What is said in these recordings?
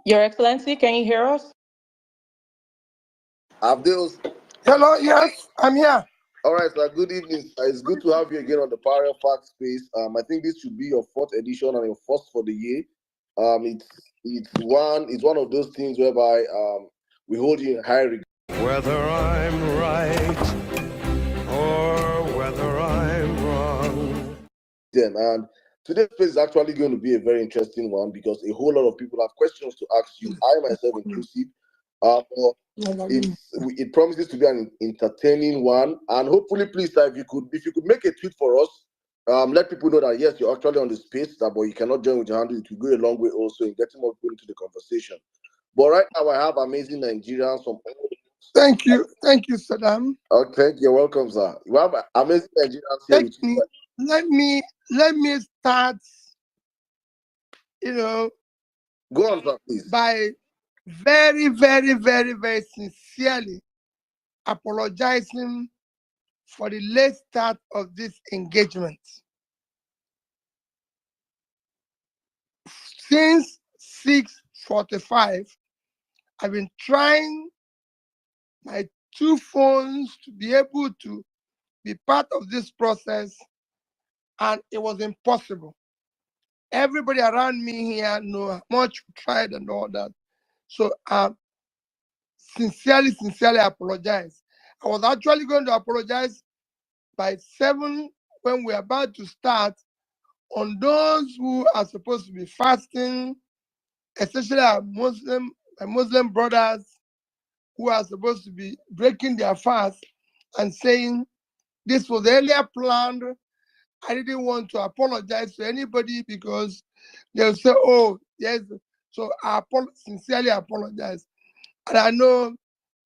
Your Excellency, can you hear us? Abdul. Hello, yes, I'm here. All right, sir. Good evening, sir. It's good to have you again on the Parallel Fact Space. I think this should be your fourth edition and your first for the year. It's one of those things whereby we hold you in high regard. Whether I'm right or whether I'm wrong. And today's space is actually going to be a very interesting one because a whole lot of people have questions to ask you. I myself inclusive. But it promises to be an entertaining one, and hopefully, please, sir, if you could make a tweet for us, let people know that yes, you're actually on the space, but you cannot join with your handle. It will go a long way also in getting more people into the conversation. But right now, I have amazing Nigerians from all. Thank you, Saddam. Oh, thank you. You're welcome, sir. We have amazing Nigerians here with you. Let me start. Go on, sir, please. By very, very, very, very sincerely apologizing for the late start of this engagement. Since 6:45, I've been trying my two phones to be able to be part of this process, and it was impossible. Everybody around me here know how much we tried and all that. So sincerely apologize. I was actually going to apologize by 7 when we're about to start on those who are supposed to be fasting, especially my Muslim brothers who are supposed to be breaking their fast and saying this was earlier planned. I didn't want to apologize to anybody because they'll say, oh, yes. So I sincerely apologize. And I know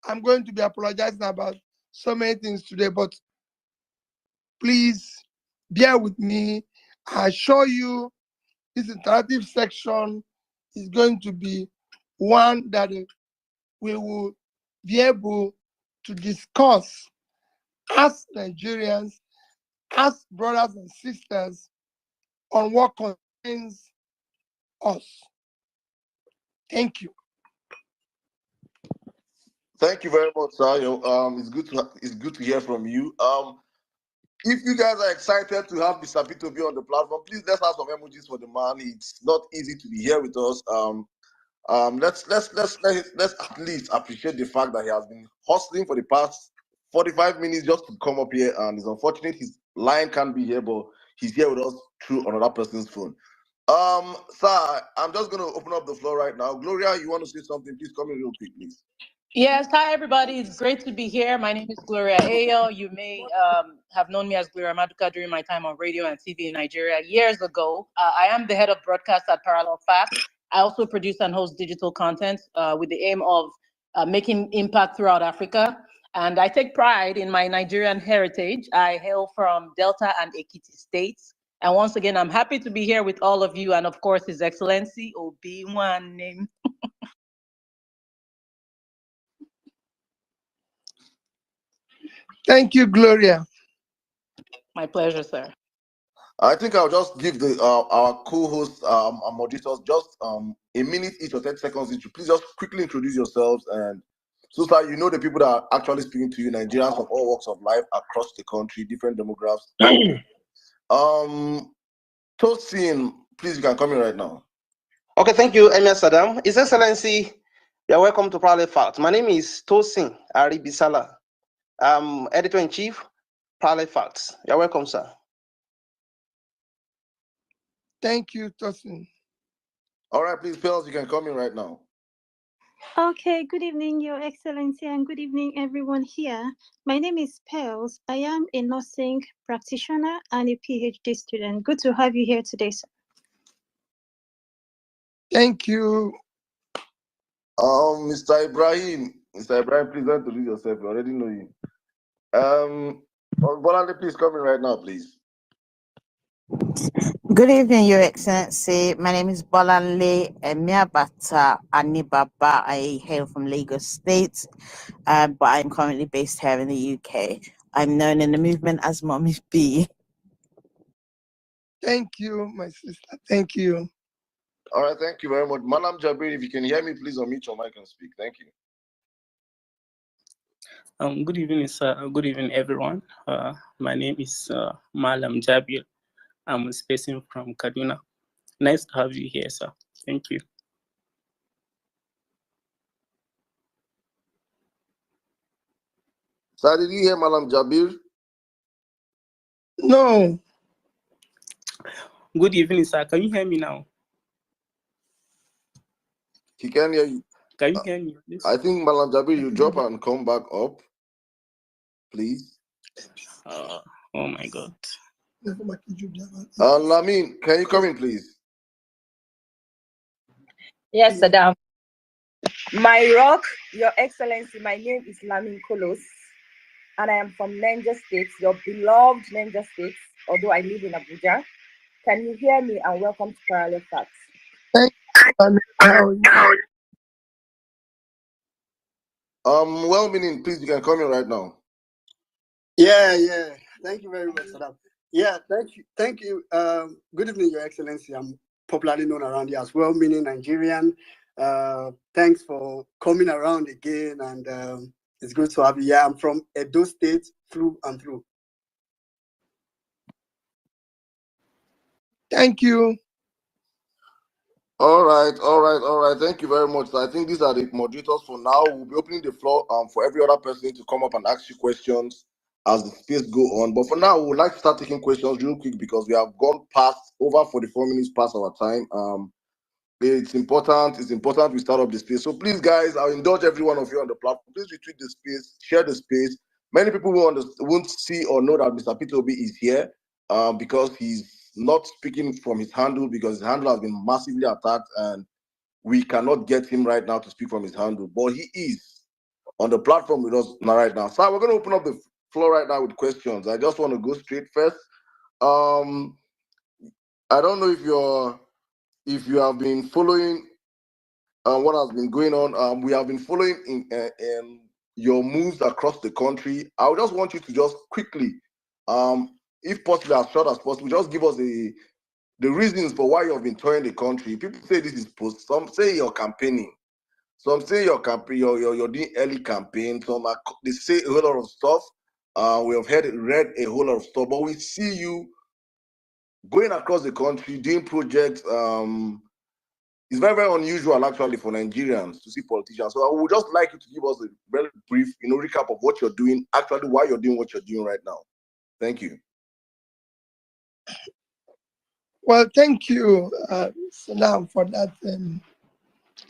I'm going to be apologizing about so many things today, but please bear with me. I assure you this interactive section is going to be one that we will be able to discuss as Nigerians, as brothers and sisters, on what concerns us. Thank you. Thank you very much, sir. It's good to hear from you. If you guys are excited to have Mr. Peter Obi on the platform, please let's have some emojis for the man. It's not easy to be here with us. Let's at least appreciate the fact that he has been hustling for the past 45 minutes just to come up here, and it's unfortunate his line can't be here, but he's here with us through another person's phone. Sir, I'm just going to open up the floor right now. Gloria, you want to say something? Please come in real quick, please. Yes, hi everybody. It's great to be here. My name is Gloria Ayo. You may have known me as Gloria Maduka during my time on radio and TV in Nigeria years ago. I am the head of broadcast at Parallel Fact. I also produce and host digital content with the aim of making impact throughout Africa. And I take pride in my Nigerian heritage. I hail from Delta and Ekiti states. And once again, I'm happy to be here with all of you and, of course, His Excellency Obi Nwanne. Thank you, Gloria. My pleasure, sir. I think I'll just give our co-hosts, our moderators, just a minute each or 10 seconds each. Please just quickly introduce yourselves. And so that you know the people that are actually speaking to you, Nigerians of all walks of life across the country, different demographics. Tosin, please, you can come in right now. Okay, thank you, Emir Saddam. His Excellency, you're welcome to Parallel Fact. My name is Tosin Aribisala. I'm Editor-in-Chief, Parallel Facts. You're welcome, sir. Thank you, Tosin. All right, please, Pels, you can come in right now. Okay, good evening, Your Excellency, and good evening, everyone here. My name is Pels. I am a nursing practitioner and a PhD student. Good to have you here today, sir. Thank you. Mr. Ibrahim, please don't introduce yourself. We already know you. Bolande, please come in right now, please. Good evening, Your Excellency. My name is Bolanle Emiabata Anibaba. I hail from Lagos State, but I'm currently based here in the UK. I'm known in the movement as Mommy B. Thank you, my sister. Thank you. All right, thank you very much. Malam Jabir, if you can hear me, please unmute your mic and speak. Thank you. Good evening, sir. Good evening, everyone. My name is Malam Jabir. I'm speaking from Kaduna. Nice to have you here, sir. Thank you. Sir, did you hear Malam Jabir? No. Good evening, sir. Can you hear me now? He can hear you. Can you hear me, please? I think Malam Jabir, you drop and come back up, please. Oh my God. Lamin, can you come in, please? Yes, Saddam. My rock, Your Excellency, my name is Lamin Kolos, and I am from Niger State, your beloved Niger State, although I live in Abuja. Can you hear me? And welcome to Parallel Facts. Thank you. Well-meaning, please, you can come in right now. Yeah. Thank you very much, Saddam. Yeah, thank you. Good evening, Your Excellency. I'm popularly known around here as well-meaning Nigerian. Thanks for coming around again, and it's good to have you. Yeah, I'm from Edo State through and through. Thank you. All right. Thank you very much. So I think these are the moderators for now. We'll be opening the floor for every other person to come up and ask you questions as the space go on. But for now, we would like to start taking questions real quick because we have gone past over 44 minutes past our time. It's important we start up the space. So please, guys, I'll indulge every one of you on the platform. Please retweet the space, share the space. Many people won't see or know that Mr. Peter Obi is here because he's not speaking from his handle because his handle has been massively attacked and we cannot get him right now to speak from his handle. But he is on the platform with us right now. So we're going to open up the floor right now with questions. I just want to go straight first. I don't know if you have been following what has been going on. We have been following in your moves across the country. I would just want you to just quickly, if possible, as short as possible, just give us the reasons for why you have been touring the country. People say this is post. Some say you're campaigning. Some say you're doing early campaign. They say a whole lot of stuff. We have read a whole lot of stuff, but we see you going across the country doing projects. It's very, very unusual actually for Nigerians to see politicians. So I would just like you to give us a very brief, recap of what you're doing, actually why you're doing what you're doing right now. Thank you. Well, thank you, Salam, for that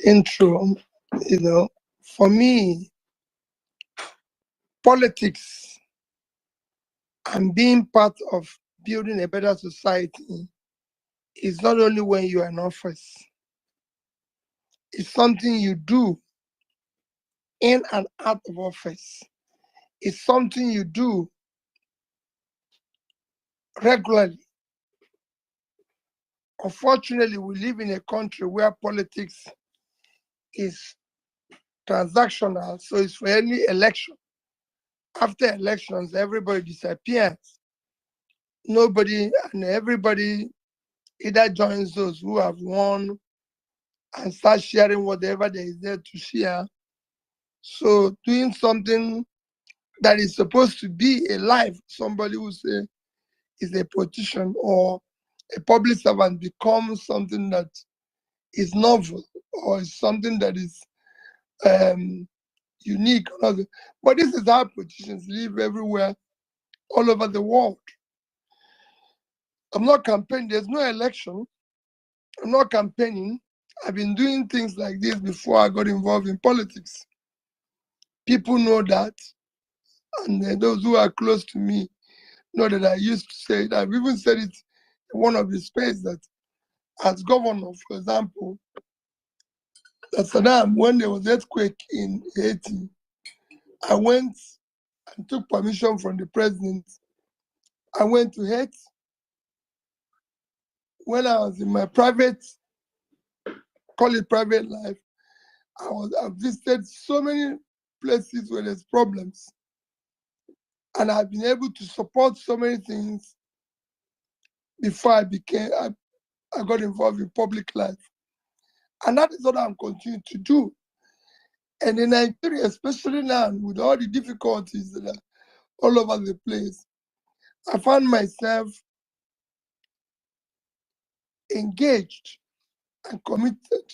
intro. For me, politics and being part of building a better society is not only when you are in office. It's something you do in and out of office. It's something you do regularly. Unfortunately, we live in a country where politics is transactional, so it's for any election. After elections, everybody disappears. Everybody either joins those who have won and start sharing whatever there is there to share. So doing something that is supposed to be a life, somebody who say is a politician or a public servant becomes something that is novel or is something that is unique. But this is how politicians live everywhere, all over the world. I'm not campaigning. There's no election. I'm not campaigning. I've been doing things like this before I got involved in politics. People know that. And those who are close to me know that I used to say it. I've even said it in one of the spaces that as governor, for example, that Saddam, when there was earthquake in Haiti, I went and took permission from the president. I went to Haiti. When I was in my private, call it private life, I visited so many places where there's problems. And I've been able to support so many things before I got involved in public life. And that is what I'm continuing to do. And in Nigeria, especially now, with all the difficulties that are all over the place, I find myself engaged and committed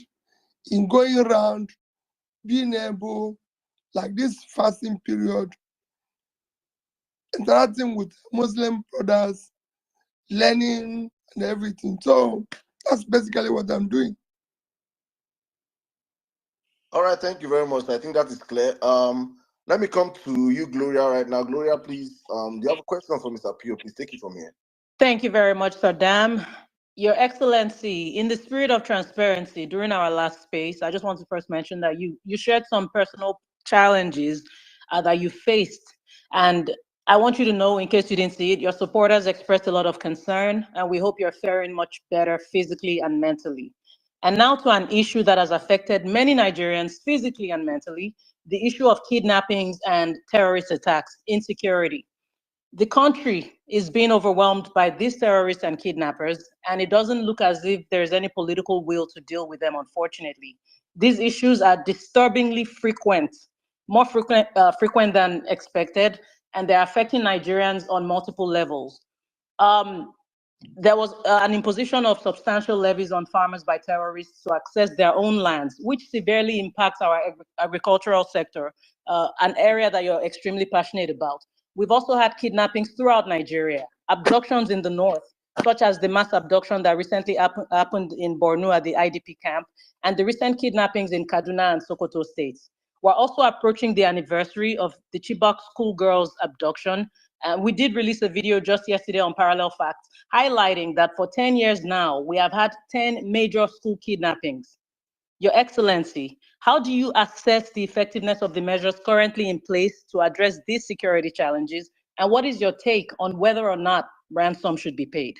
in going around, being able, like this fasting period, interacting with Muslim brothers, learning and everything. So that's basically what I'm doing. All right, thank you very much. I think that is clear. Let me come to you, Gloria, right now. Gloria, please, do you have a question for Mr. Pio? Please take it from here. Thank you very much, Saddam. Your Excellency, in the spirit of transparency, during our last space, I just want to first mention that you shared some personal challenges that you faced. And I want you to know, in case you didn't see it, your supporters expressed a lot of concern, and we hope you're faring much better physically and mentally. And now to an issue that has affected many Nigerians physically and mentally, the issue of kidnappings and terrorist attacks, insecurity. The country is being overwhelmed by these terrorists and kidnappers, and it doesn't look as if there's any political will to deal with them, unfortunately. These issues are disturbingly frequent, more frequent than expected, and they're affecting Nigerians on multiple levels. Um, there was an imposition of substantial levies on farmers by terrorists to access their own lands, which severely impacts our agricultural sector, an area that you're extremely passionate about. We've also had kidnappings throughout Nigeria, abductions in the north, such as the mass abduction that recently happened in Borno at the IDP camp, and the recent kidnappings in Kaduna and Sokoto states. We're also approaching the anniversary of the Chibok schoolgirls abduction. We did release a video just yesterday on Parallel Facts, highlighting that for 10 years now, we have had 10 major school kidnappings. Your Excellency, how do you assess the effectiveness of the measures currently in place to address these security challenges? And what is your take on whether or not ransom should be paid?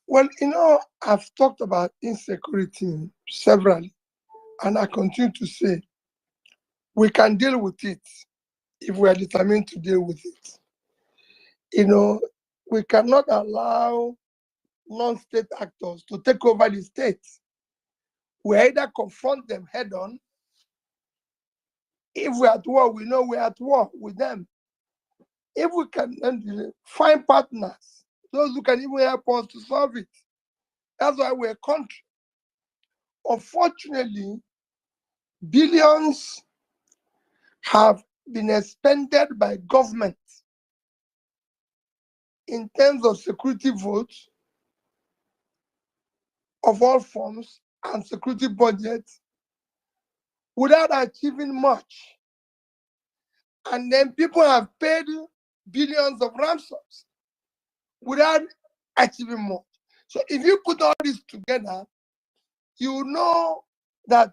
Well, I've talked about insecurity severally, and I continue to say we can deal with it if we are determined to deal with it. We cannot allow non-state actors to take over the states. We either confront them head on. If we're at war, we know we're at war with them. If we can find partners, those who can even help us to solve it. That's why we're a country. Unfortunately, billions have been expended by government in terms of security votes of all forms and security budgets without achieving much. And then people have paid billions of ransoms without achieving much. So if you put all this together, you know that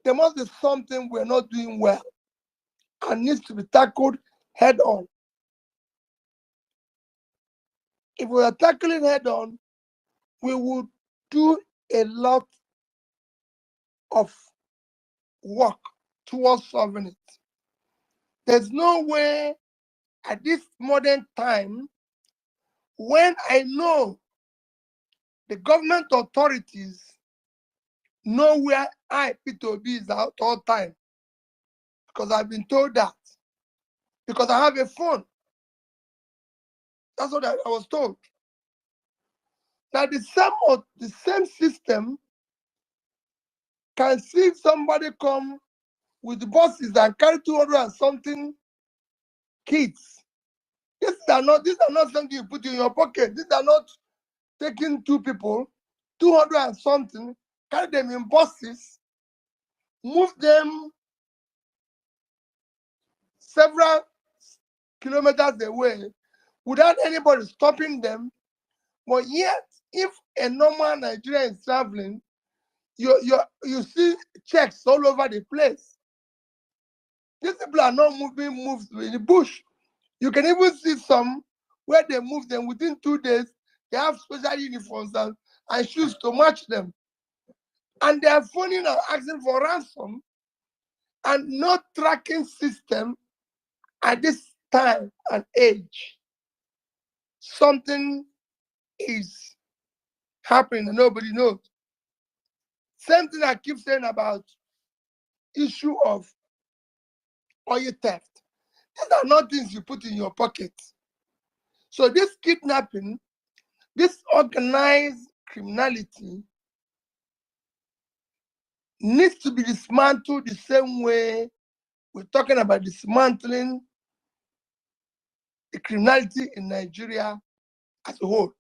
there must be something we're not doing well and needs to be tackled head on. If we are tackling head on, we would do a lot of work towards solving it. There's no way at this modern time, when I know the government authorities know where Peter Obi is at all time, because I've been told that, because I have a phone. That's what I was told. Now the same system can see somebody come with the buses and carry 200 and something kids. These are not something you put in your pocket. These are not taking two people, 200 and something, carry them in buses, move them several kilometers away without anybody stopping them. But yet, if a normal Nigerian is traveling, you see checks all over the place. These people are not being moved in the bush. You can even see some where they move them within 2 days. They have special uniforms and shoes to match them. And they are phoning and asking for ransom and no tracking system at this time and age. Something is happening and nobody knows. Same thing I keep saying about issue of oil theft. These are not things you put in your pocket. So this kidnapping, this organized criminality needs to be dismantled the same way we're talking about dismantling the criminality in Nigeria as a whole.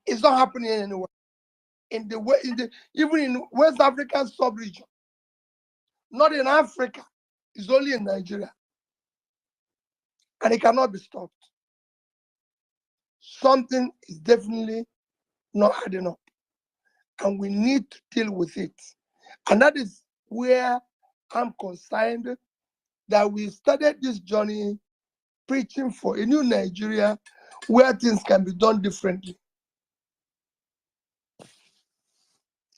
It's not happening anywhere. In the way, even in West African sub-region, not in Africa, it's only in Nigeria. And it cannot be stopped. Something is definitely not adding up. And we need to deal with it. And that is where I'm concerned that we started this journey preaching for a new Nigeria where things can be done differently.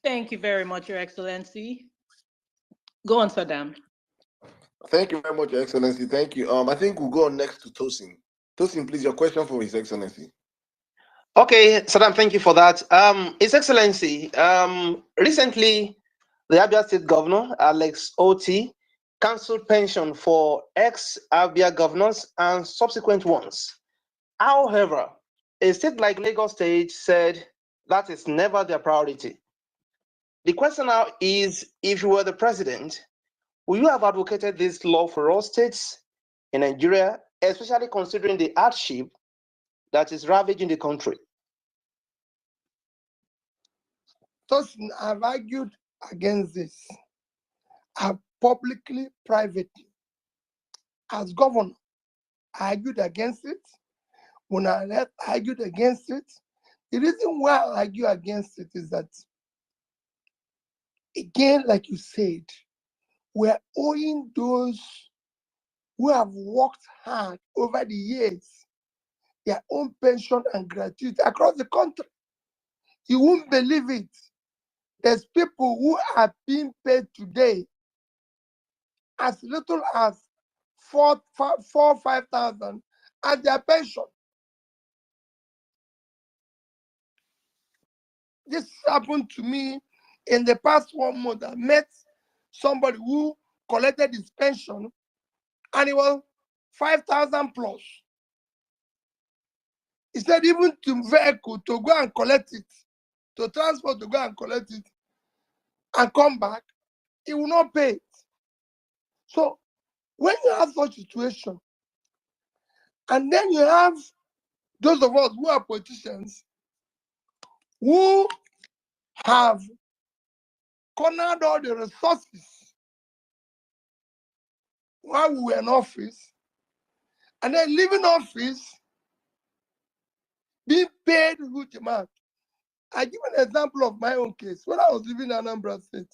Thank you very much, Your Excellency. Go on, Saddam. Thank you very much, Your Excellency. Thank you. I think we'll go on next to Tosin. Tosin, please, your question for His Excellency. Okay, Saddam, thank you for that. His Excellency, recently the Abia State Governor, Alex Oti, cancelled pension for ex-Abia governors and subsequent ones. However, a state like Lagos State said that is never their priority. The question now is, if you were the president, would you have advocated this law for all states in Nigeria, especially considering the hardship that is ravaging the country? Tosin, I've argued against this. I've publicly, privately, as governor, I argued against it. When I left, I argued against it. The reason why I argue against it is that, again, like you said, we're owing those who have worked hard over the years their own pension and gratuity across the country. You won't believe it. There's people who are being paid today as little as 5,000 as their pension. This happened to me in the past 1 month. I met somebody who collected his pension and it was 5,000 plus. He said even to vehicle to go and collect it, to transport to go and collect it and come back, he will not pay it. So when you have such a situation, and then you have those of us who are politicians who have cornered all the resources while we were in office, and then leaving office, being paid huge amount. I give an example of my own case. When I was living in Anambra State,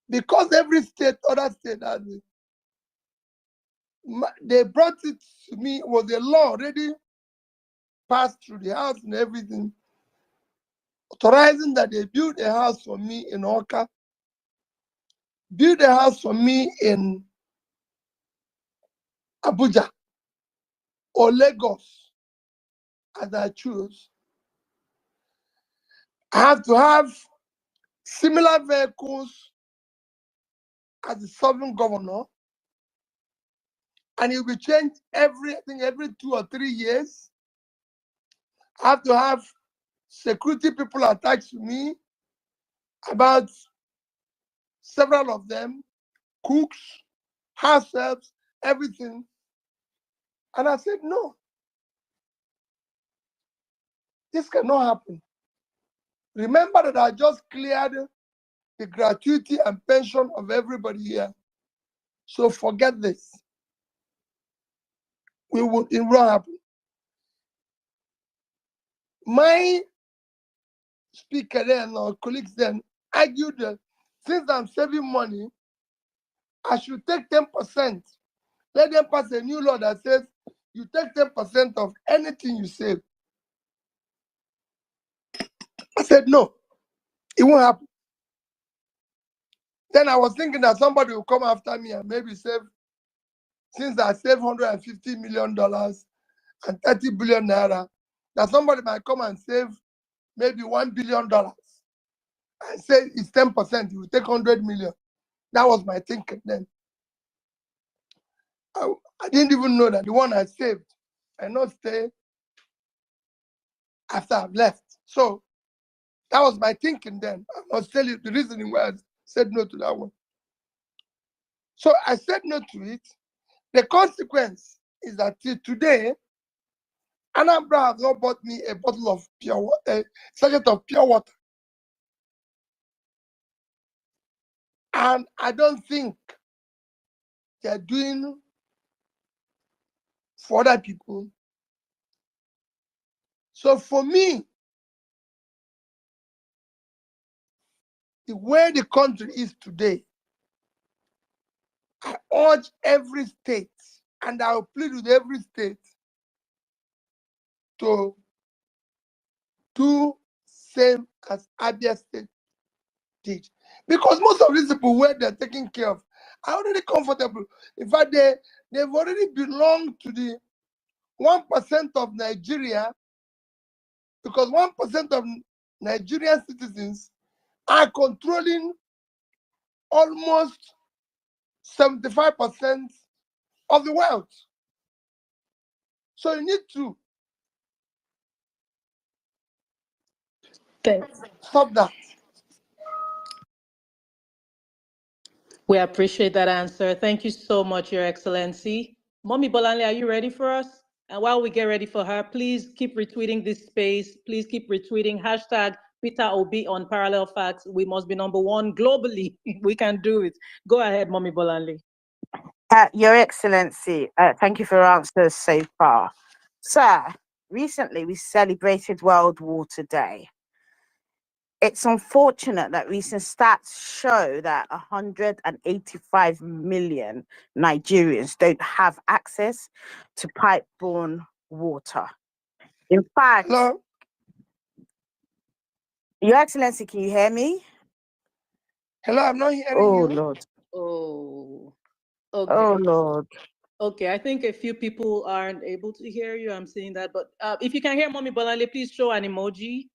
because every state, other state has it, they brought it to me, it was a law already passed through the house and everything, authorizing that they build a house for me in Oka, build a house for me in Abuja or Lagos, as I choose. I have to have similar vehicles as the sovereign governor, and it will be changed every 2 or 3 years. I have to have security people attached to me, about several of them, cooks, house helps, everything. And I said, no, this cannot happen. Remember that I just cleared the gratuity and pension of everybody here. So forget this. It won't happen. My speaker then, or colleagues then, argued that since I'm saving money, I should take 10%. Let them pass a new law that says you take 10% of anything you save. I said, no, it won't happen. Then I was thinking that somebody will come after me and maybe save since I saved $150 million and 30 billion naira, that somebody might come and save maybe $1 billion and say it's 10%, you will take 100 million. That was my thinking then. I didn't even know that the one I saved I not stay after I've left. So that was my thinking then. I must tell you the reasoning why I said no to that one. So I said no to it. The consequence is that till today, Anambra has not bought me a bottle of pure water, a sachet of pure water. And I don't think they're doing for other people. So for me, the way the country is today, I urge every state, and I will plead with every state to do same as Abia State did. Because most of these people where they're taking care of are already comfortable. In fact, they've already belonged to the 1% of Nigeria, because 1% of Nigerian citizens are controlling almost 75% of the wealth. So you need to stop that. We appreciate that answer. Thank you so much, Your Excellency. Mommy Bolanle, are you ready for us? And while we get ready for her, please keep retweeting this space. Please keep retweeting hashtag Peter Obi on Parallel Facts. We must be #1 globally. We can do it. Go ahead, Mommy Bolanle. Your Excellency, thank you for your answers so far. Sir, recently we celebrated World Water Day. It's unfortunate that recent stats show that 185 million Nigerians don't have access to pipe-borne water. In fact, Hello? Your Excellency, can you hear me? Hello, I'm not hearing Oh, you. Lord. Oh, okay. Oh, Lord. Okay, I think a few people aren't able to hear you. I'm seeing that. But if you can hear Mommy Bolanle, please show an emoji.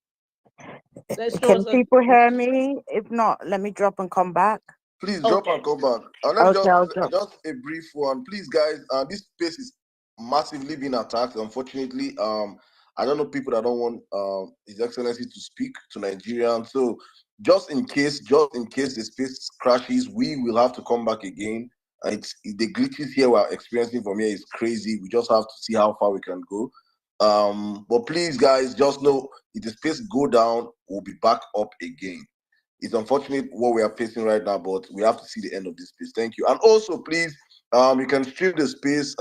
Let's show Can us people hear me? If not, let me drop and come back. Please drop Okay. and come back. Let me Okay, I'll drop. just a brief one. Please, guys, this space is massively being attacked, unfortunately. I don't know people that don't want His Excellency to speak to Nigerians. So just in case the space crashes, we will have to come back again. It's the glitches here we're experiencing from here is crazy. We just have to see how far we can go. But please, guys, just know if the space go down, we'll be back up again. It's unfortunate what we are facing right now, but we have to see the end of this space. Thank you. And also, please, you can stream the space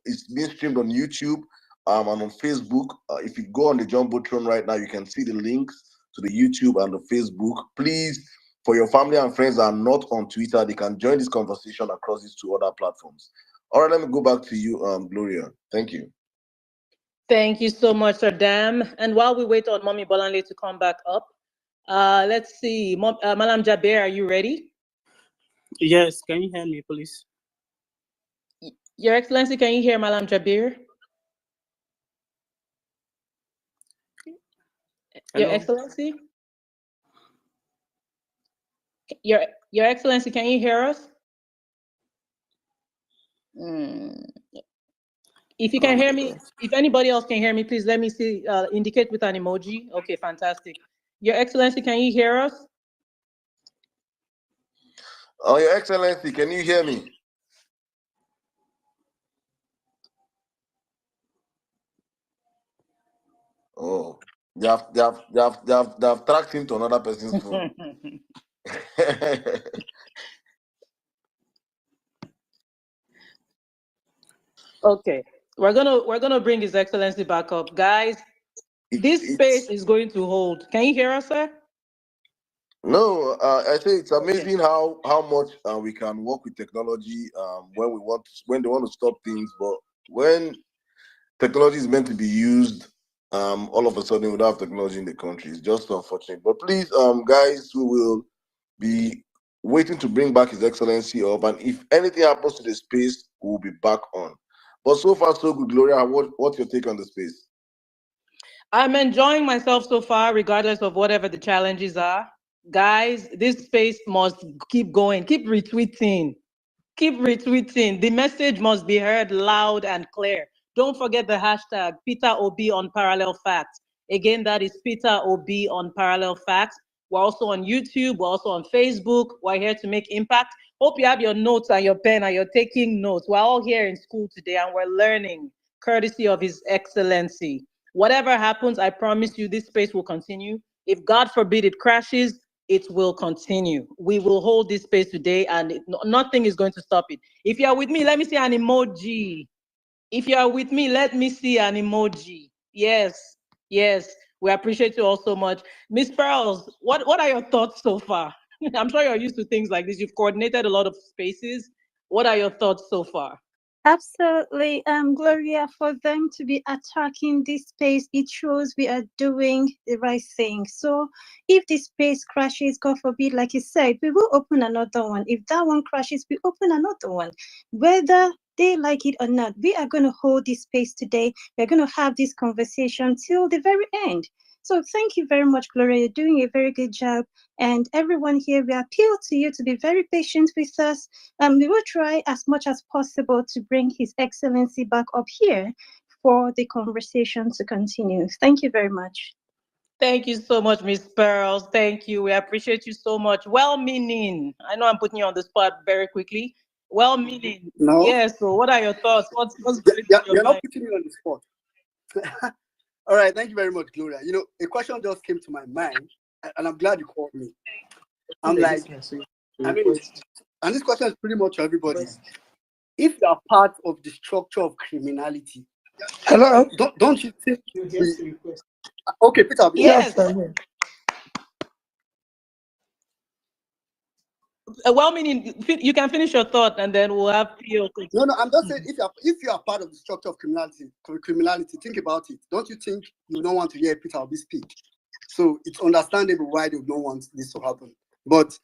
it's being streamed on YouTube and on Facebook. If you go on the Jumbotron right now, you can see the links to the YouTube and the Facebook. Please, for your family and friends that are not on Twitter, they can join this conversation across these two other platforms. All right, let me go back to you, Gloria. Thank you. Thank you so much, Sir Dam. And while we wait on Mommy Bolanle to come back up, let's see. Malam Jaber, are you ready? Yes, can you hear me, please? Your Excellency, can you hear Malam Jabir? Your Excellency? Your Excellency, can you hear us? If you can hear me, if anybody else can hear me, please let me see, indicate with an emoji. Okay, fantastic. Your Excellency, can you hear us? Oh, Your Excellency, can you hear me? Oh, they have tracked him to another person's phone. Okay, we're gonna bring His Excellency back up, guys. This space is going to hold. Can you hear us, sir? No, I say it's amazing how much we can work with technology when they want to stop things, but when technology is meant to be used, all of a sudden we don't have technology in the country. It's just unfortunate. But please, guys, we will be waiting to bring back His Excellency up. And if anything happens to the space, we'll be back on. But so far, so good. Gloria, what's your take on the space? I'm enjoying myself so far, regardless of whatever the challenges are. Guys, this space must keep going. Keep retweeting. Keep retweeting. The message must be heard loud and clear. Don't forget the hashtag Peter Obi on Parallel Facts. Again, that is Peter Obi on Parallel Facts. We're also on YouTube. We're also on Facebook. We're here to make impact. Hope you have your notes and your pen and you're taking notes. We're all here in school today and we're learning, courtesy of His Excellency. Whatever happens, I promise you this space will continue. If God forbid it crashes, it will continue. We will hold this space today and nothing is going to stop it. If you are with me, let me see an emoji. If you are with me, let me see an emoji. Yes, yes. We appreciate you all so much. Miss Pearls, what are your thoughts so far? I'm sure you're used to things like this. You've coordinated a lot of spaces. What are your thoughts so far? Absolutely, Gloria, for them to be attacking this space, it shows we are doing the right thing. So if this space crashes, God forbid, like you said, we will open another one. If that one crashes, we open another one. Whether they like it or not, we are going to hold this space today. We're going to have this conversation till the very end. So thank you very much, Gloria. You're doing a very good job. And everyone here, we appeal to you to be very patient with us. We will try as much as possible to bring His Excellency back up here for the conversation to continue. Thank you very much. Thank you so much, Miss Pearls. Thank you. We appreciate you so much. Well-meaning. I know I'm putting you on the spot very quickly. Well-meaning. No, Yes. So, what are your thoughts? What's going through your you're not mind? putting me on the spot. All right, thank you very much, Gloria. You know, a question just came to my mind, and I'm glad you called me. I'm like, I mean, and this question is pretty much to everybody. If you are part of the structure of criminality, Hello? don't you think? Okay, Peter. Yes. Sir. Well-meaning. You can finish your thought, and then we'll have Theo. No, I'm just saying if you are part of the structure of criminality, think about it. Don't you think you don't want to hear Peter Obi speak? So it's understandable why they don't want this to happen. But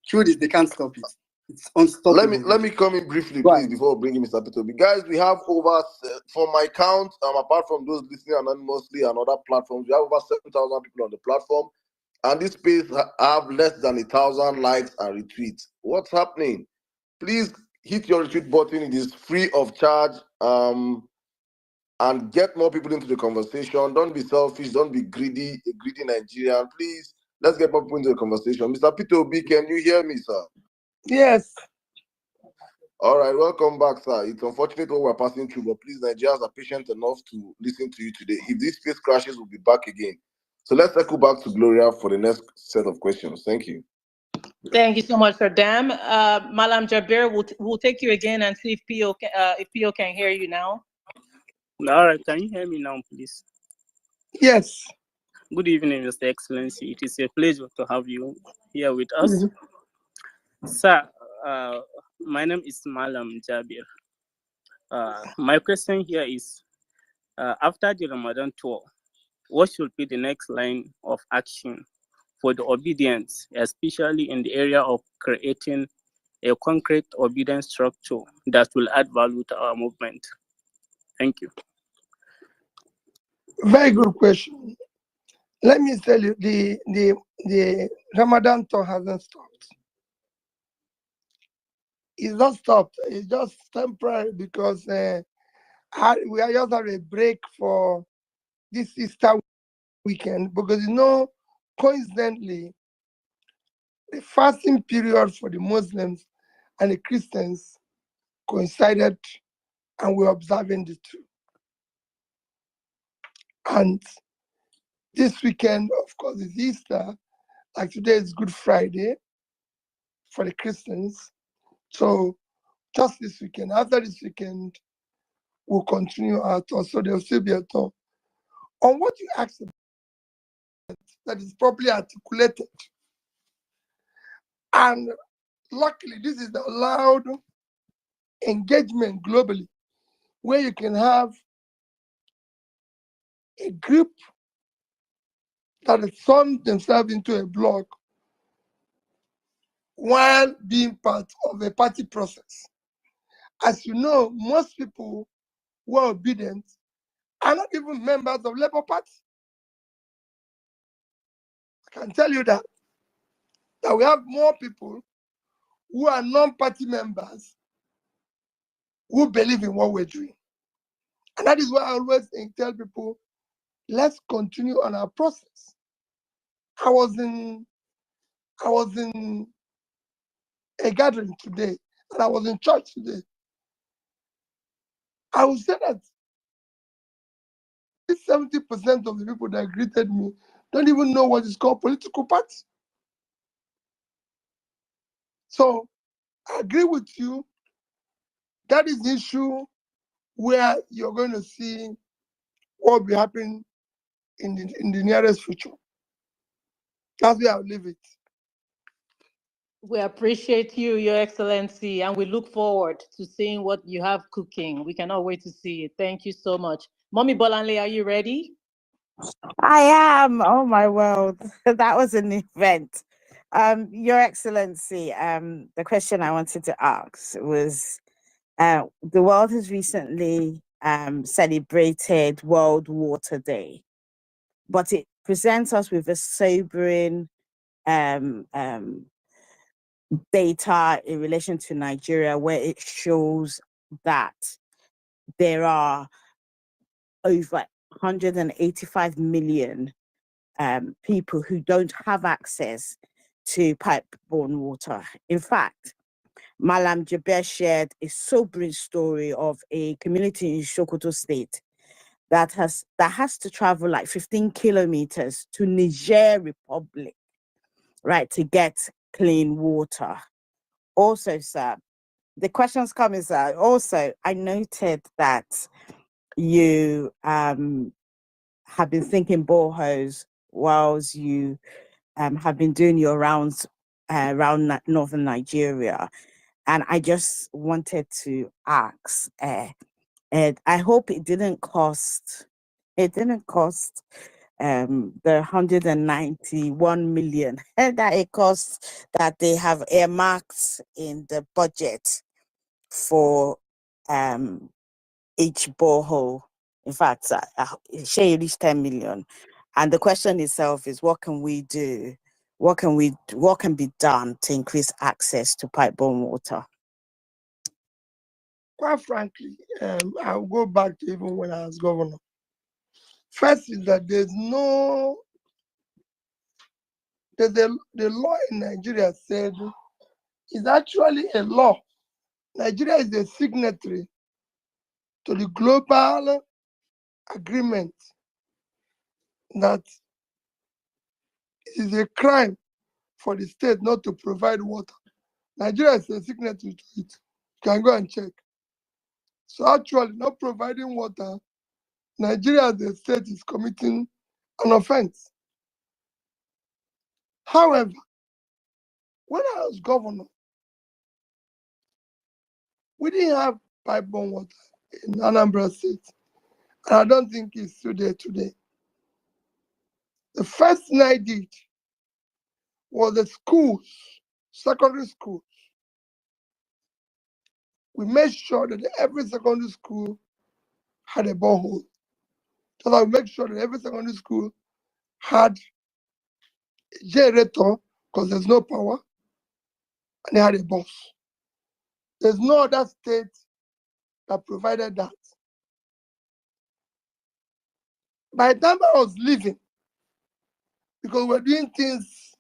truth is they can't stop it. It's unstoppable. Let me come in briefly, please, before bringing Mr. Peter Obi. Guys, we have over, from my count, apart from those listening anonymously and other platforms, we have over 7,000 people on the platform. And this space have less than 1,000 likes and retweets. What's happening? Please hit your retweet button. It is free of charge. And get more people into the conversation. Don't be selfish. Don't be greedy. A greedy Nigerian. Please, let's get more people into the conversation. Mr. Peter Obi, can you hear me, sir? Yes. All right, welcome back, sir. It's unfortunate what we're passing through, but please, Nigerians are patient enough to listen to you today. If this space crashes, we'll be back again. So let's circle back to Gloria for the next set of questions. Thank you. Thank you so much, Sir Dam. Malam Jabir, we'll take you again and see if Pio can hear you now. All right, can you hear me now, please? Yes. Good evening, Mr. Excellency. It is a pleasure to have you here with us. Sir, my name is Malam Jabir. My question here is, after the Ramadan tour, what should be the next line of action for the obedience, especially in the area of creating a concrete obedience structure that will add value to our movement? Thank you. Very good question. Let me tell you, the Ramadan tour hasn't stopped. It's not stopped. It's just temporary because we are just having a break for this Easter weekend because coincidentally, the fasting period for the Muslims and the Christians coincided, and we're observing the two. And this weekend, of course, is Easter. Like today is Good Friday for the Christians. So just this weekend, after this weekend, we'll continue our tour. So there'll still be a tour. On what you asked about, that is properly articulated. And luckily, this is the allowed engagement globally, where you can have a group that has formed themselves into a block while being part of a party process. As you know, most people who are obedient are not even members of Labour Party. I can tell you that we have more people who are non-party members who believe in what we're doing. And that is why I always tell people, let's continue on our process. I was in a gathering today, and I was in church today. I would say that 70% of the people that greeted me don't even know what is called political party. So I agree with you. That is the issue where you're going to see what will be happening in the nearest future. That's where I'll leave it. We appreciate you, Your Excellency, and we look forward to seeing what you have cooking. We cannot wait to see it. Thank you so much. Mommy Bolanle, are you ready? I am. Oh my world. That was an event. Your Excellency, the question I wanted to ask was the world has recently celebrated World Water Day, but it presents us with a sobering data in relation to Nigeria, where it shows that there are over 185 million people who don't have access to pipe-borne water. In fact, Malam Jaber shared a sobering story of a community in Sokoto State that has to travel like 15 kilometers to Niger Republic, right, to get clean water. Also, sir, the questions coming, sir. Also, I noted that you have been thinking boreholes whilst you have been doing your rounds around northern Nigeria. And I just wanted to ask, and I hope it didn't cost the 191 million that it costs that they have earmarked in the budget for each borehole. In fact, share at least 10 million. And the question itself is, what can we do? What can be done to increase access to pipe-borne water? Quite frankly, I'll go back to even when I was governor. First is that the law in Nigeria said it's actually a law. Nigeria is a signatory to the global agreement that it is a crime for the state not to provide water. Nigeria is a signatory to it. You can go and check. So actually, not providing water, Nigeria as a state is committing an offense. However, when I was governor, we didn't have pipe-borne water in Anambra State, and I don't think it's still there today. The first thing I did was the schools, secondary schools. We made sure that every secondary school had a borehole. So I make sure that every secondary school had a generator because there's no power, and they had a bus. There's no other state that provided that. By the time I was leaving, because we're doing things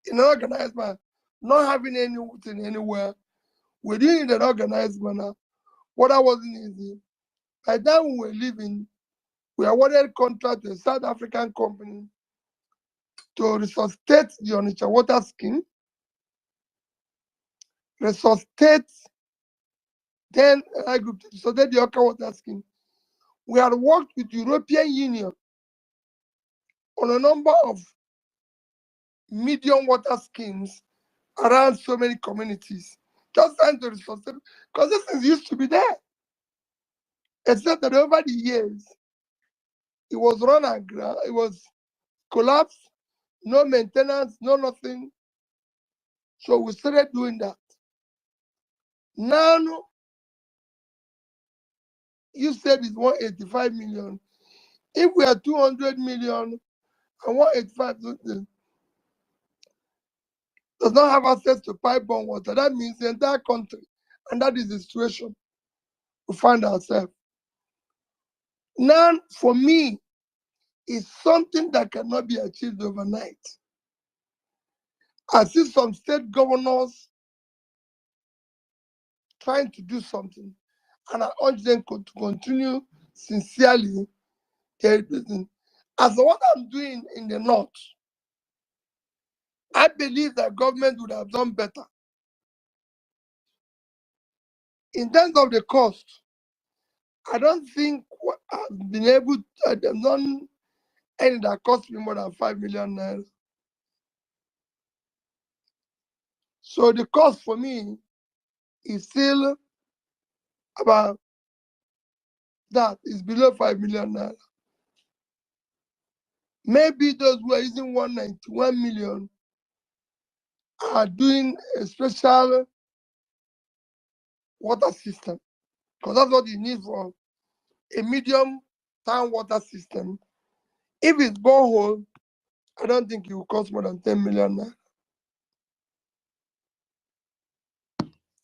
in an organized manner, not having anything anywhere, we're doing it in an organized manner. What I wasn't easy. By the time we were leaving, we awarded contract to a South African company to resuscitate the Onitsha water scheme, resuscitate then I group to resuscitate the Oka water scheme. We had worked with the European Union on a number of medium water schemes around so many communities, just trying to resuscitate, because this things used to be there. Except that over the years, it was run aground, it was collapsed, no maintenance, no nothing. So we started doing that. Now, you said it's 185 million. If we are 200 million and 185 does not have access to pipe-borne water, that means the entire country, and that is the situation we find ourselves. Now, for me, it's something that cannot be achieved overnight. I see some state governors trying to do something, and I urge them to continue sincerely their business. As for what I'm doing in the north, I believe that government would have done better. In terms of the cost, I don't think I've been able to, I've done any that cost me more than 5 million naira. So the cost for me is still about that, is below 5 million naira. Maybe those who are using 191 million are doing a special water system, because that's what you need for a medium town water system. If it's borehole, I don't think it will cost more than 10 million naira.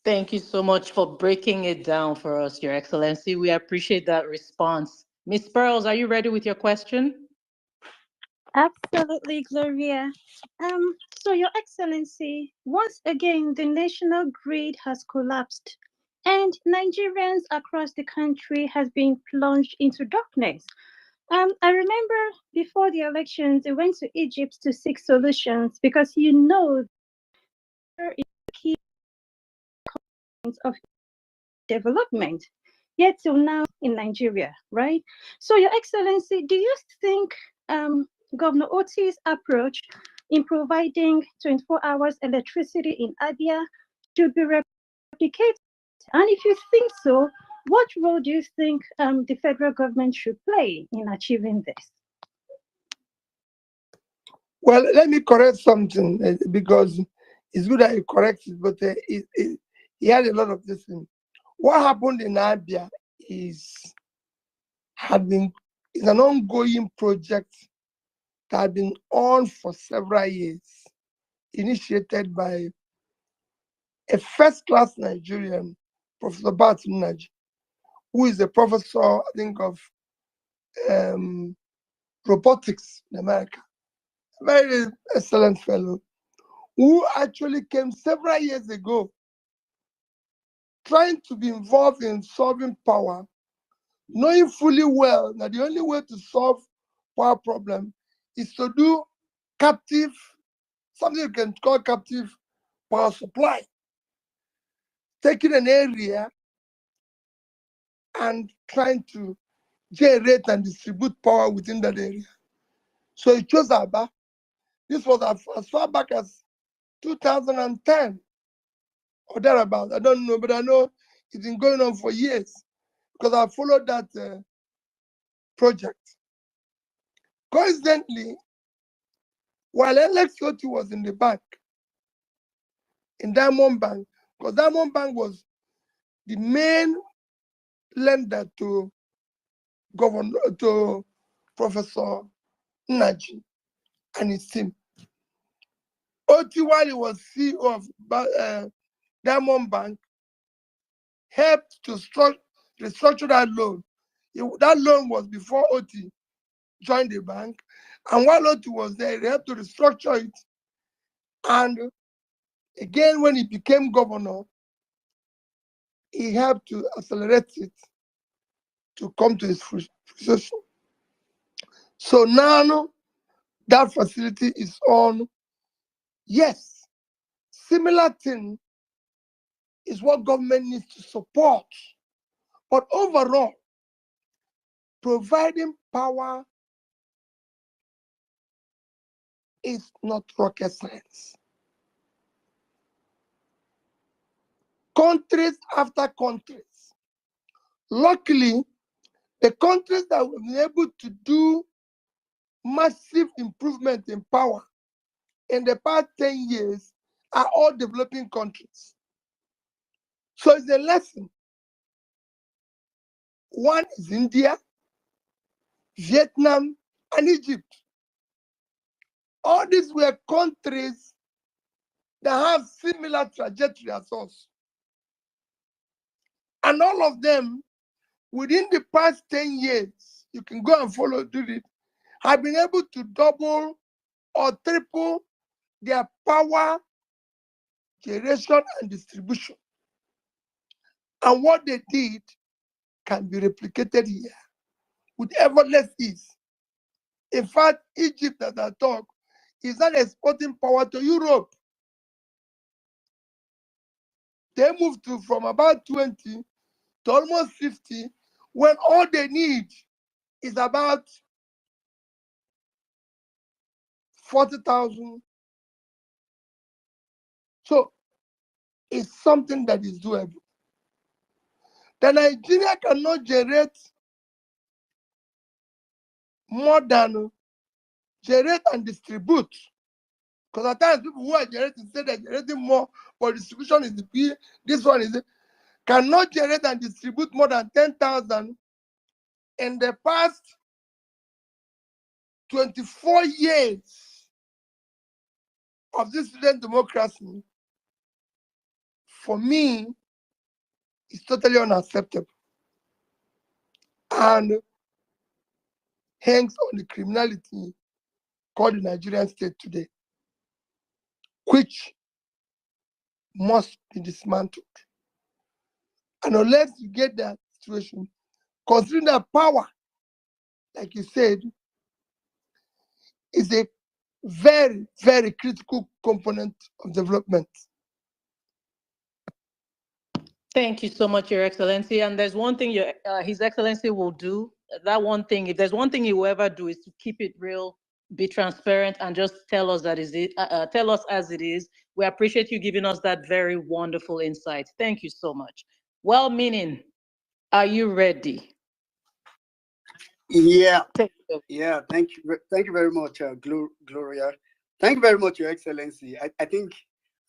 Thank you so much for breaking it down for us, Your Excellency. We appreciate that response. Ms. Pearls, are you ready with your question? Absolutely, Gloria. So, Your Excellency, once again, the national grid has collapsed, and Nigerians across the country has been plunged into darkness. I remember before the elections, they went to Egypt to seek solutions because you know there is a key of development. Yet till now in Nigeria, right? So, Your Excellency, do you think Governor Oti's approach in providing 24 hours electricity in Abia should be replicated? And if you think so, what role do you think the federal government should play in achieving this? Well, let me correct something because it's good that you correct it, but he had a lot of this thing. What happened in Abia is an ongoing project that had been on for several years, initiated by a first-class Nigerian, Professor Batunaji, who is a professor, I think, of robotics in America. A very excellent fellow, who actually came several years ago trying to be involved in solving power, knowing fully well that the only way to solve power problem is to do captive, something you can call captive power supply. Taking an area and trying to generate and distribute power within that area. So he chose Aba. This was as far back as 2010 or thereabouts. I don't know, but I know it's been going on for years because I followed that project. Coincidentally, while Alex Oti was in the bank, in Diamond Bank, because Diamond Bank was the main lender to Professor Naji and his team. Oti, while he was CEO of Diamond Bank, helped to restructure that loan. That loan was before Oti joined the bank, and while Oti was there, he helped to restructure it. And again, when he became governor, he helped to accelerate it to come to his fruition. So now that facility is on. Yes, similar thing is what government needs to support. But overall, providing power is not rocket science. Countries after countries. Luckily, the countries that have been able to do massive improvement in power in the past 10 years are all developing countries. So it's a lesson. One is India, Vietnam, and Egypt. All these were countries that have similar trajectory as us. And all of them, within the past 10 years, you can go and follow, do it, have been able to double or triple their power generation and distribution. And what they did can be replicated here with effortless ease. In fact, Egypt, as I talk, is not exporting power to Europe. They moved from about 20 to almost 50 when all they need is about 40,000. So it's something that is doable. The Nigeria cannot generate more than generate and distribute. Because at times people who are generating say they're generating more, but distribution is the key. This one is cannot generate and distribute more than 10,000 in the past 24 years of this student democracy. For me, it's totally unacceptable. And hangs on the criminality called the Nigerian state today, which must be dismantled. And unless you get that situation, considering that power, like you said, is a very, very critical component of development. Thank you so much, Your Excellency. And there's one thing His Excellency will do. That one thing, if there's one thing he will ever do, is to keep it real, be transparent, and just tell us tell us as it is. We appreciate you giving us that very wonderful insight. Thank you so much. Well-meaning, are you ready? Yeah, yeah. Thank you very much, Gloria. Thank you very much, Your Excellency. I think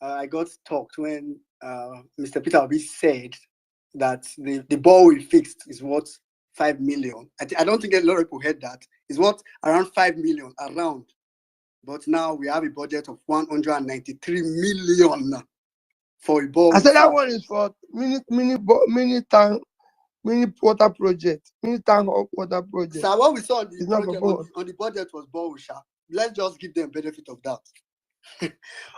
I got talked when Mr. Peter Obi said that the ball we fixed is worth 5 million. I don't think a lot of people heard that. It's worth around 5 million around. But now we have a budget of 193 million for a ball. I said that one is for mini tank, mini water project, mini tank water project. So what we saw on the, project, on the budget was ball. Let's just give them benefit of that.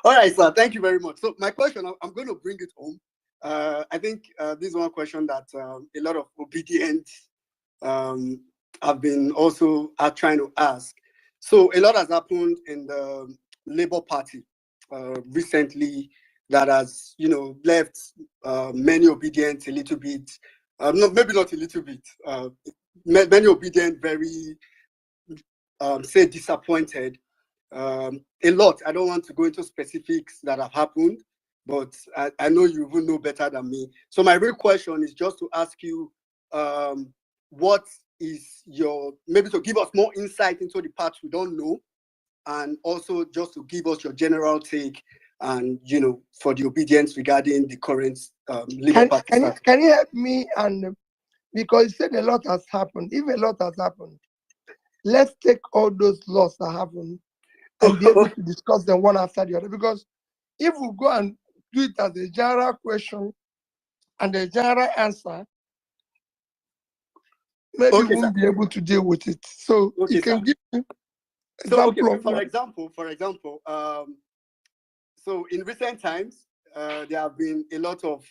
All right, sir. Thank you very much. So my question, I'm going to bring it home. I think this is one question that a lot of obedient have been also trying to ask. So a lot has happened in the Labour Party recently that has, left many obedient a little bit. No, maybe not a little bit. Many obedient very say disappointed. A lot. I don't want to go into specifics that have happened, but I know you will know better than me. So my real question is just to ask you, what is your, maybe to give us more insight into the parts we don't know, and also just to give us your general take and, for the obedience regarding the current Labour Party. Can you help me? And because you said a lot has happened. If a lot has happened, let's take all those laws that happened and be able to discuss them one after the other. Because if we go and do it as a general question and a general answer, maybe we won't be able to deal with it. So you can give me example of for example, so in recent times, there have been a lot of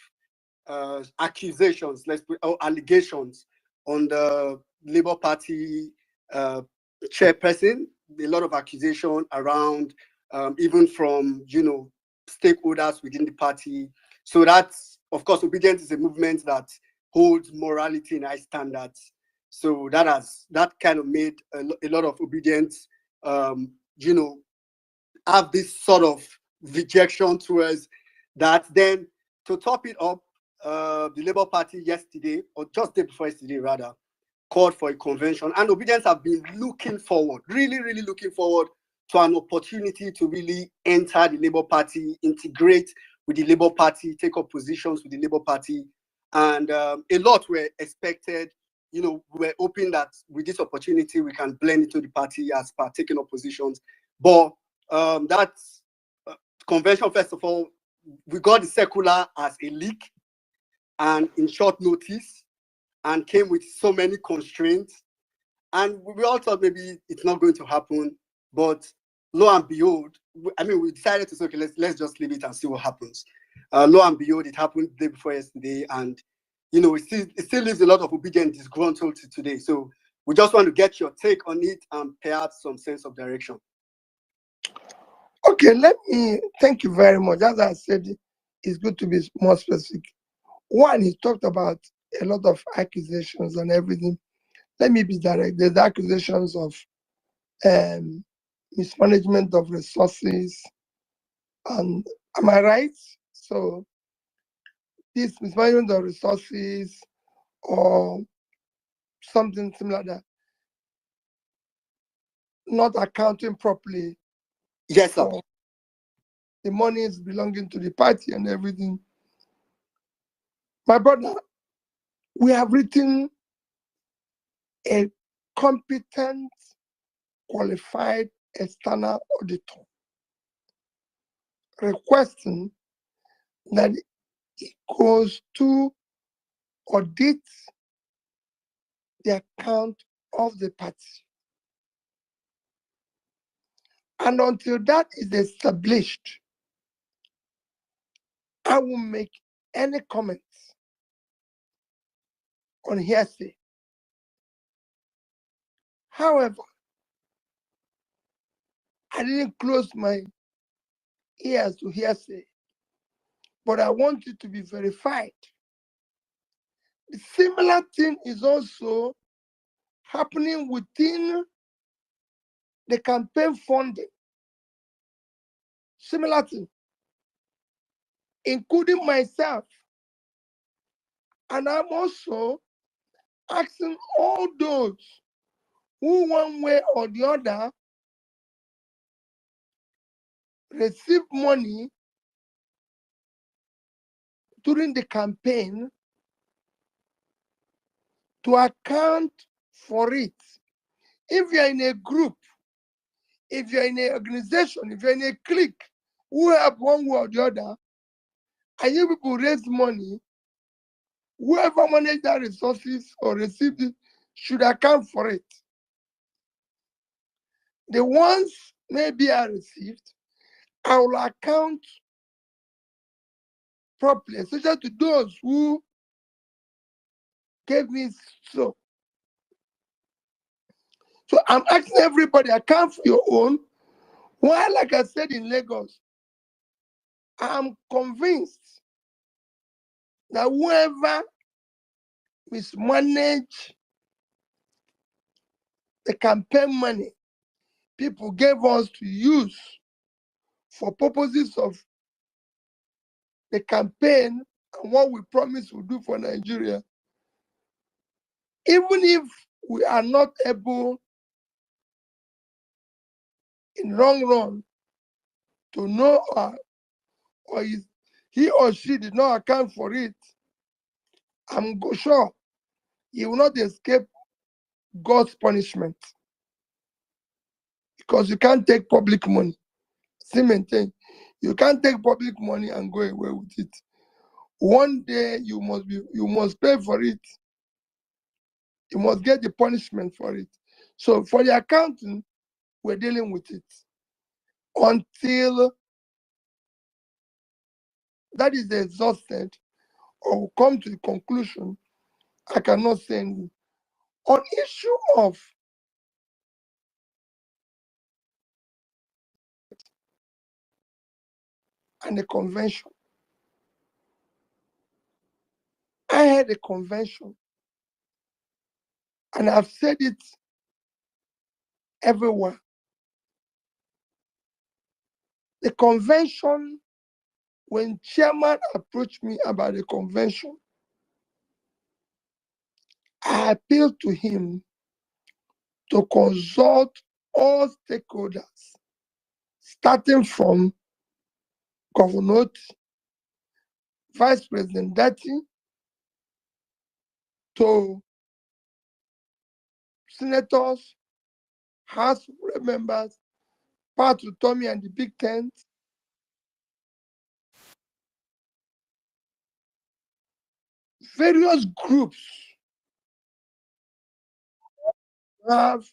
accusations, allegations on the Labour Party chairperson. A lot of accusation around, even from stakeholders within the party. So that's, of course, obedience is a movement that holds morality in high standards. So that kind of made a lot of obedience, have this sort of rejection towards that. Then to top it up, the Labour Party yesterday, or just day before yesterday rather, called for a convention, and obedience have been looking forward, really, really looking forward to an opportunity to really enter the Labour Party, integrate with the Labour Party, take up positions with the Labour Party. And a lot were expected. You know, we're hoping that with this opportunity, we can blend into the party as per taking up positions. But that convention, first of all, we got the circular as a leak and in short notice, and came with so many constraints. And we all thought maybe it's not going to happen, but lo and behold, we decided to say, okay, let's just leave it and see what happens. Lo and behold, it happened the day before yesterday, and you know, it still leaves a lot of obedient disgruntled to today. So we just want to get your take on it and perhaps some sense of direction. Okay, thank you very much. As I said, it's good to be more specific. One, he talked about a lot of accusations and everything. Let me be direct. There's accusations of mismanagement of resources. And am I right? So this mismanagement of resources or something similar that not accounting properly. Yes, sir. For the monies belonging to the party and everything. My brother, we have written a competent, qualified external auditor requesting that it goes to audit the account of the party. And until that is established, I will make any comments on hearsay. However, I didn't close my ears to hearsay, but I want it to be verified. The similar thing is also happening within the campaign funding. Similar thing, including myself. And I'm also asking all those who one way or the other receive money during the campaign to account for it. If you're in a group, if you're in an organization, if you're in a clique, who have one way or the other, and you people raise money, whoever manage that resources or received it should account for it. The ones maybe I received, I will account properly, especially to those who gave me so. So I'm asking everybody, account for your own. Why, like I said in Lagos, I'm convinced that whoever mismanage the campaign money people gave us to use for purposes of the campaign and what we promised we'll do for Nigeria, even if we are not able in long run to know or he or she did not account for it, I'm sure he will not escape God's punishment, because you can't take public money. See, maintain. You can't take public money and go away with it. One day you must pay for it. You must get the punishment for it. So for the accounting, we're dealing with it until that is exhausted or come to the conclusion. I cannot say anything. On issue of and the convention, I had a convention, and I've said it everywhere. The convention, when chairman approached me about the convention, I appealed to him to consult all stakeholders starting from Governor, Vice President Dati, to senators, House members, part to Tommy and the Big Tent, various groups have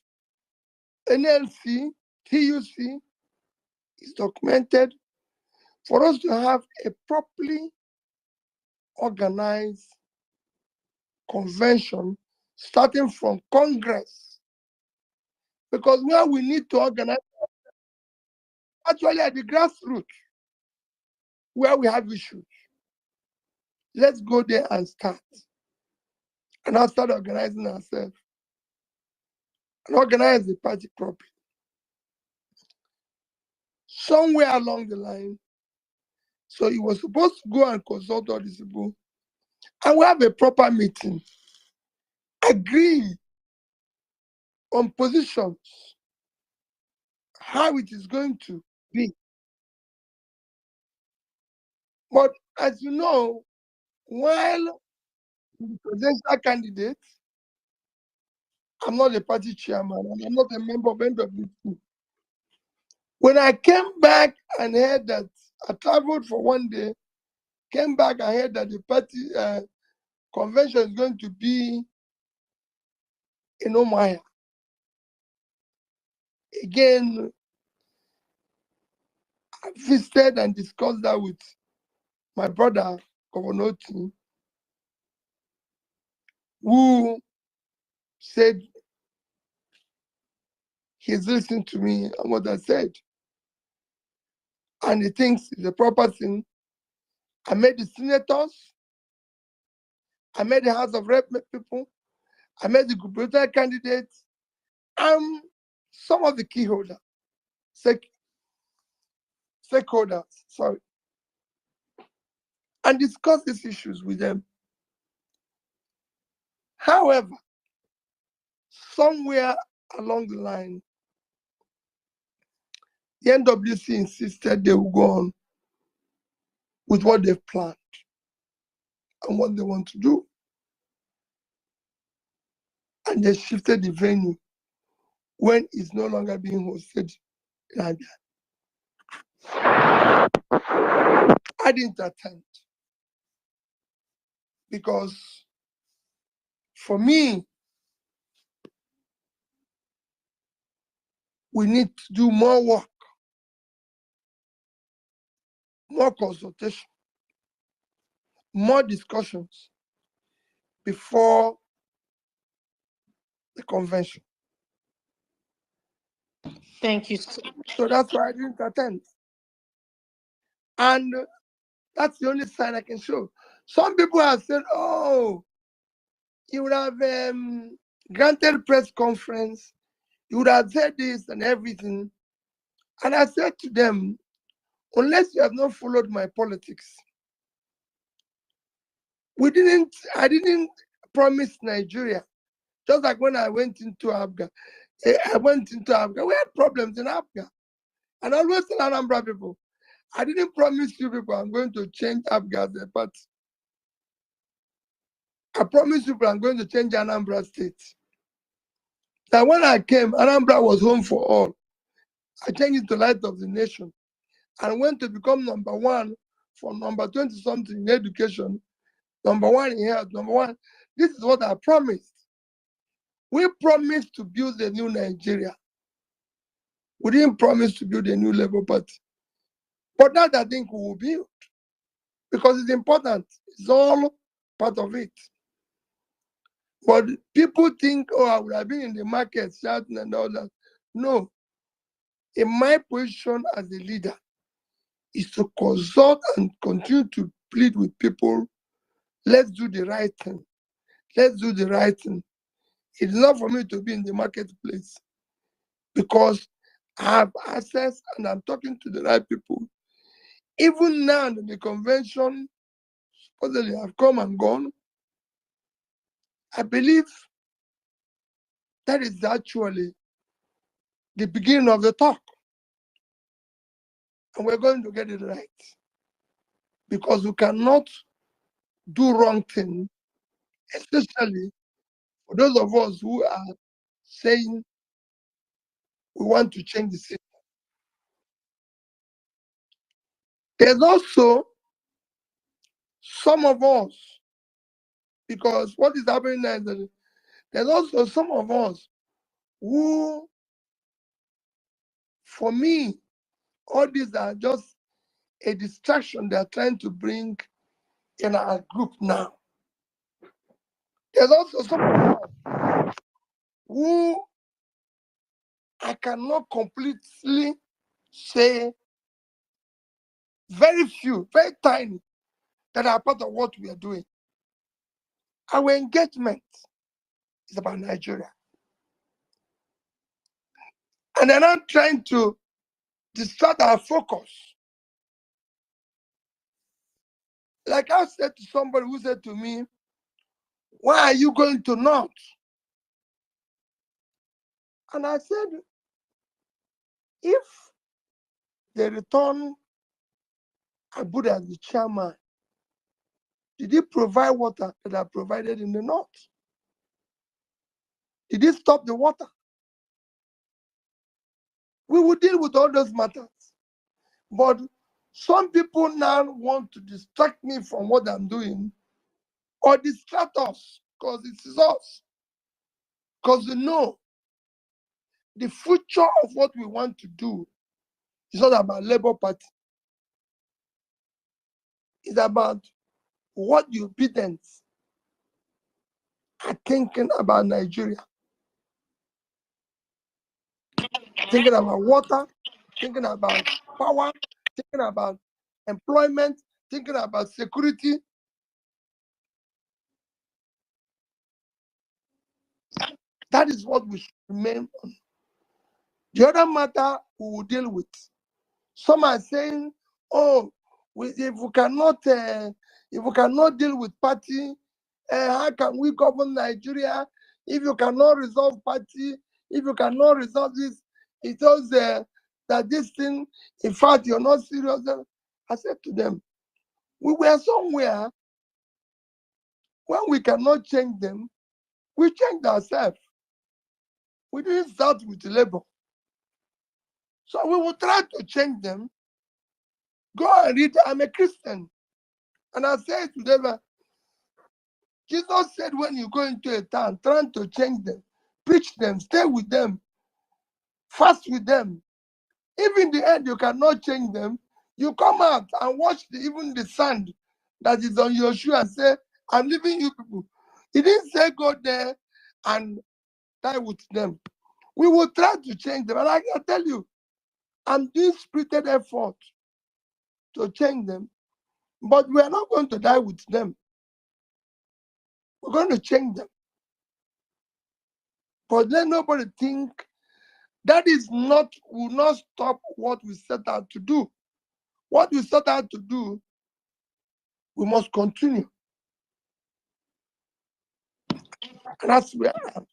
NLC, TUC is documented for us to have a properly organized convention starting from Congress. Because where we need to organize, actually at the grassroots, where we have issues, let's go there and start. And I'll start organizing ourselves and organize the party properly. Somewhere along the line, so he was supposed to go and consult all these people, and we have a proper meeting, agree on positions, how it is going to be. But as you know, while the presidential candidate, I'm not a party chairman, and I'm not a member of NWC. When I came back and heard that, I traveled for one day, came back and heard that the party convention is going to be in Omaya. Again, I visited and discussed that with my brother, Governor T, who said he's listening to me and what I said. And he thinks it's a proper thing. I met the senators, I met the House of Rep people, I met the gubernatorial candidates, and some of the key holders, stakeholders, sorry, and discussed these issues with them. However, somewhere along the line, the NWC insisted they would go on with what they've planned and what they want to do. And they shifted the venue when it's no longer being hosted in Abia. I didn't attend because for me, we need to do more work, more consultation, more discussions before the convention. Thank you. So that's why I didn't attend. And that's the only sign I can show. Some people have said, oh, you would have granted press conference, you would have said this and everything. And I said to them, unless you have not followed my politics, I didn't promise Nigeria. Just like when I went into Abga, we had problems in Abga. And I always tell Anambra people, I didn't promise you people I'm going to change Abga as a party. I promise you people I'm going to change Anambra State. Now when I came, Anambra was home for all. I changed it to Light of the Nation and went to become number one from number 20 something in education, number one in health, number one. This is what I promised. We promised to build a new Nigeria. We didn't promise to build a new Labour Party. But that I think we will build because it's important. It's all part of it. But people think, oh, I would have been in the market shouting and all that. No. In my position as a leader is to consult and continue to plead with people. Let's do the right thing. Let's do the right thing. It's not for me to be in the marketplace because I have access and I'm talking to the right people. Even now that the convention supposedly have come and gone, I believe that is actually the beginning of the talk. and we're going to get it right. Because we cannot do wrong thing, especially for those of us who are saying we want to change the system. There's also some of us, because what is happening now is that there's also some of us who, for me, all these are just a distraction they're trying to bring in our group now. There's also some of us who I cannot completely say, very few, very tiny, that are part of what we are doing. Our engagement is about Nigeria. And they're not trying to distract our focus. Like I said to somebody who said to me, why are you going to North? And I said, if they return Abu as the chairman, did he provide water that are provided in the North? Did he stop the water? We will deal with all those matters. But some people now want to distract me from what I'm doing or distract us, because it is us. Because they know the future of what we want to do is not about Labour Party. It's about what the Ubidans are thinking about Nigeria. Thinking about water, thinking about power, thinking about employment, thinking about security. That is what we should remain on. The other matter we will deal with. Some are saying, oh, if we cannot deal with party, how can we govern Nigeria? If you cannot resolve party, if you cannot resolve this, it shows that this thing, in fact, you're not serious. I said to them, we were somewhere when we cannot change them, we changed ourselves. We didn't start with Labour. So we will try to change them. Go and read, I'm a Christian. And I said to them, Jesus said when you go into a town, trying to change them, preach them, stay with them, fast with them. If in the end you cannot change them, you come out and watch even the sand that is on your shoe and say, I'm leaving you people. He didn't say go there and die with them. We will try to change them. And I can tell you, I'm doing spirited effort to change them, but we are not going to die with them. We're going to change them. But let nobody think that will not stop what we set out to do. What we set out to do, we must continue. And that's where I am.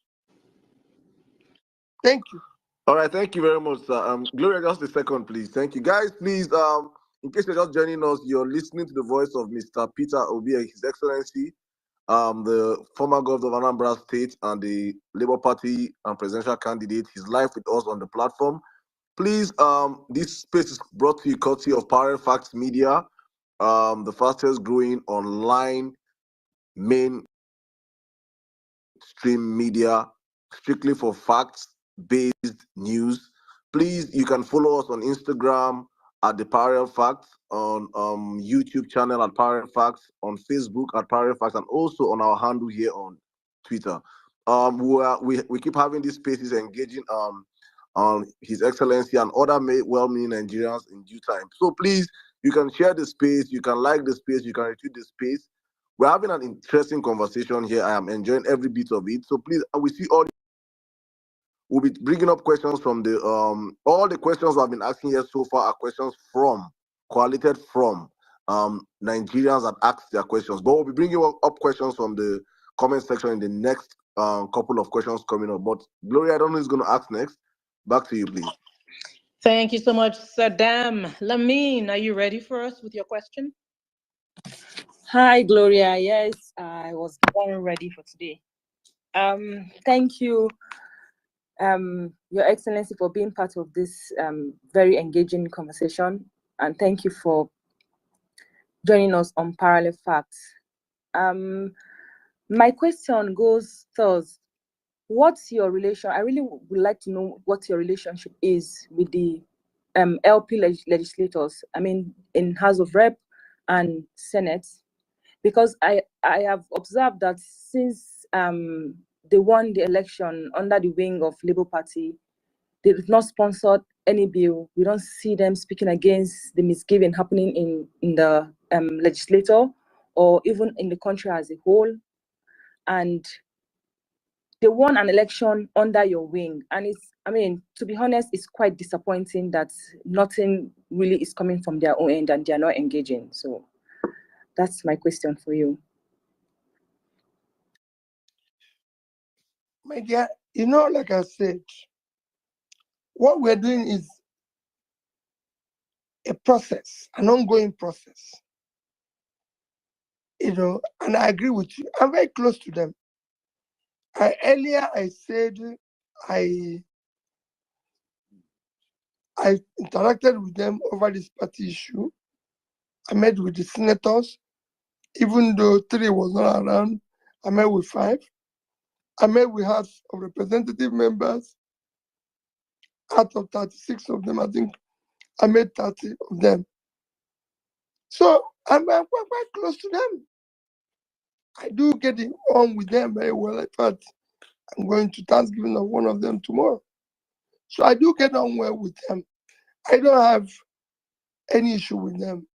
Thank you. All right, thank you very much, sir. Gloria, just a second, please. Thank you, guys. Please, in case you're just joining us, you're listening to the voice of Mr. Peter Obi, His Excellency, the former governor of Anambra State and the Labour Party and presidential candidate. He's live with us on the platform. Please, this space is brought to you courtesy of Power Facts Media, the fastest growing online mainstream media, strictly for facts-based news. Please, you can follow us on Instagram at the Power Facts, on YouTube channel at Power Facts, on Facebook at Power Facts, and also on our handle here on Twitter. We keep having these spaces engaging His Excellency and other well-meaning Nigerians in due time. So please, you can share the space, you can like the space, you can retweet the space. We're having an interesting conversation here. I am enjoying every bit of it. So please, we see all. We'll be bringing up questions from the all the questions I've been asking here so far are questions collated from Nigerians that asked their questions. But we'll be bringing up questions from the comment section in the next couple of questions coming up. But Gloria, I don't know who's going to ask next. Back to you, please. Thank you so much, Saddam. Lamine, are you ready for us with your question? Hi, Gloria. Yes, I was born ready for today. Thank you, Your Excellency, for being part of this very engaging conversation, and thank you for joining us on Parallel Facts. My question goes thus: what's your relation? I really would like to know what your relationship is with the LP legislators. I mean, in House of Rep and Senate, because I have observed that since they won the election under the wing of Labour Party, they did not sponsor any bill. We don't see them speaking against the misgiving happening in the legislature or even in the country as a whole. And they won an election under your wing. And it's, I mean, to be honest, it's quite disappointing that nothing really is coming from their own end and they're not engaging. So that's my question for you. My dear, you know, like I said, what we're doing is a process, an ongoing process. You know, and I agree with you. I'm very close to them. Earlier I said I interacted with them over this party issue. I met with the senators, even though 3 was not around. I met with 5. I met with House of Representative members. Out of 36 of them, I think I met 30 of them. So I'm quite close to them. I do get on with them very well. In fact, I'm going to Thanksgiving of one of them tomorrow. So I do get on well with them. I don't have any issue with them.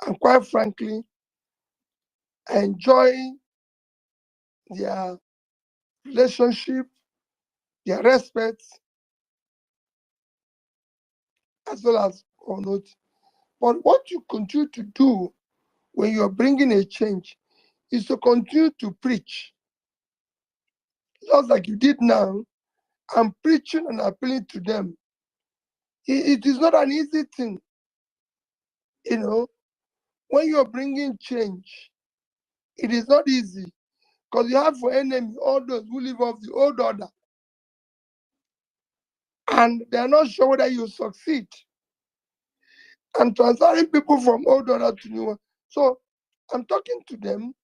And quite frankly, I enjoy their relationship, their respect, as well as or not. But what you continue to do when you're bringing a change is to continue to preach. Just like you did now, I'm preaching and appealing to them. It is not an easy thing. You know, when you're bringing change, it is not easy because you have for enemy all those who live off the old order and they're not sure whether you succeed. And transferring people from old order to new one. So I'm talking to them.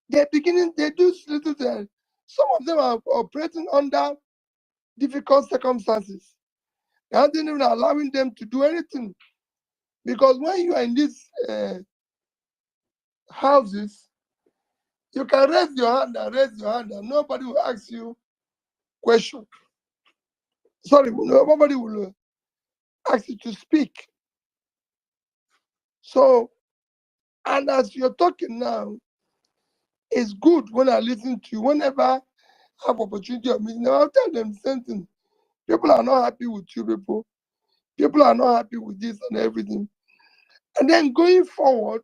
They're beginning, they do little things. Some of them are operating under difficult circumstances. They aren't even allowing them to do anything. Because when you are in these houses, you can raise your hand and nobody will ask you question. Sorry, nobody will ask you to speak. So, and as you're talking now, it's good when I listen to you. Whenever I have opportunity of meeting them, I'll tell them the same thing. People are not happy with you people. People are not happy with this and everything. And then going forward,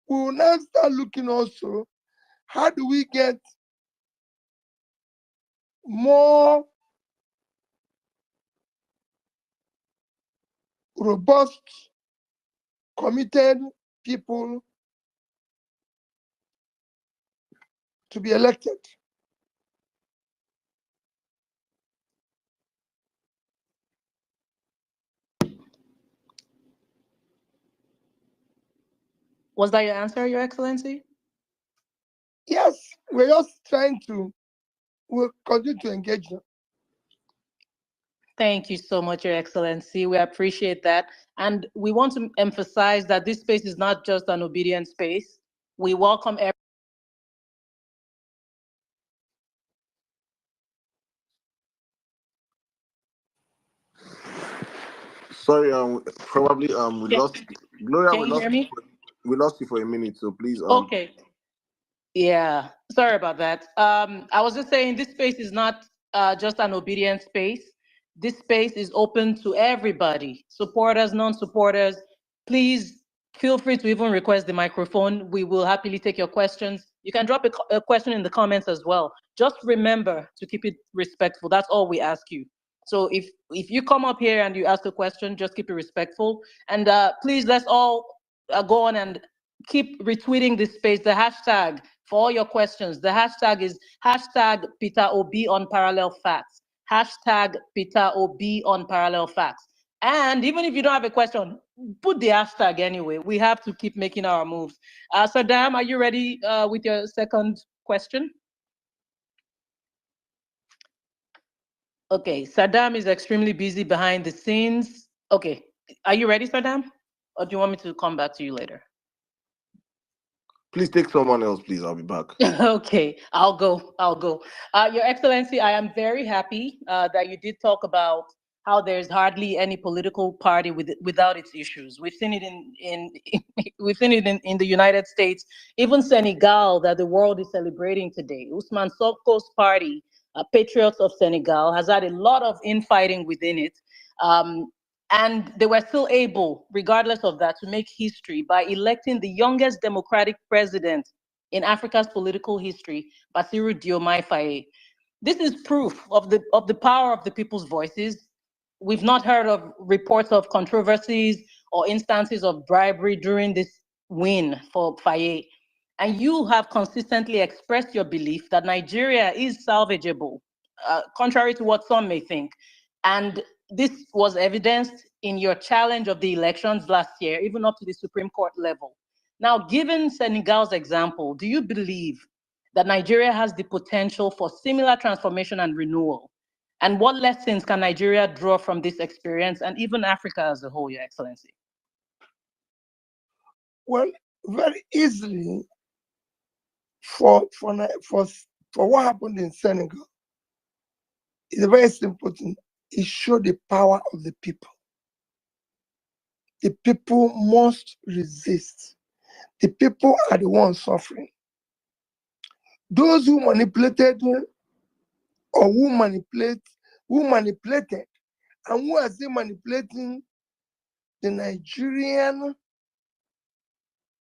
we will now start looking also, how do we get more robust, committed people to be elected. Was that your answer, Your Excellency? Yes, we're just trying to, we'll continue to engage them. Thank you so much, Your Excellency. We appreciate that. And we want to emphasize that this space is not just an obedient space. We welcome everyone. Sorry, probably we Can, lost Gloria. can you hear me? We lost you for a minute, so please Okay. Yeah, sorry about that. I was just saying this space is not just an obedient space. This space is open to everybody, supporters, non-supporters. Please feel free to even request the microphone. We will happily take your questions. You can drop a question in the comments as well. Just remember to keep it respectful. That's all we ask you. So if you come up here and you ask a question, just keep it respectful. And please, let's all go on and keep retweeting this space. The hashtag for all your questions. The hashtag is hashtag Peter Obi on parallel facts. Hashtag Peter Obi on parallel facts. And even if you don't have a question, put the hashtag anyway. We have to keep making our moves. Saddam, are you ready with your second question? Okay, Saddam is extremely busy behind the scenes. Okay, are you ready, Saddam? Or do you want me to come back to you later? Please take someone else, please. I'll be back. Okay, I'll go. Your Excellency, I am very happy that you did talk about how there's hardly any political party without its issues. We've seen it we've seen it in the United States, even Senegal, that the world is celebrating today. Ousmane Sonko's party, Patriots of Senegal, has had a lot of infighting within it. And they were still able, regardless of that, to make history by electing the youngest democratic president in Africa's political history, Bassirou Diomaye Faye. This is proof of the power of the people's voices. We've not heard of reports of controversies or instances of bribery during this win for Faye. And you have consistently expressed your belief that Nigeria is salvageable, contrary to what some may think. And this was evidenced in your challenge of the elections last year, even up to the Supreme Court level. Now, given Senegal's example, do you believe that Nigeria has the potential for similar transformation and renewal? And what lessons can Nigeria draw from this experience and even Africa as a whole, Your Excellency? Well, very easily for what happened in Senegal, it's a very simple thing. It showed the power of the people. The people must resist. The people are the ones suffering. Those who manipulated or who manipulated, and who are still manipulating the Nigerian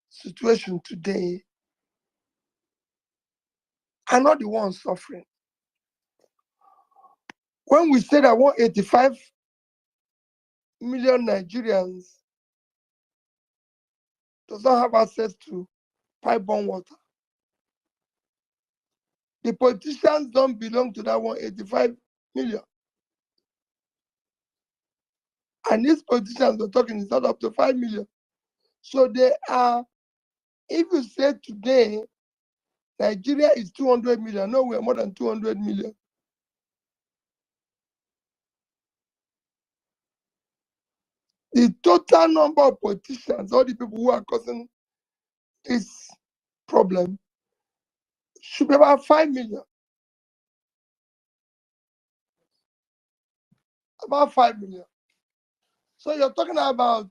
situation today are not the ones suffering. When we said that 185 million Nigerians does not have access to pipe-borne water, the politicians don't belong to that 185 million. And these politicians are talking is not up to 5 million. So they are, if you say today, Nigeria is 200 million, no, we're more than 200 million. The total number of politicians, all the people who are causing this problem, should be about 5 million. About 5 million. So you're talking about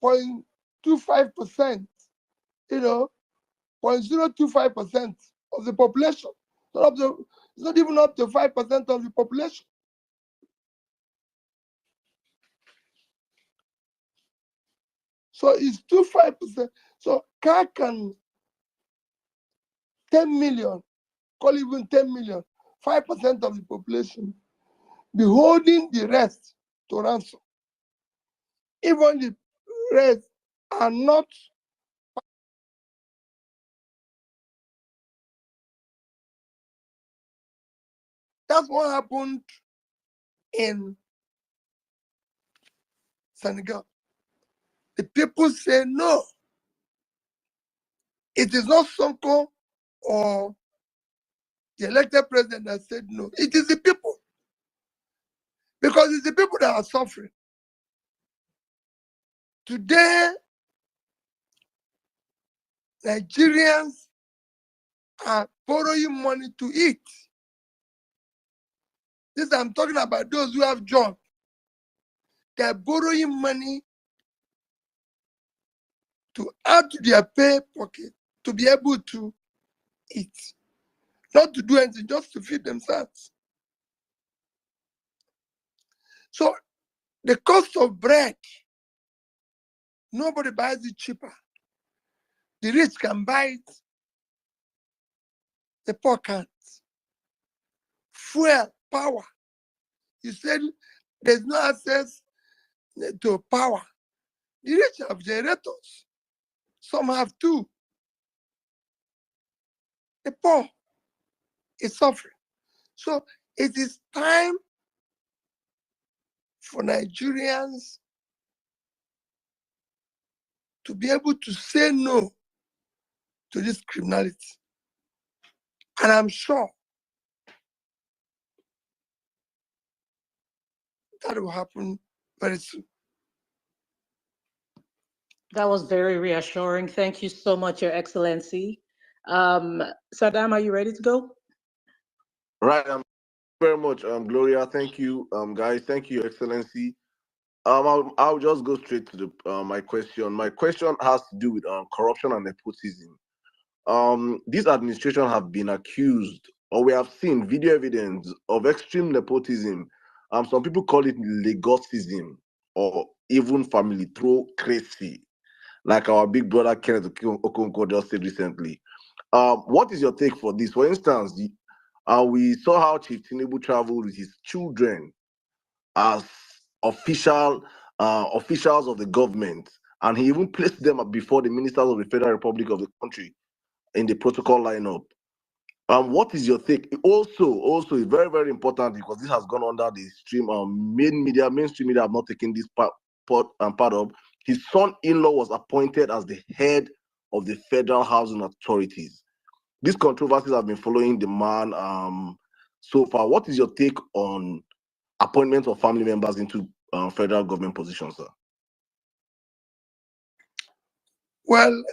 0.25%, 0.025% of the population. It's not even up to 5% of the population. So it's 25%. So how can 10 million, call even 10 million, 5% of the population, be holding the rest to ransom? Even the rest are not. That's what happened in Senegal. The people say no. It is not Sonko or the elected president that said no. It is the people. Because it's the people that are suffering. Today, Nigerians are borrowing money to eat. This I'm talking about those who have jobs. They're borrowing money to add to their pay pocket to be able to eat. Not to do anything, just to feed themselves. So the cost of bread, nobody buys it cheaper. The rich can buy it, the poor can't. fuel, power. You said there's no access to power. The rich have generators. Some have two. The poor is suffering. So it is time for Nigerians to be able to say no to this criminality. And I'm sure that will happen very soon. That was very reassuring. Thank you so much, Your Excellency. Saddam, are you ready to go? Right. Very much, Gloria. Thank you, guys. Thank you, Your Excellency. I'll just go straight to the my question. My question has to do with corruption and nepotism. This administration have been accused, or we have seen video evidence of extreme nepotism. Some people call it Lagosism, or even family crazy, like our big brother Kenneth Okonkwo just said recently. What is your take for this? For instance, we saw how Chief Tinubu traveled with his children as officials of the government, and he even placed them before the ministers of the Federal Republic of the country in the protocol lineup. What is your take? Also, it's very, very important because this has gone under the stream. Mainstream media have not taken this part of. His son-in-law was appointed as the head of the Federal Housing Authorities. These controversies have been following the man so far. What is your take on appointment of family members into federal government positions, sir? Well,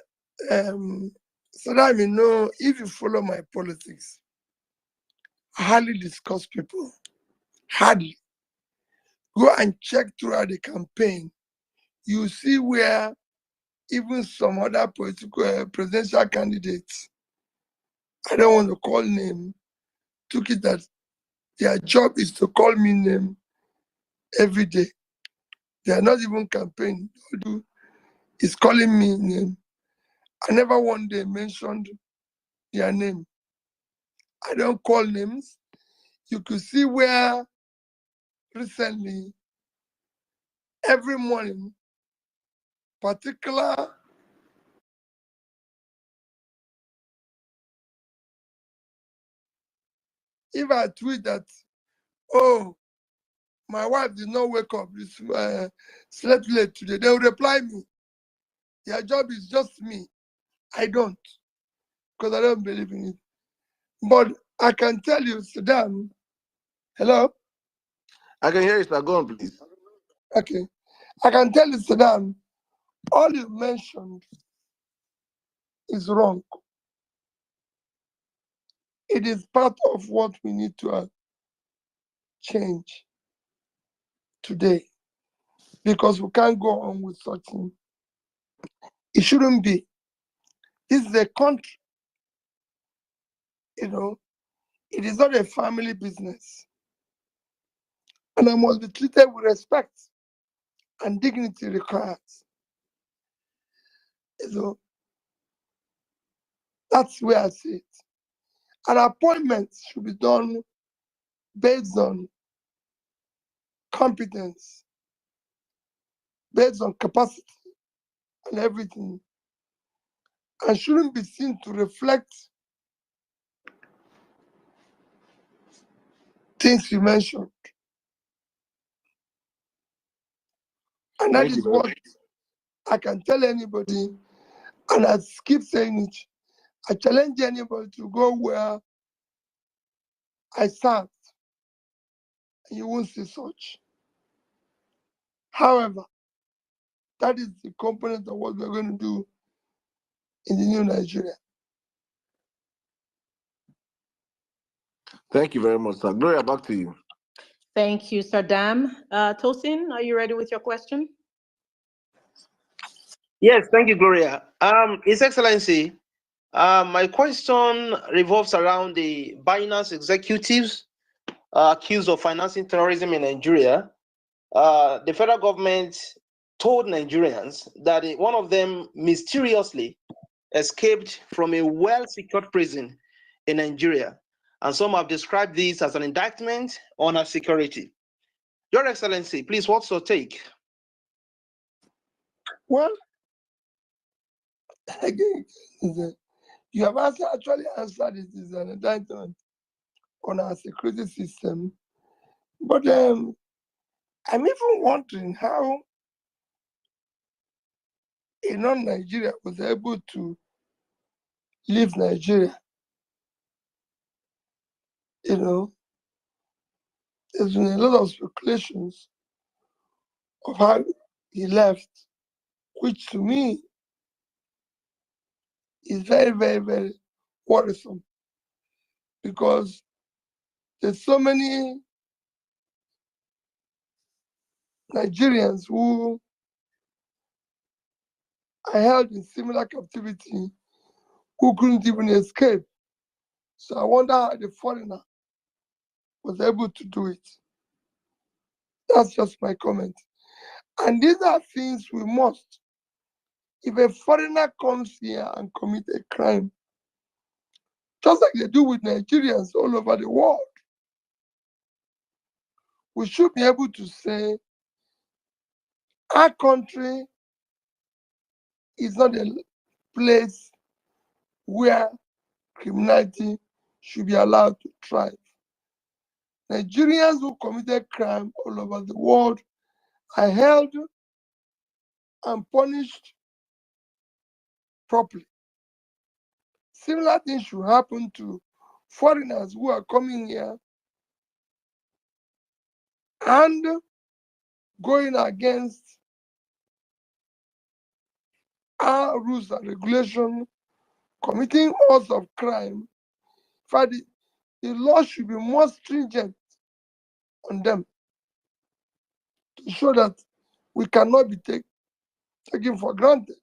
so that I know if you follow my politics, I hardly discuss people. Hardly. Go and check throughout the campaign. You see where even some other political presidential candidates, I don't want to call name, took it that their job is to call me name every day. They are not even campaigning. All do is calling me name. I never one day mentioned their name. I don't call names. You could see where recently, every morning, particular if I tweet that, oh, my wife did not wake up, slept late today, they will reply me. Their job is just me. I don't, because I don't believe in it. But I can tell you, Saddam, hello? I can hear you, sir. Go on, please. Okay. I can tell you, Saddam, all you mentioned is wrong. It is part of what we need to change today, because we can't go on with such thing. It shouldn't be. This is a country, it is not a family business. And I must be treated with respect and dignity required. That's where I see it. An appointment should be done based on competence, based on capacity and everything, and shouldn't be seen to reflect things you mentioned. And that is what I can tell anybody, and I keep saying it. I challenge anybody to go where I sat, and you won't see such. However, that is the component of what we're going to do in the new Nigeria. Thank you very much, sir. Gloria, back to you. Thank you, Saddam. Tosin, are you ready with your question? Yes, thank you, Gloria. His Excellency, my question revolves around the Binance executives accused of financing terrorism in Nigeria. The federal government told Nigerians that one of them mysteriously escaped from a well-secured prison in Nigeria. and some have described this as an indictment on our security. Your Excellency, please, what's your take? Well, again, you have actually answered it is an indictment on our security system. But I'm even wondering how a non-Nigeria was able to leave Nigeria. You know, there's been a lot of speculations of how he left, which to me is very, very, very worrisome, because there's so many Nigerians who are held in similar captivity who couldn't even escape. So I wonder how the foreigner was able to do it. That's just my comment. And these are things we must. If a foreigner comes here and commits a crime, just like they do with Nigerians all over the world, we should be able to say our country is not a place where criminality should be allowed to thrive. Nigerians who committed crime all over the world are held and punished properly. Similar things should happen to foreigners who are coming here and going against our rules and regulations, committing acts of crime. In fact, the law should be more stringent on them to show that we cannot be taken for granted.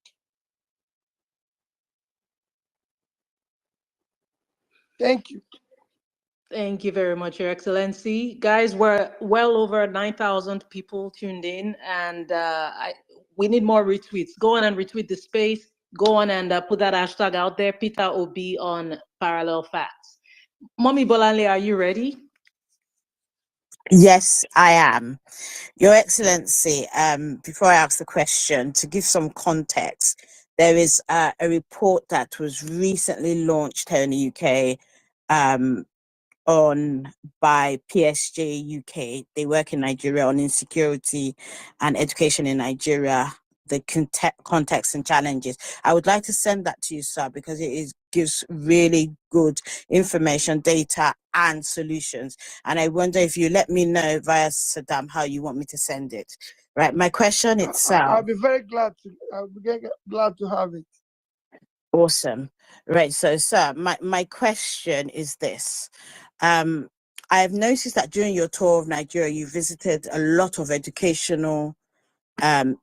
Thank you. Thank you very much, Your Excellency. Guys, we're well over 9,000 people tuned in, and we need more retweets. Go on and retweet the space. Go on and put that hashtag out there, Peter Obi on Parallel Facts. Mommy Bolanle, are you ready? Yes, I am. Your Excellency, before I ask the question, to give some context, there is a report that was recently launched here in the UK by PSG UK. They work in Nigeria on insecurity and education in Nigeria, the context and challenges. I would like to send that to you, sir, because it gives really good information, data, and solutions. And I wonder if you let me know via Saddam how you want me to send it. Right. My question itself. I'll be very glad to. I'll be glad to have it. Awesome. Right. So, sir, my question is this. I've noticed that during your tour of Nigeria, you visited a lot of educational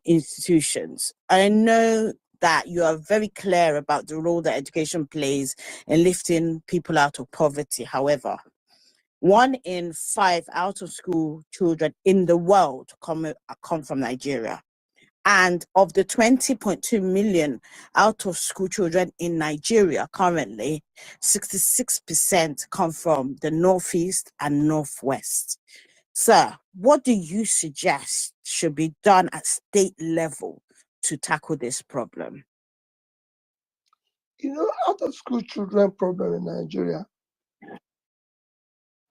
institutions. I know that you are very clear about the role that education plays in lifting people out of poverty. However, 1 in 5 out of school children in the world come from Nigeria. And of the 20.2 million out of school children in Nigeria currently, 66% come from the Northeast and Northwest. Sir, what do you suggest should be done at state level to tackle this problem? You know, out of school children problem in Nigeria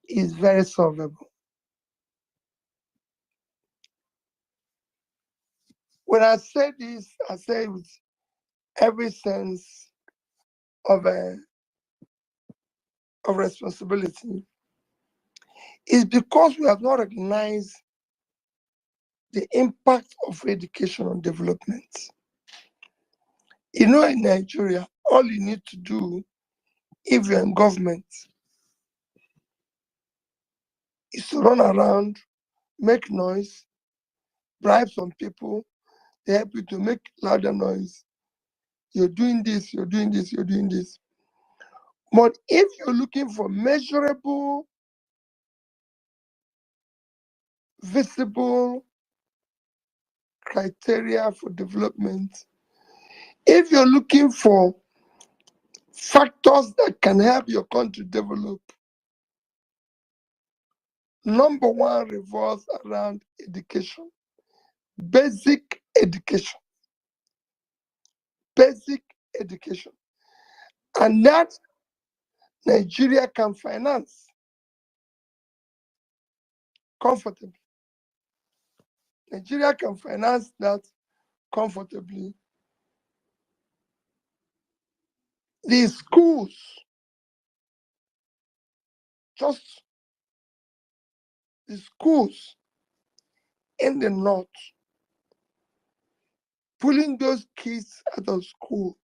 is very solvable. When I say this, I say with every sense of responsibility. It's because we have not recognized the impact of education on development. You know, in Nigeria, all you need to do if you're in government is to run around, make noise, bribe some people, they help you to make louder noise. You're doing this, you're doing this, you're doing this. But if you're looking for measurable, visible criteria for development, if you're looking for factors that can help your country develop, number one revolves around education, basic education, basic education. And that Nigeria can finance comfortably. Nigeria can finance that comfortably. The schools, just the schools in the north, pulling those kids out of school,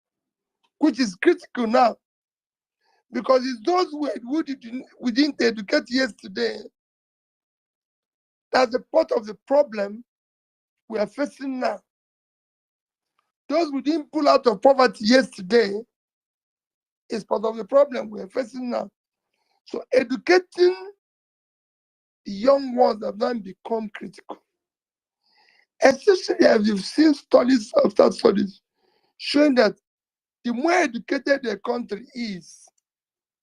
which is critical now, because it's those we didn't educate yesterday that's a part of the problem we are facing now. Those we didn't pull out of poverty yesterday is part of the problem we are facing now. So educating the young ones have now become critical. Especially as you've seen studies after studies showing that the more educated a country is,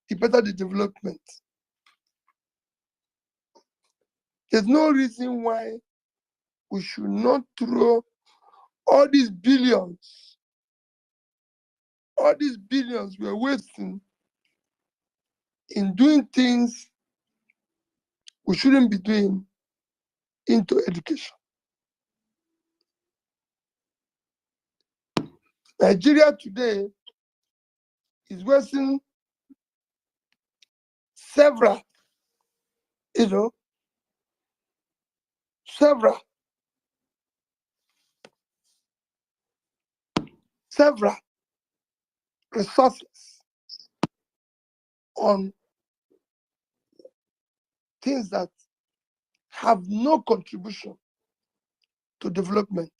the better the development. There's no reason why we should not throw all these billions we're wasting in doing things we shouldn't be doing into education. Nigeria today is wasting several resources on things that have no contribution to development,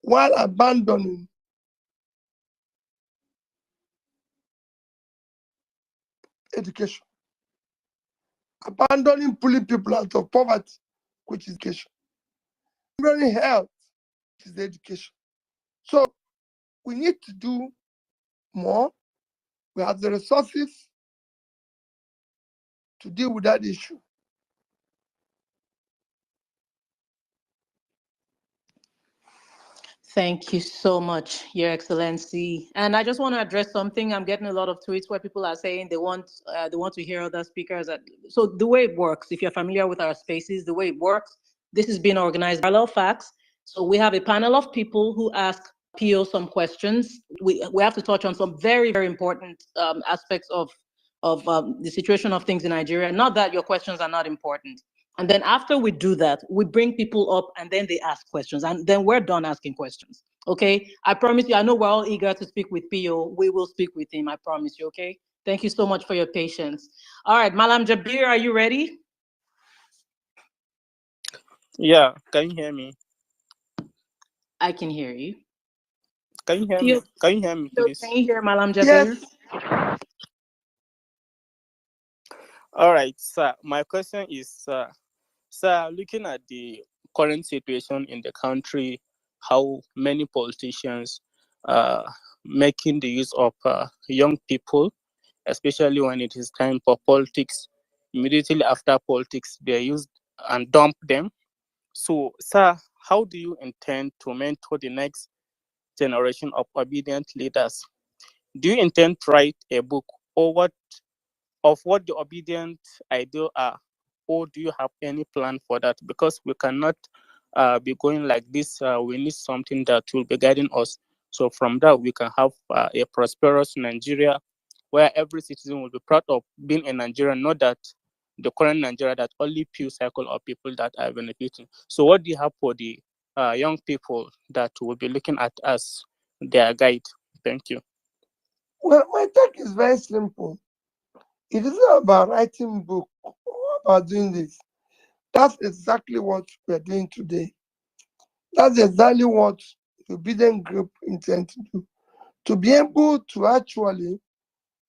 while abandoning education, abandoning pulling people out of poverty, which is education, abandoning health, which is education. So we need to do more. We have the resources to deal with that issue. Thank you so much, Your Excellency. And I just want to address something. I'm getting a lot of tweets where people are saying they want to hear other speakers. So the way it works, if you're familiar with our spaces, the way it works, this is being organized by Parallel Facts. So we have a panel of people who ask PO some questions. We have to touch on some very, very important aspects of the situation of things in Nigeria. Not that your questions are not important. And then after we do that, we bring people up and then they ask questions. And then we're done asking questions. Okay? I promise you, I know we're all eager to speak with PO. We will speak with him. I promise you. Okay? Thank you so much for your patience. All right, Malam Jabir, are you ready? Yeah, can you hear me? I can hear you. Can you hear me? Can you hear me, please? Can you hear Malam Jabir? Yes. All right, sir. My question is, sir, looking at the current situation in the country, how many politicians making the use of young people, especially when it is time for politics, immediately after politics, they use and dump them. So, sir, how do you intend to mentor the next generation of obedient leaders? Do you intend to write a book or what the obedient ideal are, or do you have any plan for that? Because we cannot be going like this. We need something that will be guiding us. So from that, we can have a prosperous Nigeria where every citizen will be proud of being a Nigerian, not that the current Nigeria that only few cycle of people that are benefiting. So what do you have for the young people that will be looking at us, their guide? Thank you. Well, my take is very simple. It isn't about writing book or about doing this. That's exactly what we're doing today. That's exactly what the obedient group intend to do. To be able to actually,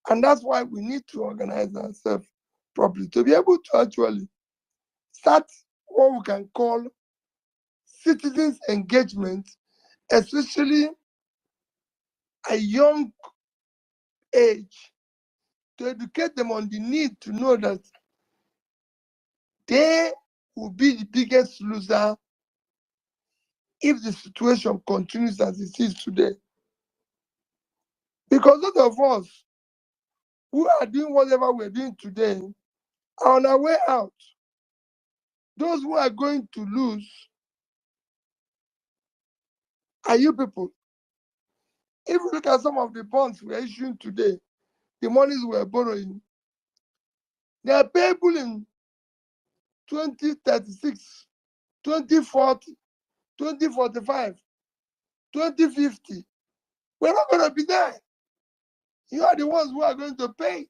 and that's why we need to organize ourselves properly, to be able to actually start what we can call citizens engagement, especially a young age, to educate them on the need to know that they will be the biggest loser if the situation continues as it is today. Because those of us who are doing whatever we're doing today are on our way out. Those who are going to lose are you people. If you look at some of the bonds we are issuing today, the monies we are borrowing, they are payable in 2036, 2040, 2045, 2050. We're not going to be there. You are the ones who are going to pay it.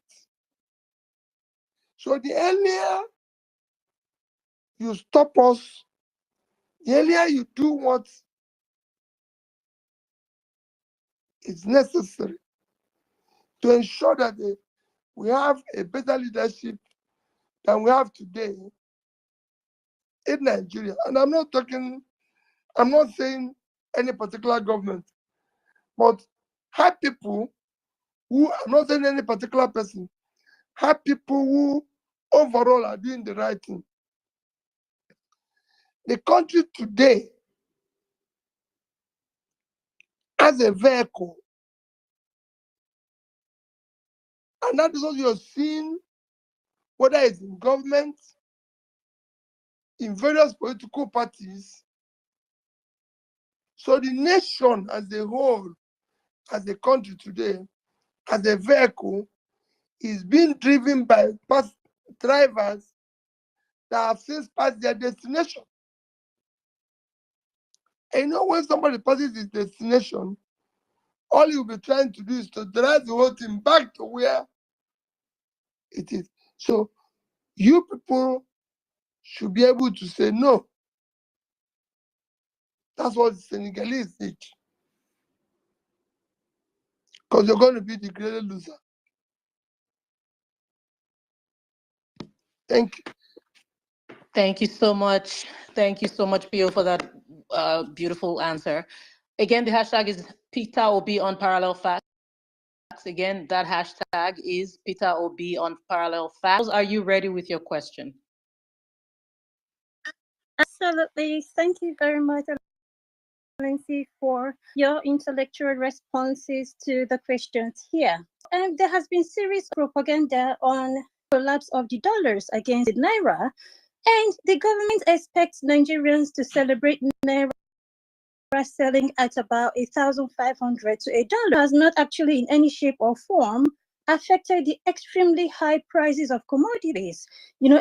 So the earlier you stop us, the earlier you do what is necessary to ensure that we have a better leadership than we have today in Nigeria. And I'm not saying any particular government, but have people who, I'm not saying any particular person, have people who overall are doing the right thing. The country today has a vehicle, and that is what you're seeing, whether it's in government, in various political parties. So the nation as a whole, as a country today, as a vehicle, is being driven by bus drivers that have since passed their destination. And you know, when somebody passes his destination, all you'll be trying to do is to drive the whole thing back to where it is. So you people should be able to say no. That's what the Senegalese did. Because you're going to be the greater loser. Thank you. Thank you so much. Thank you so much, Pio, for that beautiful answer. Again, the hashtag is Peter Obi on Parallel Facts. Again, that hashtag is Peter Obi on Parallel Facts. Are you ready with your question? Absolutely. Thank you very much, Excellency, for your intellectual responses to the questions here. And there has been serious propaganda on collapse of the dollars against the naira, and the government expects Nigerians to celebrate naira selling at about 1,500 to $1 has not actually in any shape or form affected the extremely high prices of commodities,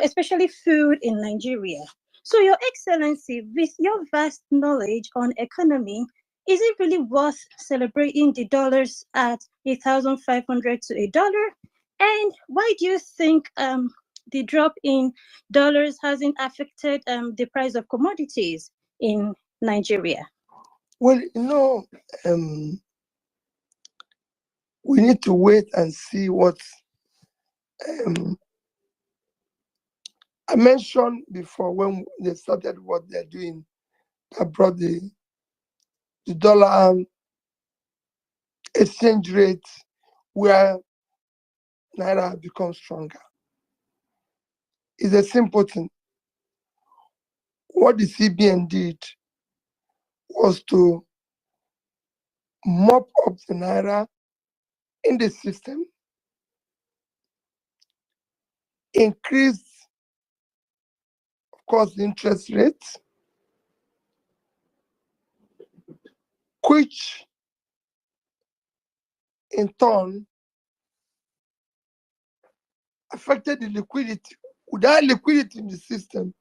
especially food in Nigeria. So, Your Excellency, with your vast knowledge on economy, is it really worth celebrating the dollars at 1,500 to $1? And why do you think the drop in dollars hasn't affected the price of commodities in Nigeria? Well, we need to wait and see what I mentioned before when they started what they're doing that brought the dollar exchange rate where naira becomes stronger. It's a simple thing. What the CBN did was to mop up the naira in the system, increase, of course, the interest rates, which in turn affected the liquidity. Without liquidity in the system,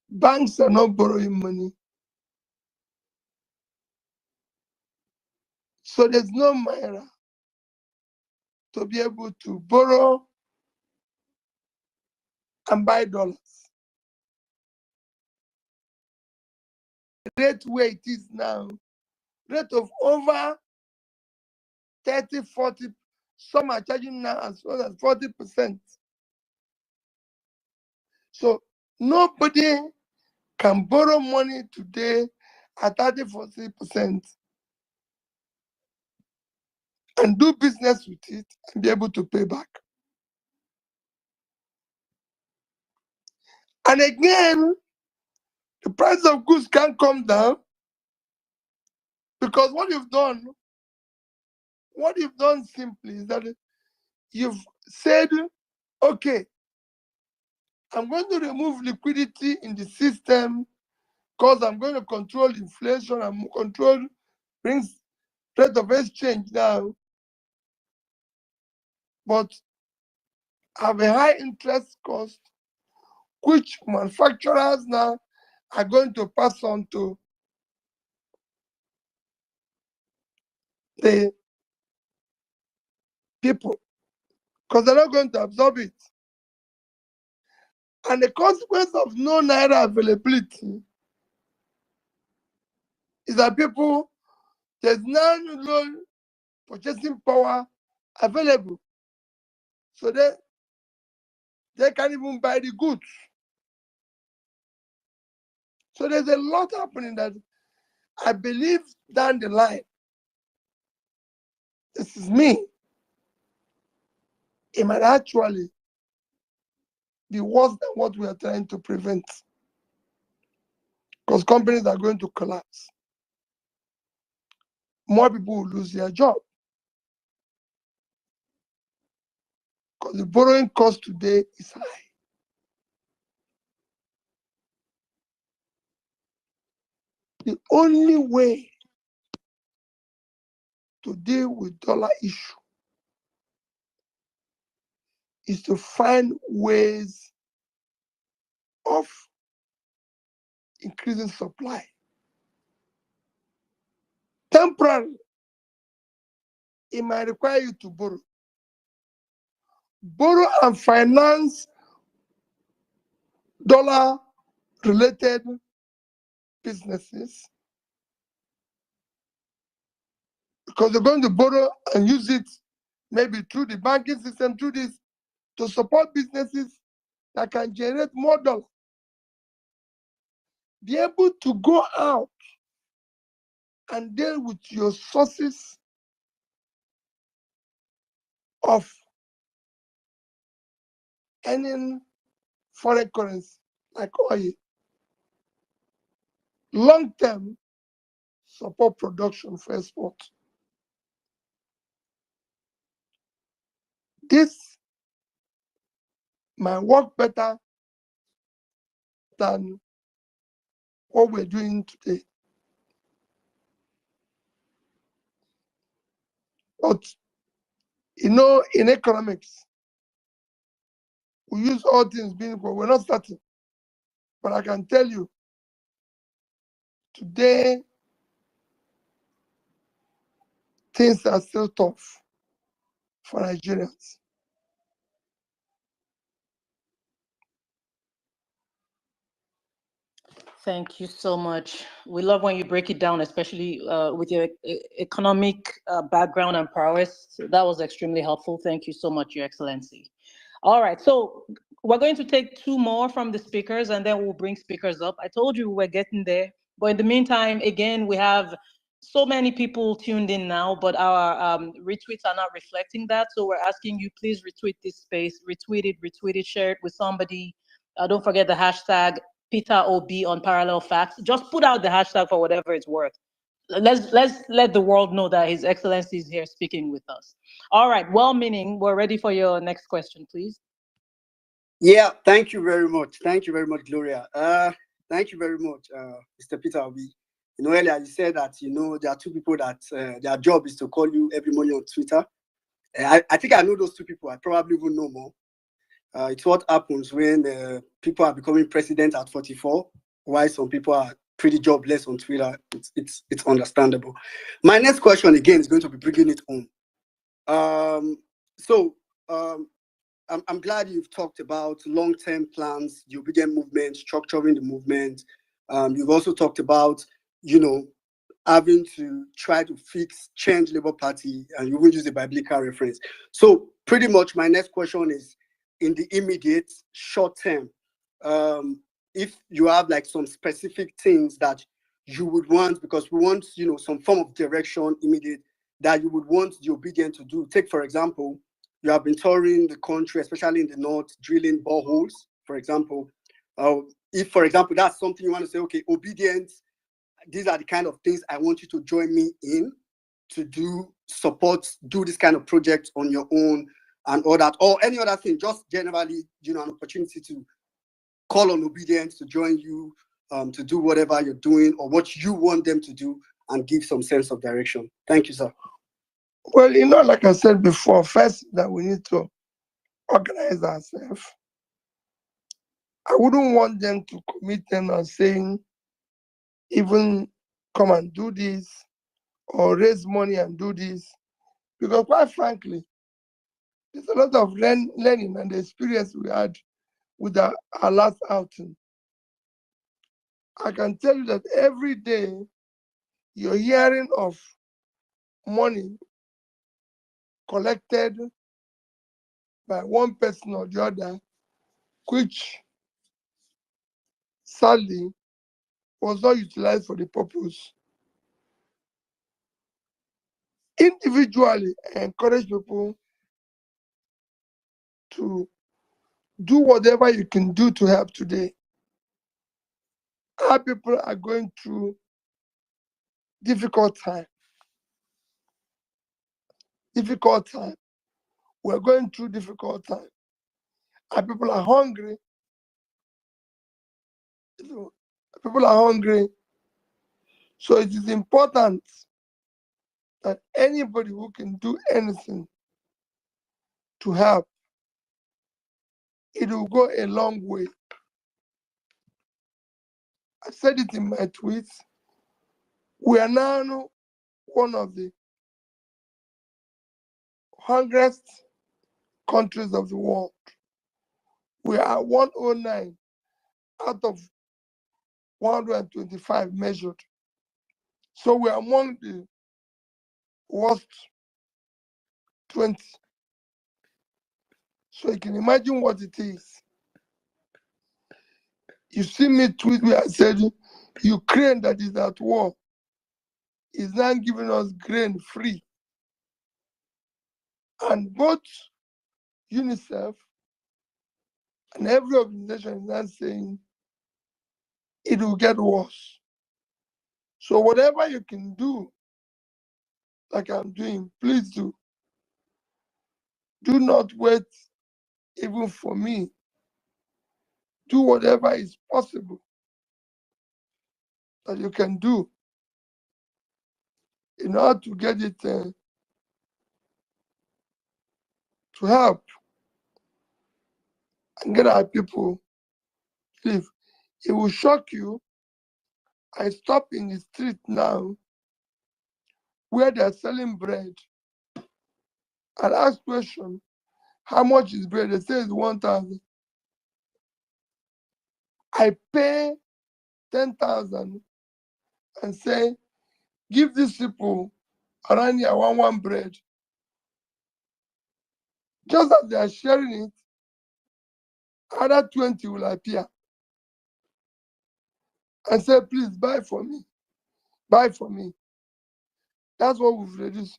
banks are not borrowing money. So there's no naira to be able to borrow and buy dollars. The rate where it is now, rate of over 30, 40, some are charging now as well as 40%. So nobody can borrow money today at 30, 40%. and do business with it and be able to pay back. And again, the price of goods can come down because what you've done simply is that you've said, okay, I'm going to remove liquidity in the system because I'm going to control inflation and control brings rate of exchange now. But have a high interest cost, which manufacturers now are going to pass on to the people because they're not going to absorb it. And the consequence of no naira availability is that people, there's now no purchasing power available. So they can't even buy the goods. So there's a lot happening that I believe down the line, this is me, it might actually be worse than what we are trying to prevent. Because companies are going to collapse. More people will lose their job. Because the borrowing cost today is high. The only way to deal with dollar issue is to find ways of increasing supply. Temporarily, it might require you to borrow. Borrow and finance dollar-related businesses because they're going to borrow and use it maybe through the banking system, through this, to support businesses that can generate more dollars. Be able to go out and deal with your sources of earning foreign currency, like oil. Long-term, support production for export. This might work better than what we're doing today. But, you know, in economics, we use all things being equal. We're not certain. But I can tell you, today, things are still tough for Nigerians. Thank you so much. We love when you break it down, especially with your economic background and prowess. That was extremely helpful. Thank you so much, Your Excellency. All right, so we're going to take two more from the speakers and then we'll bring speakers up. I told you we're getting there, but in the meantime, again, we have so many people tuned in now, but our retweets are not reflecting that. So we're asking you, please retweet this space, retweet it, share it with somebody. Don't forget the hashtag Peter Obi on Parallel Facts. Just put out the hashtag for whatever it's worth. Let's let the world know that His Excellency is here speaking with us. All right, well-meaning, we're ready for your next question, please. Yeah, thank you very much. Thank you very much, Gloria. Thank you very much, Mr. Peter Obi. You know, earlier you said that, you know, there are two people that their job is to call you every morning on Twitter. I think I know those two people. I probably even know more. It's what happens when people are becoming president at 44, why some people are pretty jobless on Twitter. It's understandable. My next question again is going to be bringing it home. I'm glad you've talked about long-term plans, the obedient movement, structuring the movement. You've also talked about, you know, having to try to change Labour Party, and you will use a biblical reference. So pretty much my next question is, in the immediate short term, if you have like some specific things that you would want, because we want, you know, some form of direction immediate, that you would want the obedient to do. Take, for example, you have been touring the country, especially in the north, drilling boreholes, for example. If, for example, that's something you want to say, okay, obedient, these are the kind of things I want you to join me in to do, support, do this kind of project on your own and all that, or any other thing, just generally, an opportunity to call on obedience to join you, to do whatever you're doing or what you want them to do and give some sense of direction. Thank you, sir. Well, like I said before, first that we need to organize ourselves. I wouldn't want them to commit them on saying, even come and do this or raise money and do this. Because quite frankly, there's a lot of learning and the experience we had with our last outing. I can tell you that every day you're hearing of money collected by one person or the other, which sadly was not utilized for the purpose. Individually, I encourage people to do whatever you can do to help today. Our people are going through difficult time. We're going through difficult time. Our people are hungry. People are hungry. So it is important that anybody who can do anything to help, it will go a long way. I said it in my tweets. We are now one of the hungriest countries of the world. We are 109 out of 125 measured. So we are among the worst 20. So you can imagine what it is. You see me tweet where I said Ukraine that is at war is now giving us grain free. And both UNICEF and every organization is now saying it will get worse. So whatever you can do, like I'm doing, please do. Do not wait even for me. Do whatever is possible that you can do in order to get it to help and get our people live. It will shock you. I stop in the street now where they're selling bread. I ask question, how much is bread? They say it's 1,000. I pay 10,000 and say, give these people around here one bread. Just as they are sharing it, other 20 will appear and say, please buy for me. Buy for me. That's what we've reduced.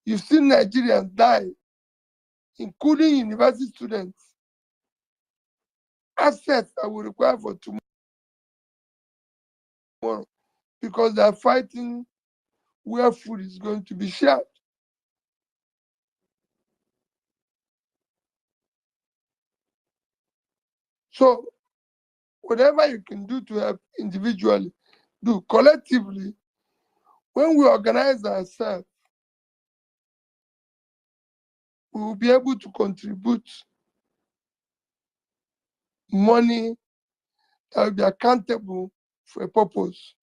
You've seen Nigerians die, including university students. Assets that we require for tomorrow because they are fighting where food is going to be shared. So whatever you can do to help individually, do collectively. When we organize ourselves, we will be able to contribute money that will be accountable for a purpose.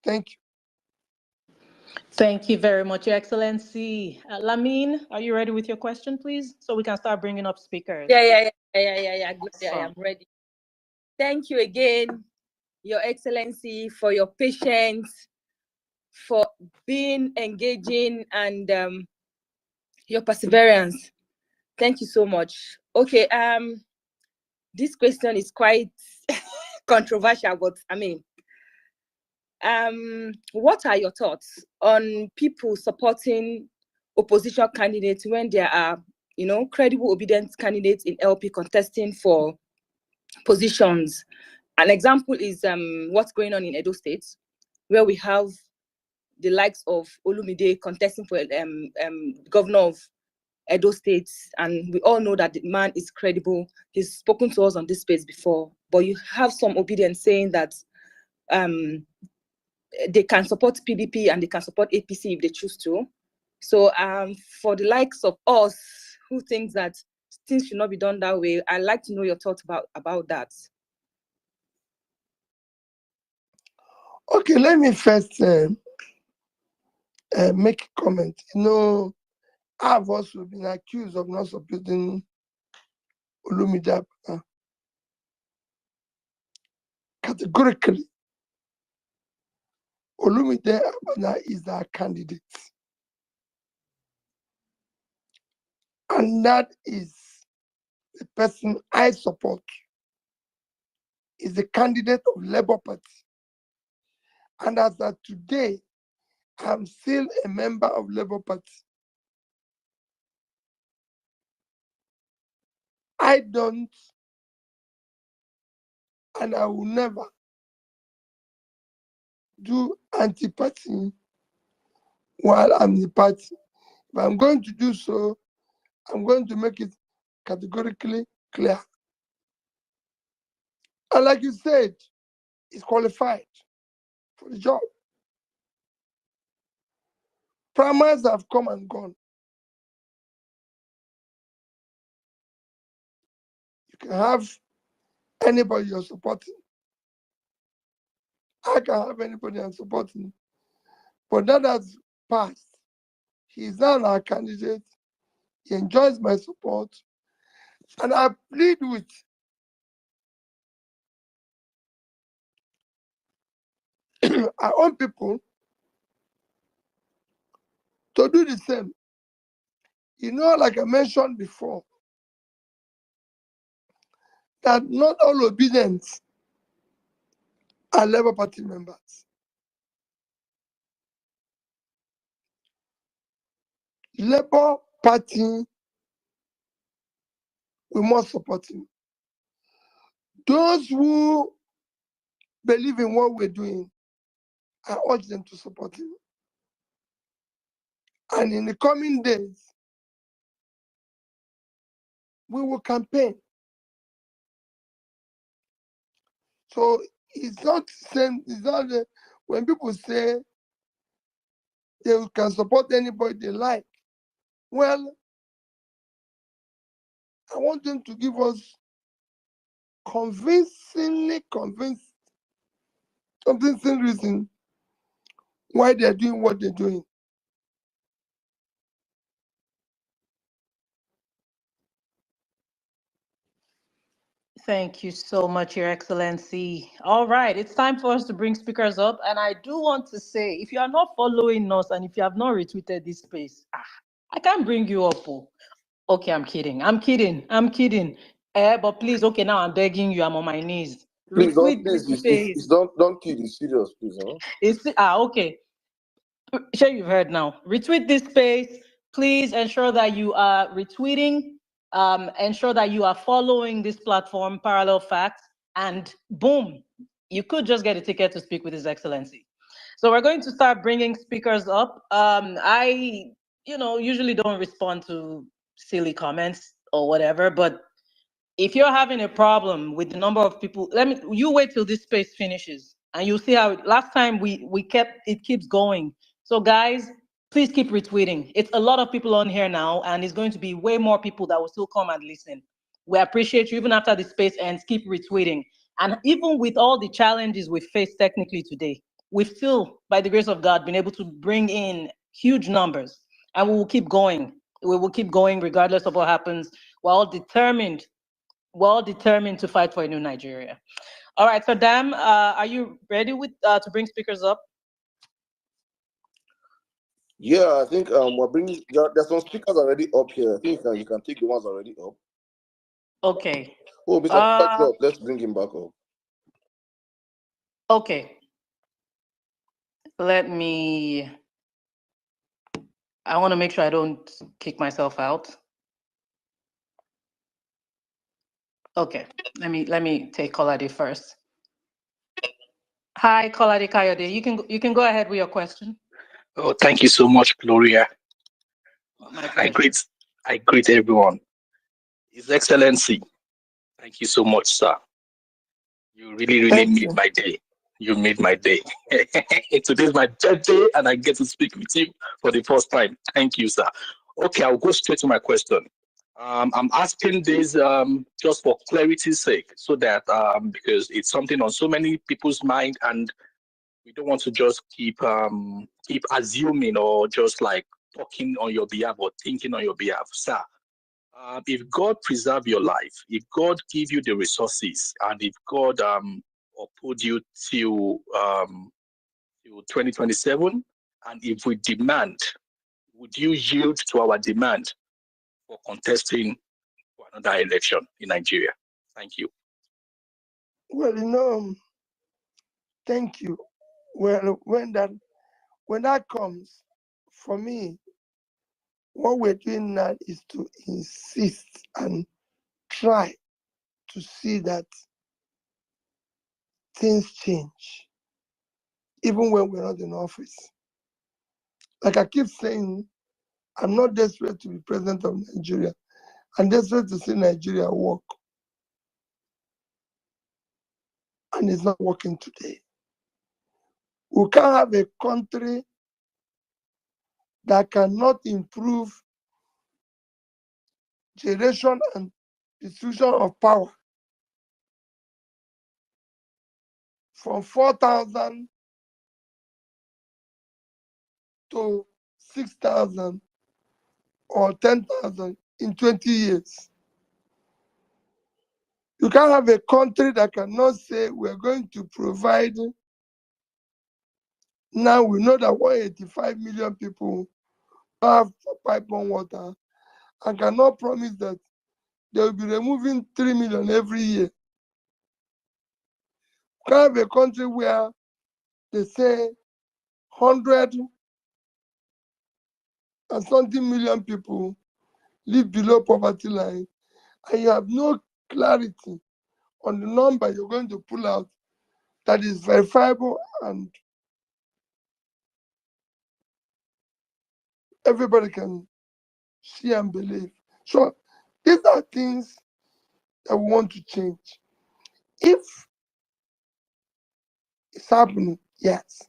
Thank you. Thank you very much, Your Excellency. Lamine, are you ready with your question, please? So we can start bringing up speakers. Yeah. I am ready. Thank you again, Your Excellency, for your patience, for being engaging, and your perseverance. Thank you so much. Okay, this question is quite controversial, but I mean, What are your thoughts on people supporting opposition candidates when there are, credible, obedient candidates in LP contesting for positions? An example is what's going on in Edo State, where we have the likes of Olumide contesting for governor of Edo State, and we all know that the man is credible. He's spoken to us on this space before, but you have some obedience saying that they can support PDP and they can support APC if they choose to. So for the likes of us who think that things should not be done that way, I'd like to know your thoughts about that. Okay, let me first make a comment. I've also been accused of not supporting Olumide categorically. Olumide Abana is our candidate. And that is the person I support. Is the candidate of Labour Party. And as of today, I'm still a member of Labour Party. I don't, and I will never do anti-party while I'm the party. If I'm going to do so, I'm going to make it categorically clear. And like you said, he's qualified for the job. Primaries have come and gone. You can have anybody you're supporting. I can have anybody I'm supporting. But that has passed. He's now our candidate. He enjoys my support. And I plead with our own people to do the same. Like I mentioned before, that not all obedience are Labour Party members. Labour Party, we must support him. Those who believe in what we're doing, I urge them to support him. And in the coming days, we will campaign. So it's not saying, when people say they can support anybody they like, well, I want them to give us convincing reason why they're doing what they're doing. Thank you so much, Your Excellency. All right, it's time for us to bring speakers up. And I do want to say, if you are not following us and if you have not retweeted this space, I can't bring you up. Oh. Okay, I'm kidding. But please, okay, now I'm begging you, I'm on my knees. Please don't, Retweet this space. don't kid, it's serious, please. Huh? Okay. Sure, you've heard now. Retweet this space. Please ensure that you are retweeting. Ensure that you are following this platform, Parallel Facts, and boom, you could just get a ticket to speak with His Excellency. So we're going to start bringing speakers up. I, usually don't respond to silly comments or whatever, but if you're having a problem with the number of people, you wait till this space finishes and you'll see how last time it keeps going. So guys, please keep retweeting. It's a lot of people on here now, and it's going to be way more people that will still come and listen. We appreciate you. Even after the space ends, keep retweeting. And even with all the challenges we face technically today, we've still, by the grace of God, been able to bring in huge numbers, and we will keep going. We will keep going regardless of what happens. We're all determined to fight for a new Nigeria. All right, so Dam, are you ready to bring speakers up? Yeah, I think we're bringing. There's some speakers already up here. I think you can take the ones already up. Okay. Oh, Mr. Peter, let's bring him back up. Okay. Let me. I want to make sure I don't kick myself out. Okay, let me take Kolade first. Hi, Kolade Kayode. You can go ahead with your question. Oh, thank you so much, Gloria. My I pleasure. greet everyone. His Excellency, thank you so much, sir. You really Thank made you. my day. You made my day. Today's my birthday, and I get to speak with you for the first time. Thank you, sir. Okay, I'll go straight to my question. I'm asking this just for clarity's sake, so that because it's something on so many people's mind, and we don't want to just keep assuming or just like talking on your behalf or thinking on your behalf, sir. If God preserve your life, if God give you the resources, and if God uphold you till 2027, and if we demand, would you yield to our demand for contesting for another election in Nigeria? Thank you. Well, thank you. Well, when that comes, for me, what we're doing now is to insist and try to see that things change, even when we're not in office. Like I keep saying, I'm not desperate to be president of Nigeria. I'm desperate to see Nigeria work. And it's not working today. We can't have a country that cannot improve generation and distribution of power from 4,000 to 6,000 or 10,000 in 20 years. You can't have a country that cannot say we're going to provide. Now we know that 185 million people have pipe-on water and cannot promise that they will be removing 3 million every year. You can't have a country where they say 100 and something million people live below poverty line, and you have no clarity on the number you're going to pull out that is verifiable and everybody can see and believe. So these are things that we want to change. If it's happening, yes,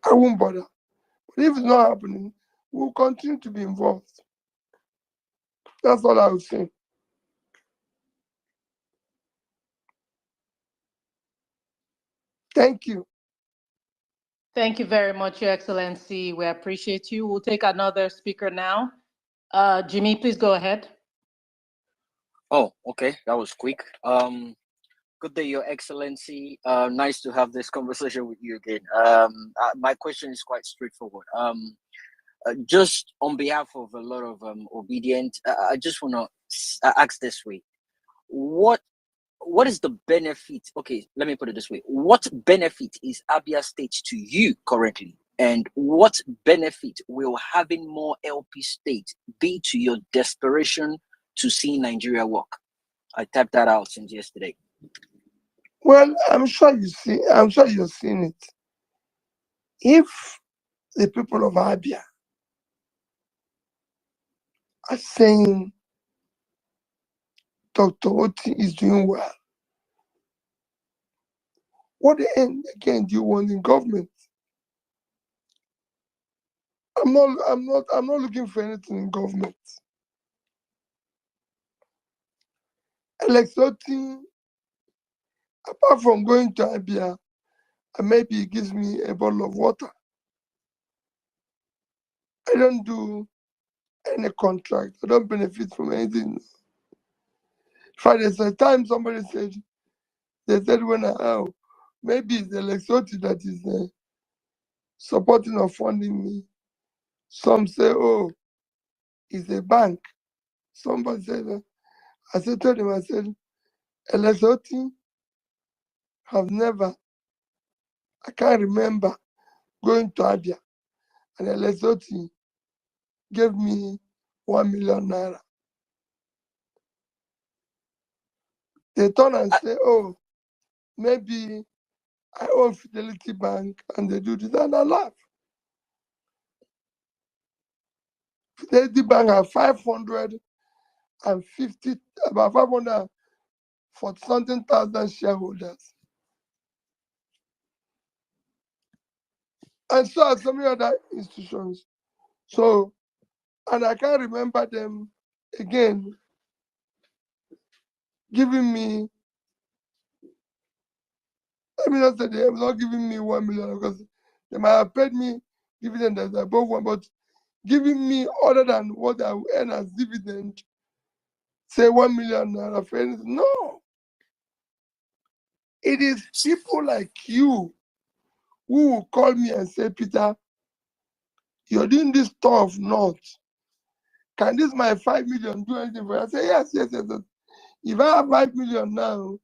I won't bother. But if it's not happening, we'll continue to be involved. That's all I would say. Thank you. Thank you very much, Your Excellency. We appreciate you. We'll take another speaker now. Jimmy, please go ahead. Oh, okay. That was quick. Good day, Your Excellency. Nice to have this conversation with you again. My question is quite straightforward. Just on behalf of a lot of obedient, I just want to ask this way: what is the benefit? Okay, let me put it this way: what benefit is Abia State to you currently, and what benefit will having more LP state be to your desperation to see Nigeria work? I tapped that out since yesterday. Well, I'm sure you've seen it. If the people of Abia are saying Dr. Oti is doing well, what end again do you want in government? I'm not looking for anything in government. Alex Oti, apart from going to Abia, and maybe he gives me a bottle of water. I don't do any contract. I don't benefit from anything. In fact, there's a time somebody said, maybe it's Alex Oti that is supporting or funding me. Some say, oh, it's a bank. Somebody said, told him, I said, Alex Oti have never I can't remember going to Abia and a Lesotho gave me 1 million naira. They turn and say, oh, maybe I own Fidelity Bank, and they do this, and I laugh. Fidelity Bank have 540 something thousand shareholders. And so are so many other institutions. So, and I can't remember them again giving me, let me not say they have not giving me 1 million because they might have paid me dividend that's above one, but giving me other than what I will earn as dividend, say 1 million naira for anything. No. It is people like you who will call me and say, Peter, you're doing this stuff not. Can this my 5 million do anything for you? I say, yes. If I have 5 million now,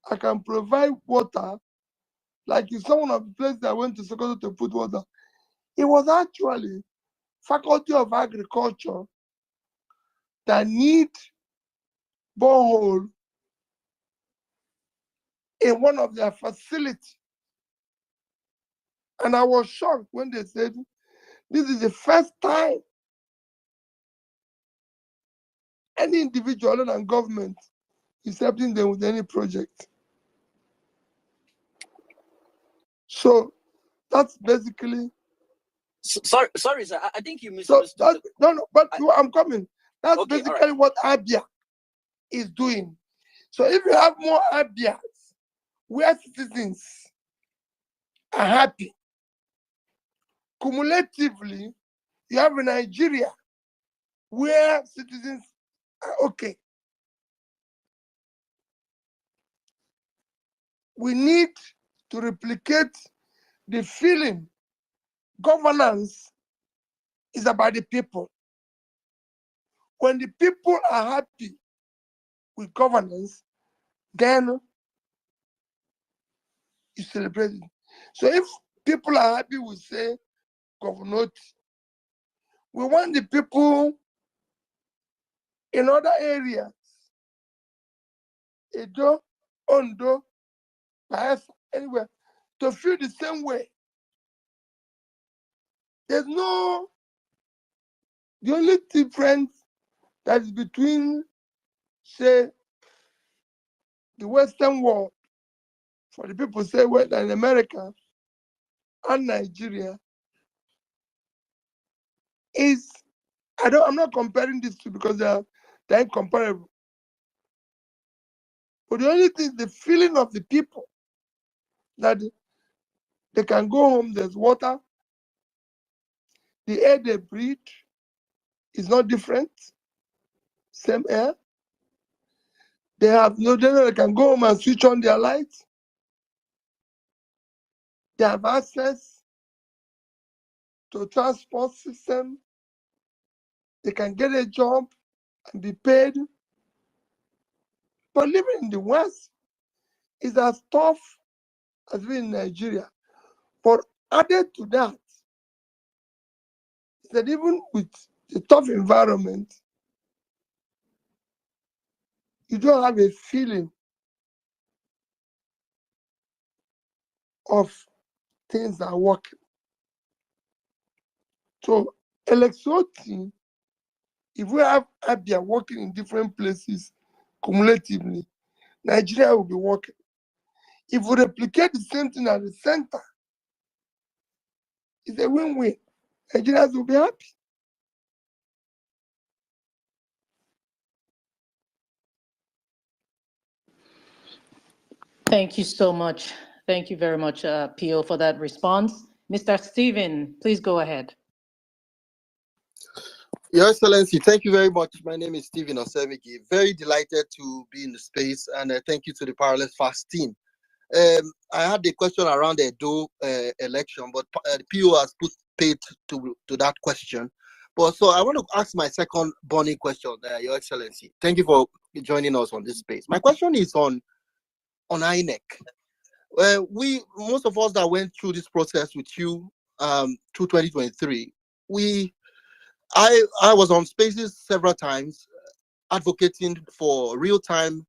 I can provide water. Like in some of the places I went to Sokoto to put water, it was actually Faculty of Agriculture that need borehole in one of their facilities. And I was shocked when they said, this is the first time any individual other than government is helping them with any project. So that's basically. Sorry, sir. I think you misunderstood. I'm coming. That's okay, basically what Abia is doing. So if you have more Abias where citizens are happy, cumulatively, you have a Nigeria where citizens are okay. We need to replicate the feeling governance is about the people. When the people are happy with governance, then you celebrate it. So if people are happy with, say, governor, we want the people in other areas, Edo, Ondo, Bayelsa, anywhere, to feel the same way. There's no, the only difference that is between, say, the Western world, for the people say Western America and Nigeria, is, I'm not comparing these two because they're incomparable. But the only thing, the feeling of the people that they can go home, there's water, the air they breathe is not different, same air. They have no data, they can go home and switch on their lights. They have access to transport system. They can get a job and be paid. But living in the West is as tough as living in Nigeria. But added to that, is that even with the tough environment, you don't have a feeling of things are working. So, electricity, if we have Abia working in different places cumulatively, Nigeria will be working. If we replicate the same thing at the center, it's a win-win. Nigerians will be happy. Thank you so much. Thank you very much, Pio, for that response. Mr. Stephen, please go ahead. Your Excellency, thank you very much. My name is Stephen Osevigi. Very delighted to be in the space, and thank you to the Parallel Fast team. I had a question around the Edo election, but the PO has put paid to that question. But so I want to ask my second burning question, Your Excellency. Thank you for joining us on this space. My question is on INEC. Most of us that went through this process with you through 2023, I was on Spaces several times advocating for real-time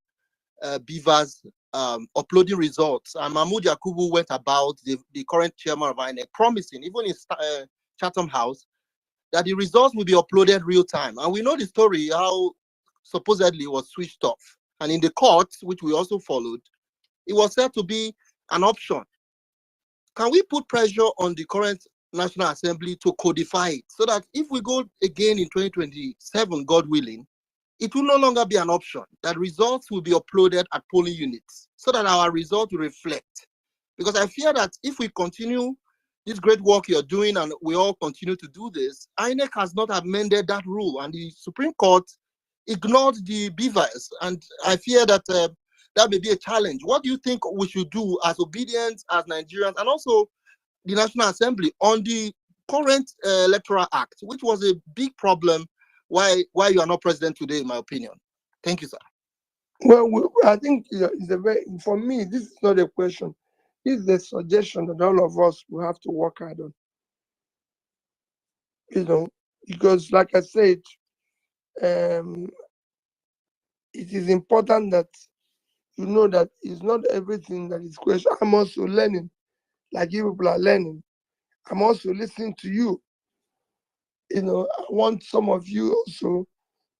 beavers uploading results. And Mahmoud Yakubu went about, the current chairman of INEC, promising, even in Chatham House, that the results will be uploaded real time. And we know the story, how supposedly it was switched off. And in the courts, which we also followed, it was said to be an option. Can we put pressure on the current National Assembly to codify it so that if we go again in 2027, God willing, it will no longer be an option, that results will be uploaded at polling units so that our results will reflect? Because I fear that if we continue this great work you're doing and we all continue to do this, INEC has not amended that rule and the Supreme Court ignored the beavers. And I fear that that may be a challenge. What do you think we should do as obedience, as Nigerians, and also the National Assembly on the current Electoral Act, which was a big problem why you are not president today, in my opinion? Thank you, sir. Well, I think it's for me, this is not a question. This is a suggestion that all of us will have to work hard on. Because like I said, it is important that you know that it's not everything that is question. I'm also learning, like you people are learning. I'm also listening to you. I want some of you also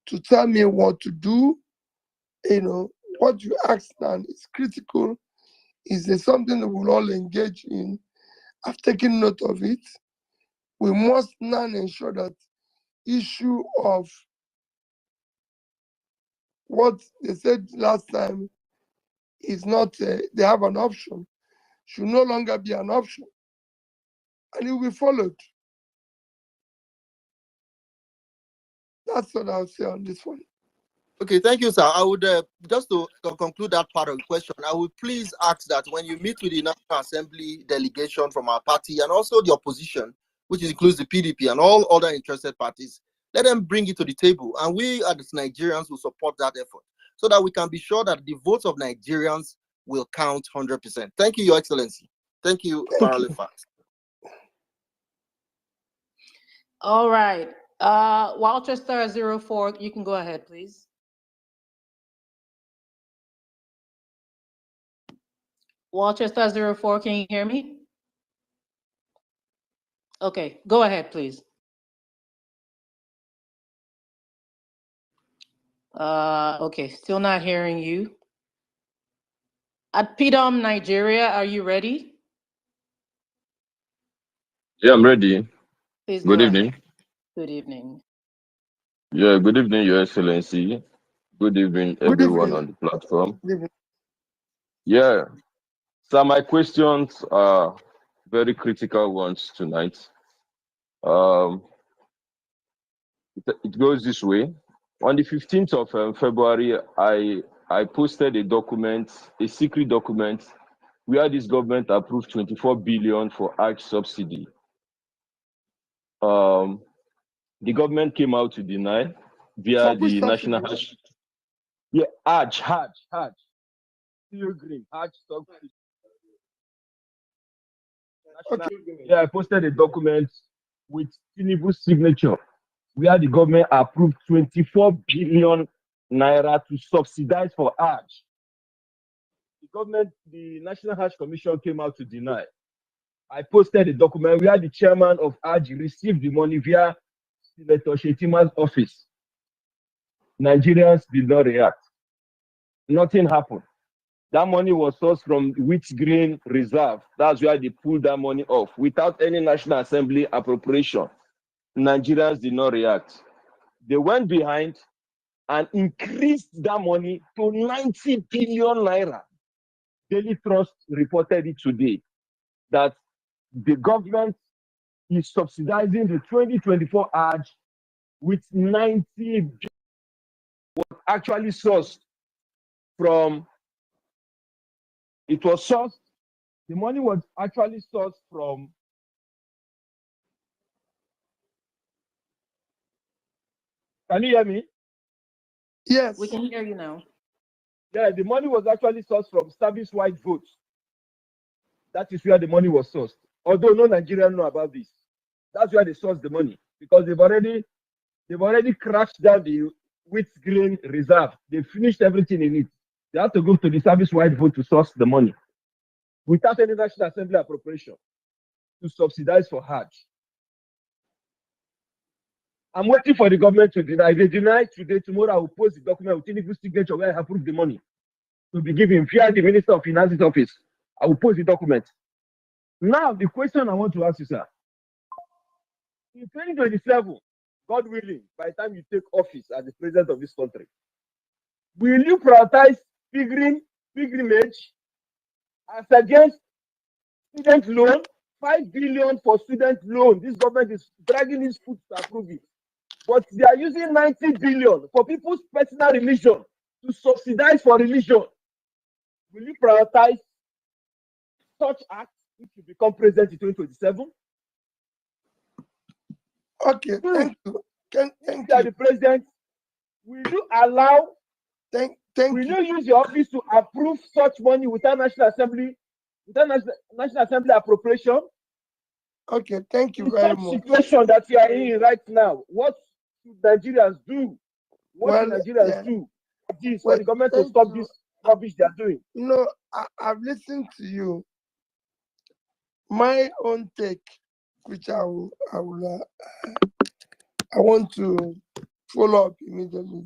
to tell me what to do. What you ask now is critical. Is there something that we'll all engage in? I've taken note of it. We must now ensure that issue of what they said last time is not, they have an option, should no longer be an option. And it will be followed. That's what I'll say on this one. Okay, thank you, sir. I would just to conclude that part of the question, I would please ask that when you meet with the National Assembly delegation from our party and also the opposition, which includes the PDP and all other interested parties, let them bring it to the table, and we as Nigerians will support that effort so that we can be sure that the votes of Nigerians will count 100%. Thank you, Your Excellency. Thank you, Paralefa. All right. Walchester 04, you can go ahead, please. Walchester 04, can you hear me? Okay, go ahead, please. Okay, still not hearing you. At PDOM, Nigeria, are you ready? Yeah, I'm ready. Please Good go evening. ahead. Good evening. Yeah, good evening, Your Excellency. Good evening, everyone on the platform. Good evening. Yeah, so my questions are very critical ones tonight. It goes this way. On the 15th of February, I posted a document, a secret document, where this government approved 24 billion for Hajj subsidy. The government came out to deny via the National Hajj. Yeah, Hajj. Pilgrim, Hajj subsidy. Okay. Yeah, I posted a document with Tinubu's signature where the government approved 24 billion naira to subsidize for Hajj. The National Hajj Commission came out to deny. I posted a document where the chairman of Hajj received the money via Senator Shetima's office. Nigerians did not react. Nothing happened. That money was sourced from Wheat Grain Reserve. That's where they pulled that money off without any National Assembly appropriation. Nigerians did not react. They went behind and increased that money to 90 billion naira. Daily Trust reported it today that the government is subsidizing the 2024 Hajj with 90 billion. Was actually sourced from, it was sourced, the money was actually sourced from, can you hear me? Yes. We can hear you now. Yeah, the money was actually sourced from service-wide votes. That is where the money was sourced. Although no Nigerian know about this. That's where they source the money because they've already crashed down the wheat grain reserve. They finished everything in it. They have to go to the service-wide vote to source the money without any National Assembly appropriation to subsidize for Hajj. I'm waiting for the government to deny. They deny today. Tomorrow I will post the document with Tinubu's signature where I approve the money to be given via the Minister of Finance's office. I will post the document. Now, the question I want to ask you, sir. In 2027, God willing, by the time you take office as the president of this country, will you prioritize pilgrimage as against student loan? 5 billion for student loan. This government is dragging his foot to approve it. But they are using 90 billion for people's personal religion to subsidize for religion. Will you prioritize such acts if you become president in 2027? Okay, thank you. Thank you. The president, will you allow? Will you use your office to approve such money without National Assembly, without National Assembly appropriation? Okay, thank you very much. Situation that you are in right now, what should Nigerians do? What should Nigerians do? This for the government to stop this rubbish they are doing. No, I've listened to you. My own take, which I want to follow up immediately.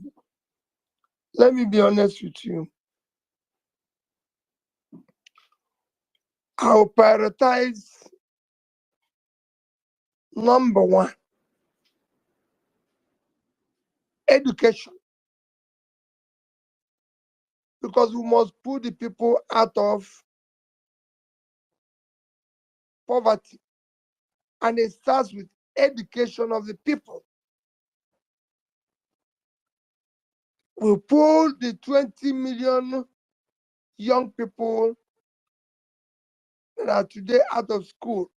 Let me be honest with you. I'll prioritize number one, education. Because we must put the people out of poverty. And it starts with education of the people. We pull the 20 million young people that are today out of school.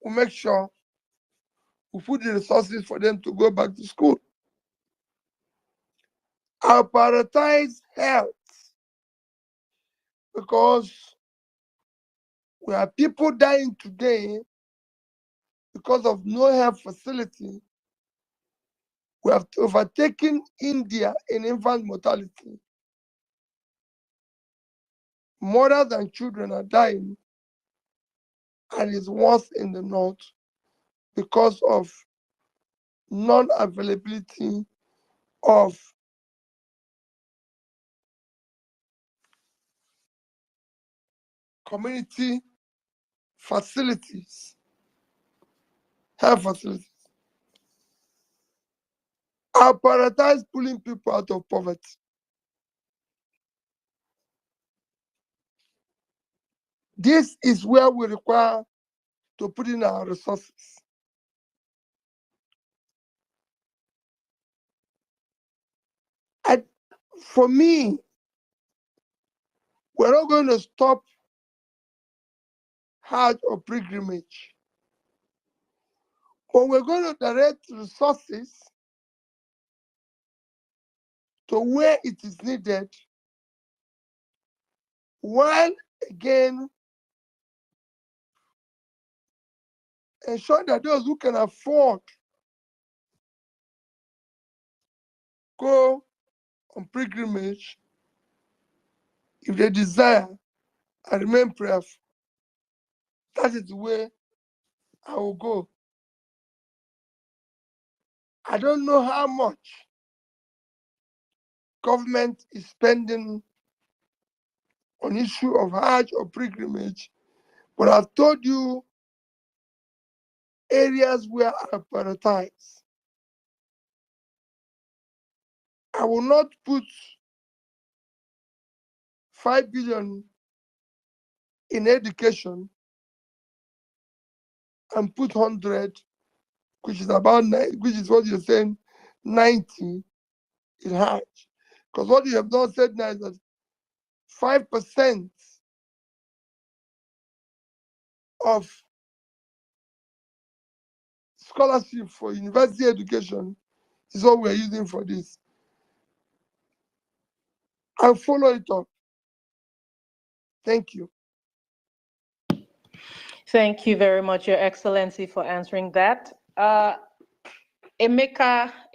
We make sure we put the resources for them to go back to school. I'll prioritize health because we have people dying today because of no health facility. We have overtaken India in infant mortality. Mothers and children are dying, and it's worse in the north because of non-availability of community facilities, health facilities. I prioritize pulling people out of poverty. This is where we require to put in our resources. And for me, we're not going to stop Hajj or pilgrimage, but we're going to direct resources to where it is needed, while again ensure that those who can afford go on pilgrimage, if they desire, and remain prayerful. That is the way I will go. I don't know how much government is spending on issue of Hajj or pilgrimage, but I've told you areas where I prioritize. I will not put 5 billion in education and put 100, which is about 9, which is what you're saying, 90 in Hajj. Because what you have not said now is that 5% of scholarship for university education is what we're using for this. I'll follow it up. Thank you. Thank you very much, Your Excellency, for answering that. Emeka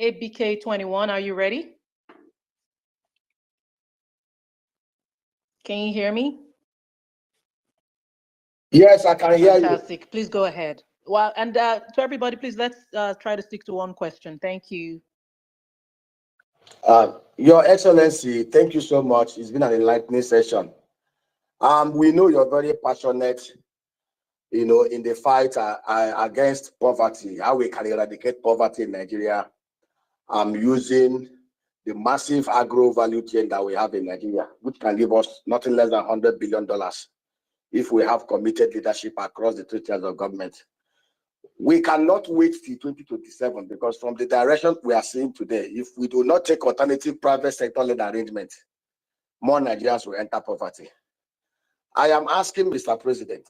ABK21, are you ready? Can you hear me? Yes, I can hear you. Fantastic. Please go ahead. Well, and to everybody, please let's try to stick to one question. Thank you. Your Excellency, thank you so much. It's been an enlightening session. We know you're very passionate, in the fight against poverty, how we can eradicate poverty in Nigeria. Using the massive agro value chain that we have in Nigeria, which can give us nothing less than $100 billion if we have committed leadership across the 3 tiers of government. We cannot wait till 2027 because from the direction we are seeing today, if we do not take alternative private sector-led arrangement, more Nigerians will enter poverty. I am asking Mr. President,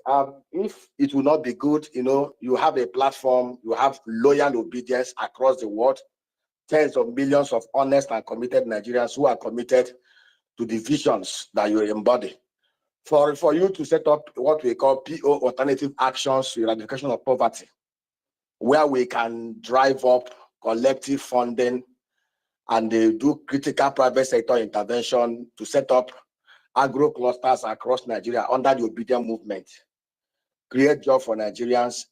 if it will not be good, you have a platform, you have loyal obedience across the world, tens of millions of honest and committed Nigerians who are committed to the visions that you embody. For you to set up what we call PO alternative actions to eradication of poverty, where we can drive up collective funding and do critical private sector intervention to set up agro clusters across Nigeria under the obedient movement, create jobs for Nigerians,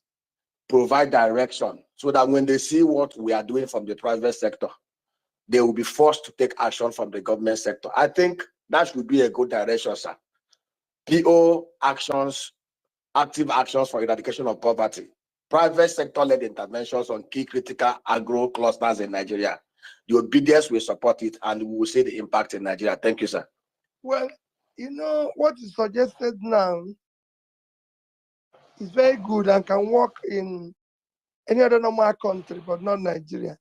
provide direction so that when they see what we are doing from the private sector, they will be forced to take action from the government sector. I think that should be a good direction, sir. PO actions, active actions for eradication of poverty, private sector-led interventions on key critical agro clusters in Nigeria. The obedience will support it and we will see the impact in Nigeria. Thank you, sir. Well, what is suggested now is very good and can work in any other normal country, but not Nigeria.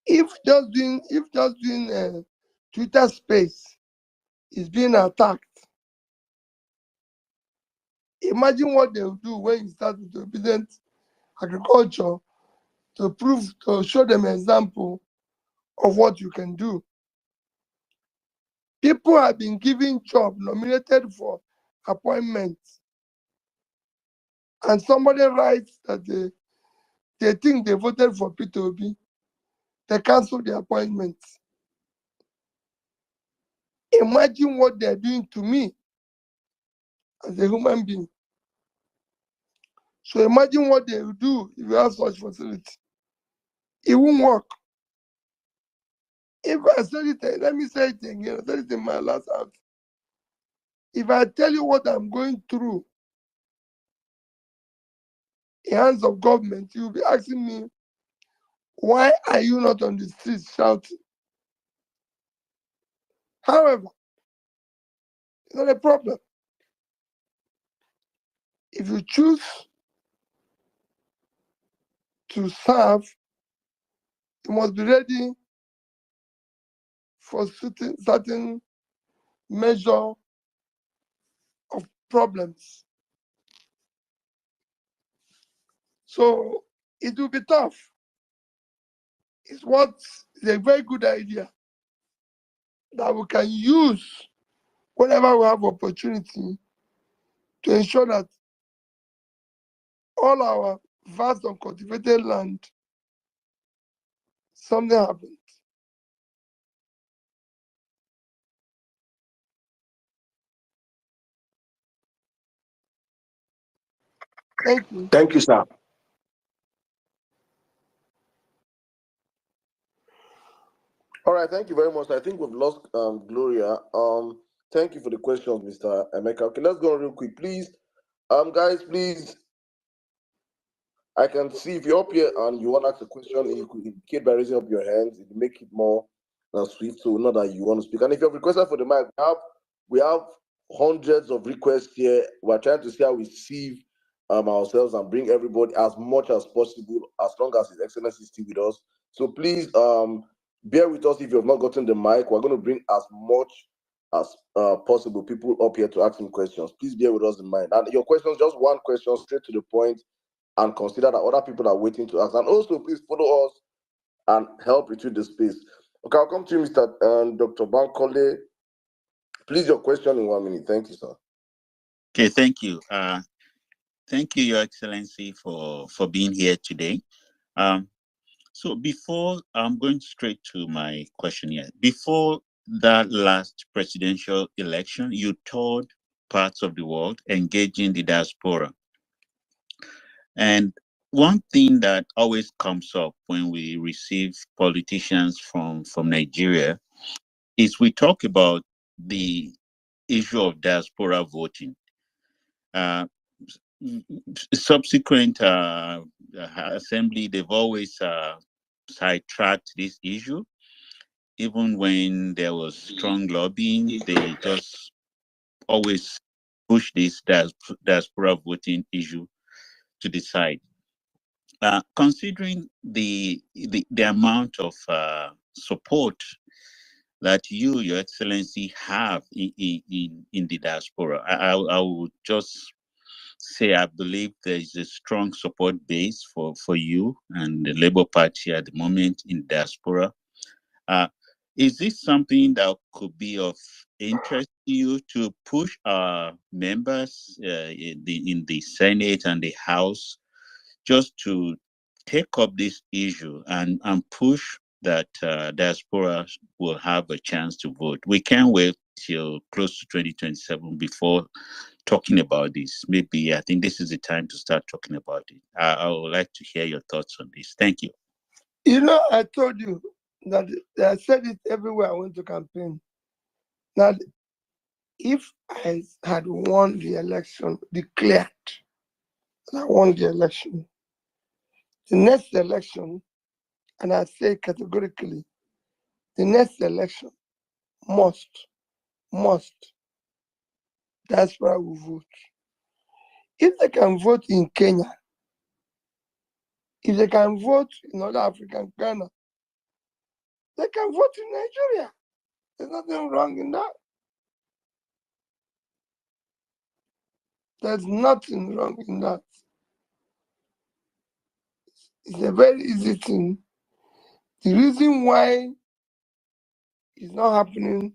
If just doing Twitter space is being attacked, imagine what they will do when you start with obedient agriculture to show them an example of what you can do. People have been given jobs, nominated for appointments, and somebody writes that they think they voted for Peter Obi. They cancel the appointments. Imagine what they're doing to me as a human being. So imagine what they will do if you have such facility. It won't work. If I said it, let me say it again. I said it in my last out. If I tell you what I'm going through in hands of government, you'll be asking me, why are you not on the streets shouting? However, it's not a problem. If you choose to serve, you must be ready for certain measure of problems. So it will be tough. It's a very good idea that we can use whenever we have opportunity to ensure that all our vast uncultivated land, something happens. Thank you. Thank you, sir. All right, thank you very much. I think we've lost Gloria. Thank you for the questions, Mr. Emeka. Okay, let's go real quick, please. Guys, please. I can see if you're up here and you want to ask a question, you could indicate by raising up your hands. It will make it more swift, so know that you want to speak. And if you have requested for the mic, we have hundreds of requests here. We're trying to see how we sieve ourselves and bring everybody as much as possible, as long as His Excellency is still with us. So please bear with us if you have not gotten the mic. We're going to bring as much as possible people up here to ask him questions. Please bear with us in mind. And your questions, just one question, straight to the point, and consider that other people are waiting to ask. And also, please follow us and help retweet the space. Okay, I'll come to you, Mr. Dr. Bankole. Please, your question in 1 minute. Thank you, sir. Okay, thank you. Thank you, Your Excellency, for being here today. So before I'm going straight to my question here. Before that last presidential election, you toured parts of the world engaging the diaspora. And one thing that always comes up when we receive politicians from Nigeria is we talk about the issue of diaspora voting. Uh, Subsequent assembly, they've always sidetracked this issue. Even when there was strong lobbying, they just always push this diaspora voting issue to the side. Considering the amount of support that you, Your Excellency, have in the diaspora, I would just say I believe there is a strong support base for you and the Labour Party at the moment in diaspora. Is this something that could be of interest to you to push our members in the Senate and the House just to take up this issue and push that diaspora will have a chance to vote? We can't wait till close to 2027 before talking about this. Maybe I think this is the time to start talking about it. I would like to hear your thoughts on this. Thank you. You know, I told you that I said it everywhere I went to campaign. That if I had won the election, declared that I won the election, the next election, and I say categorically, the next election must, diaspora will vote. If they can vote in Kenya, if they can vote in other African Ghana, they can vote in Nigeria. There's nothing wrong in that. There's nothing wrong in that. It's a very easy thing. The reason why it's not happening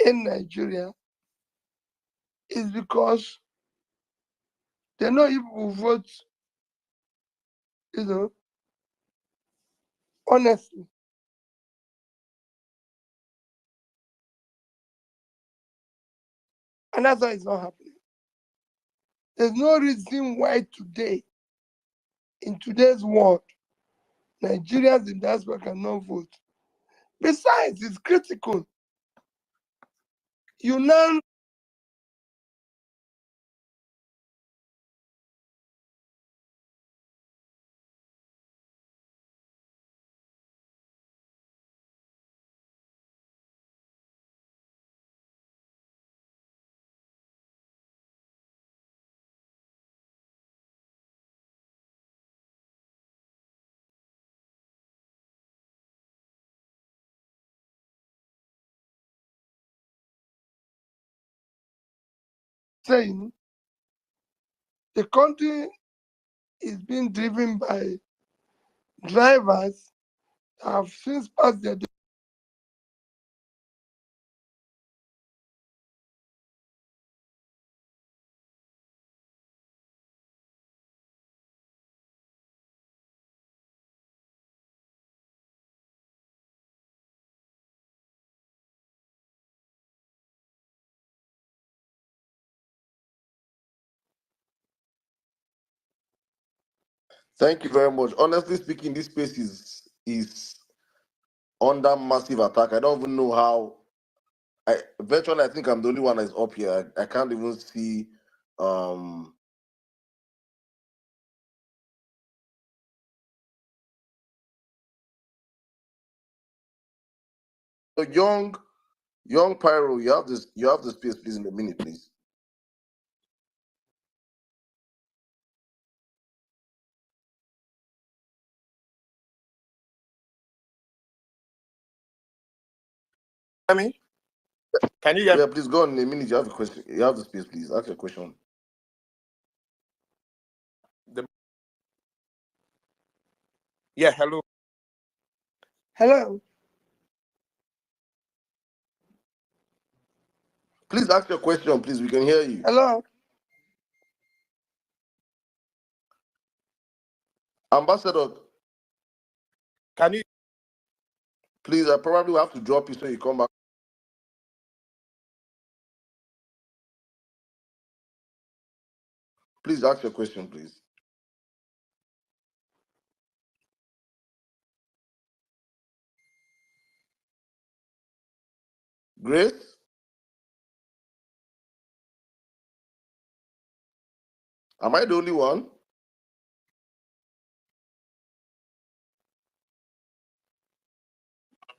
in Nigeria is because they know if we vote, honestly. And that's why it's not happening. There's no reason why today, in today's world, Nigerians in diaspora cannot vote. Besides, it's critical. You now saying the country is being driven by drivers that have since passed their Thank you very much. Honestly speaking, this space is under massive attack. I don't even know how. Virtually, I think I'm the only one that's up here. I can't even see. Um, so young Pyro, you have this. You have the space, please, in a minute, please. Hear me? Can you hear me? Yeah, please go on in a minute. You have a question. You have the space, please. Ask your question. Yeah, hello. Hello. Please ask your question, please. We can hear you. Hello. Ambassador, Can you? please, I probably will have to drop you so you come back. Please ask your question, please. Grace? Am I the only one?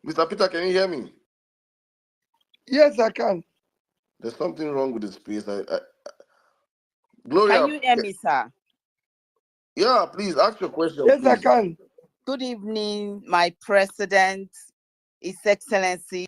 Mr. Peter, can you hear me? Yes, I can. There's something wrong with the space. Gloria. Can you hear me, sir? Yeah, please ask your question. Yes, please. I can. Good evening, my president, His Excellency.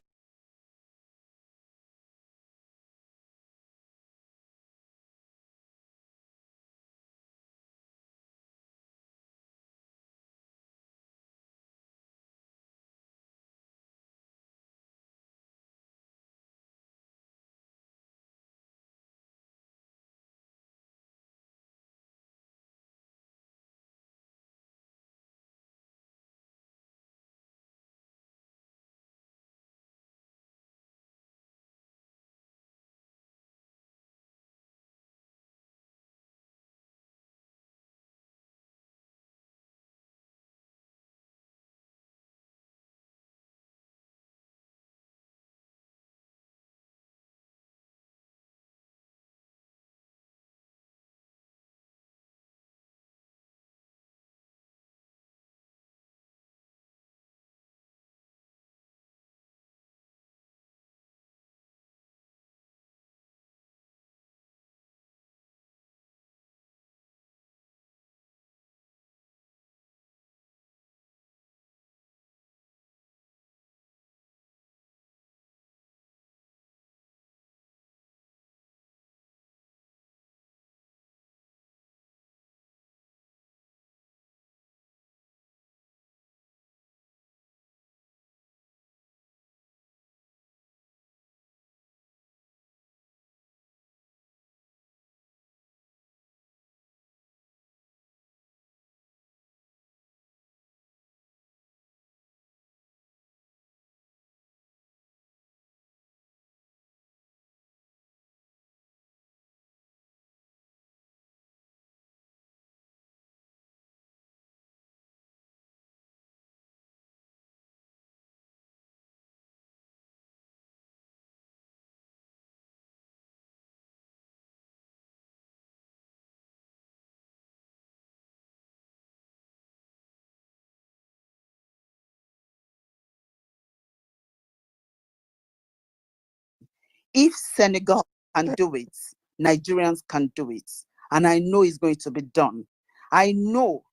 If Senegal can do it, Nigerians can do it. And I know it's going to be done. I know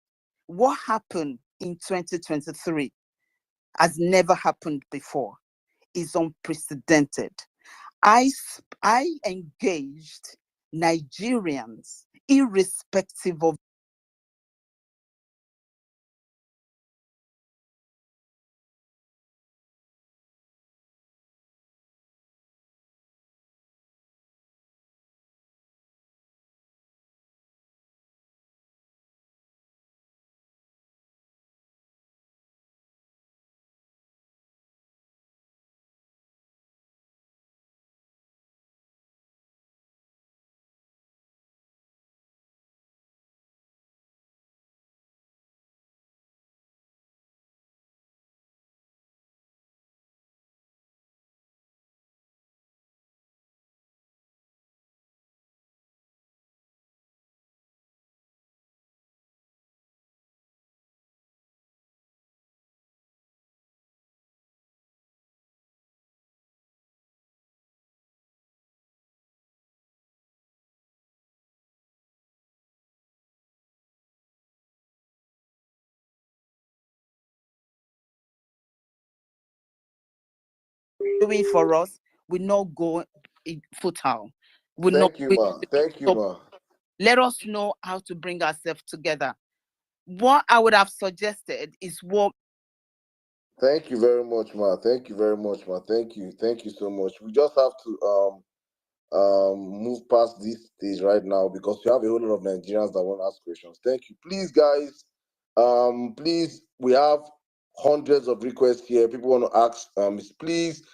what happened in 2023 has never happened before. It's unprecedented. I engaged Nigerians, irrespective of doing for us, we not go futile. We not. Thank you, ma. Thank you, ma. Let us know how to bring ourselves together. What I would have suggested is what. Thank you very much, ma. Thank you very much, ma. Thank you. Thank you so much. We just have to move past this stage right now because we have a whole lot of Nigerians that want to ask questions. Thank you. Please, guys, please, we have hundreds of requests here. People want to ask. Please,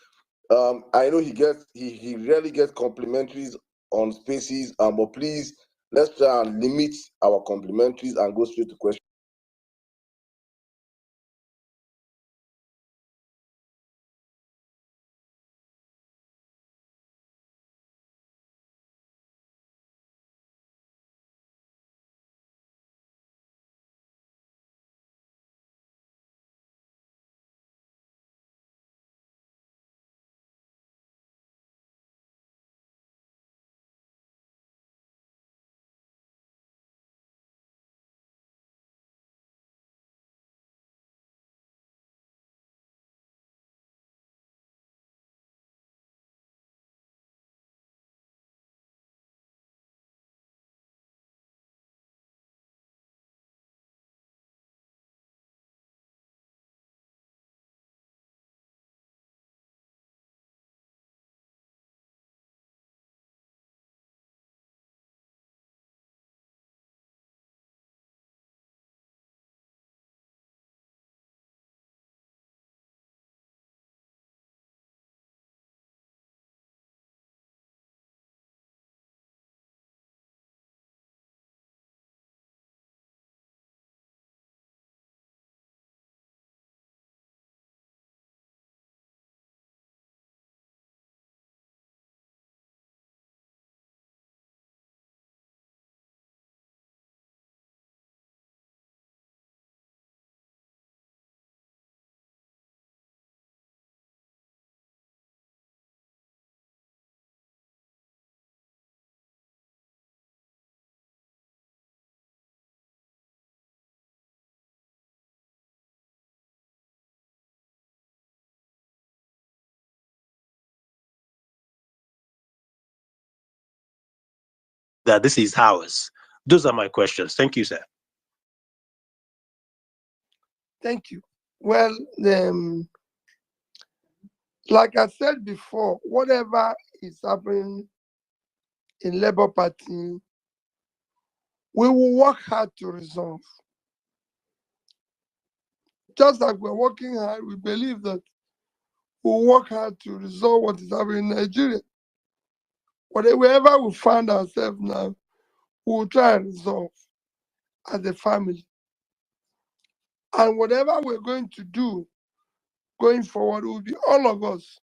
I know he rarely gets complimentaries on spaces, but please, let's try and limit our complimentaries and go straight to questions. That this is ours? Those are my questions. Thank you, sir. Thank you. Well, like I said before, whatever is happening in Labour Party, we will work hard to resolve. Just like we're working hard, we believe that we'll work hard to resolve what is happening in Nigeria. Whatever we find ourselves now, we'll try and resolve as a family. And whatever we're going to do going forward will be all of us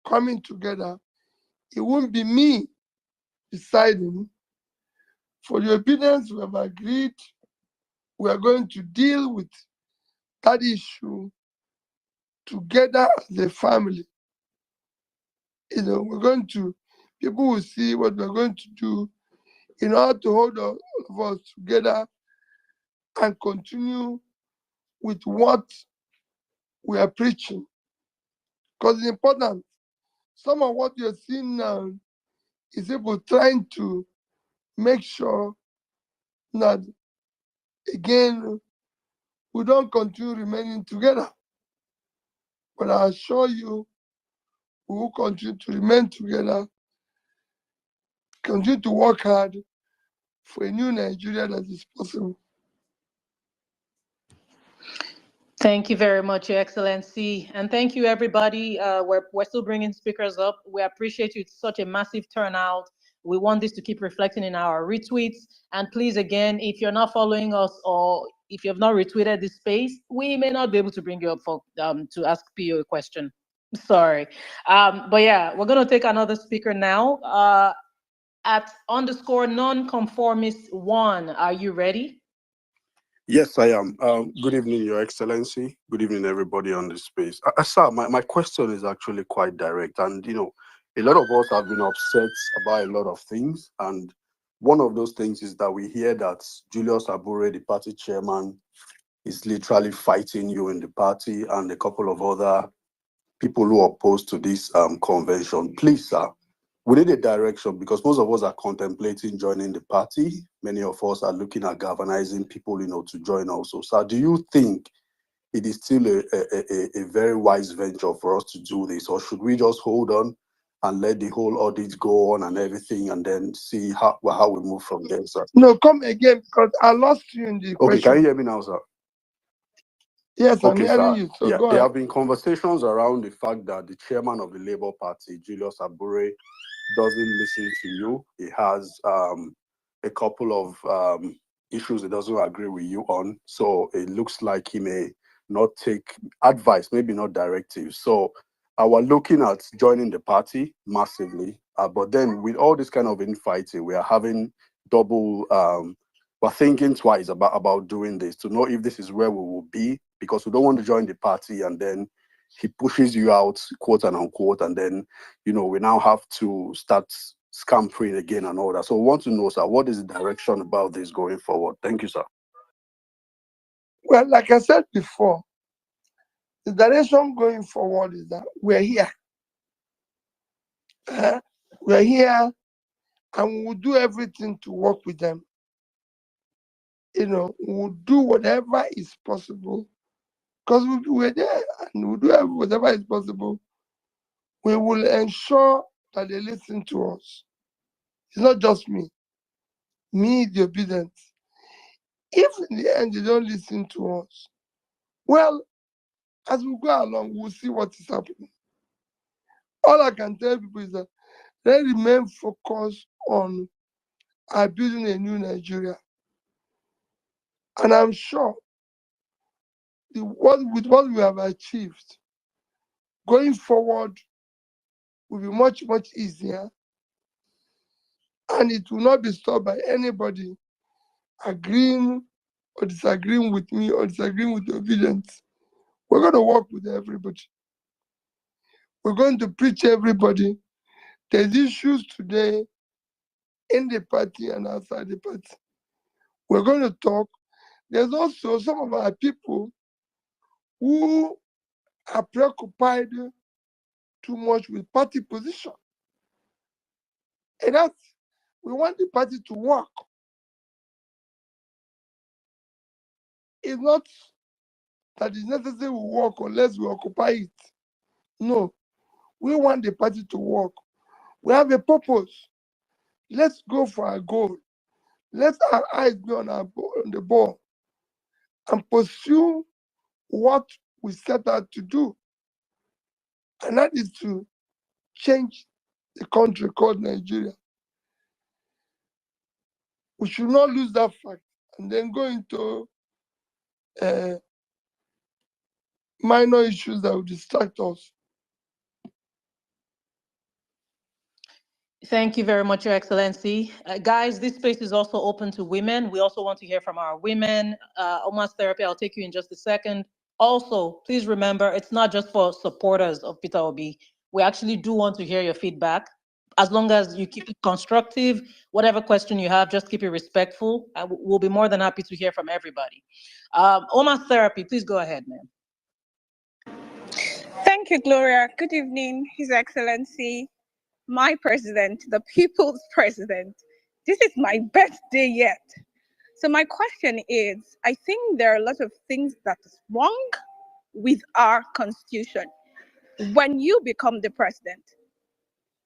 coming together. It won't be me deciding. For the obedience we have agreed, we are going to deal with that issue together as a family. We're going to, people will see what we're going to do in order to hold all of us together and continue with what we are preaching. Because it's important. Some of what you're seeing now is people trying to make sure that, again, we don't continue remaining together. But I assure you, we will continue to remain together, continue to work hard for a new Nigeria that is possible. Thank you very much, Your Excellency. And thank you, everybody. We're still bringing speakers up. We appreciate you. It's such a massive turnout. We want this to keep reflecting in our retweets. And please, again, if you're not following us or if you have not retweeted this space, we may not be able to bring you up for to ask PO a question. Sorry. But yeah, we're going to take another speaker now. At _nonconformist1, are you ready? Yes, I am. Good evening, Your Excellency. Good evening, everybody on this space. Sir, my question is actually quite direct. And, a lot of us have been upset about a lot of things. And one of those things is that we hear that Julius Abure, the party chairman, is literally fighting you in the party and a couple of other people who are opposed to this convention. Please, sir, we need a direction because most of us are contemplating joining the party. Many of us are looking at galvanizing people, to join also. So do you think it is still a very wise venture for us to do this, or should we just hold on and let the whole audit go on and everything, and then see how we move from there, sir? No, come again, because I lost you in the Okay, can you question. hear me now, sir? Yes, I'm Okay, hearing sir. you. So Yeah, go there ahead. have been conversations around the fact that the chairman of the Labour Party, Julius Abure, doesn't listen to you. He has a couple of issues he doesn't agree with you on. So it looks like he may not take advice, maybe not directives. So we're looking at joining the party massively. But then with all this kind of infighting, we are having double, we're thinking twice about doing this to know if this is where we will be, because we don't want to join the party and then he pushes you out, quote and unquote, and then, we now have to start scampering again and all that. So we want to know, sir, what is the direction about this going forward? Thank you, sir. Well, like I said before, the direction going forward is that we're here. We're here, and we'll do everything to work with them. We'll do whatever is possible, because we're there, and we'll do whatever is possible. We will ensure that they listen to us. It's not just me, the obedient. If in the end they don't listen to us, well, as we go along, we'll see what is happening. All I can tell people is that they remain focused on building a new Nigeria. And I'm sure with what we have achieved, going forward will be much, much easier. And it will not be stopped by anybody agreeing or disagreeing with me or disagreeing with the obedience. We're going to work with everybody. We're going to preach everybody. There's issues today in the party and outside the party. We're going to talk. There's also some of our people who are preoccupied too much with party position. And we want the party to work. It's not that it's necessary we work unless we occupy it. No, we want the party to work. We have a purpose. Let's go for our goal. Let our eyes be on the ball and pursue what we set out to do. And that is to change the country called Nigeria. We should not lose that fact and then go into minor issues that will distract us. Thank you very much, Your Excellency. Guys, this space is also open to women. We also want to hear from our women. Oma's Therapy, I'll take you in just a second. Also, please remember, it's not just for supporters of Peter Obi. We actually do want to hear your feedback. As long as you keep it constructive, whatever question you have, just keep it respectful. We'll be more than happy to hear from everybody. Oma's Therapy, please go ahead, ma'am. Thank you, Gloria. Good evening, His Excellency, my president, the people's president. This is my birthday yet. So my question is, I think there are a lot of things that is wrong with our constitution. When you become the president,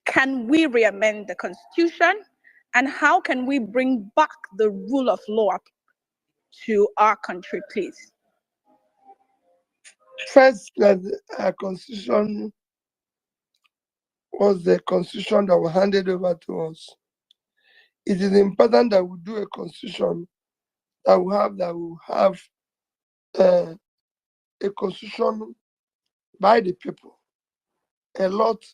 can we re-amend the constitution? And how can we bring back the rule of law to our country, please? First, that our constitution was the constitution that was handed over to us. It is important that we do a constitution that will have a constitution by the people. A lot,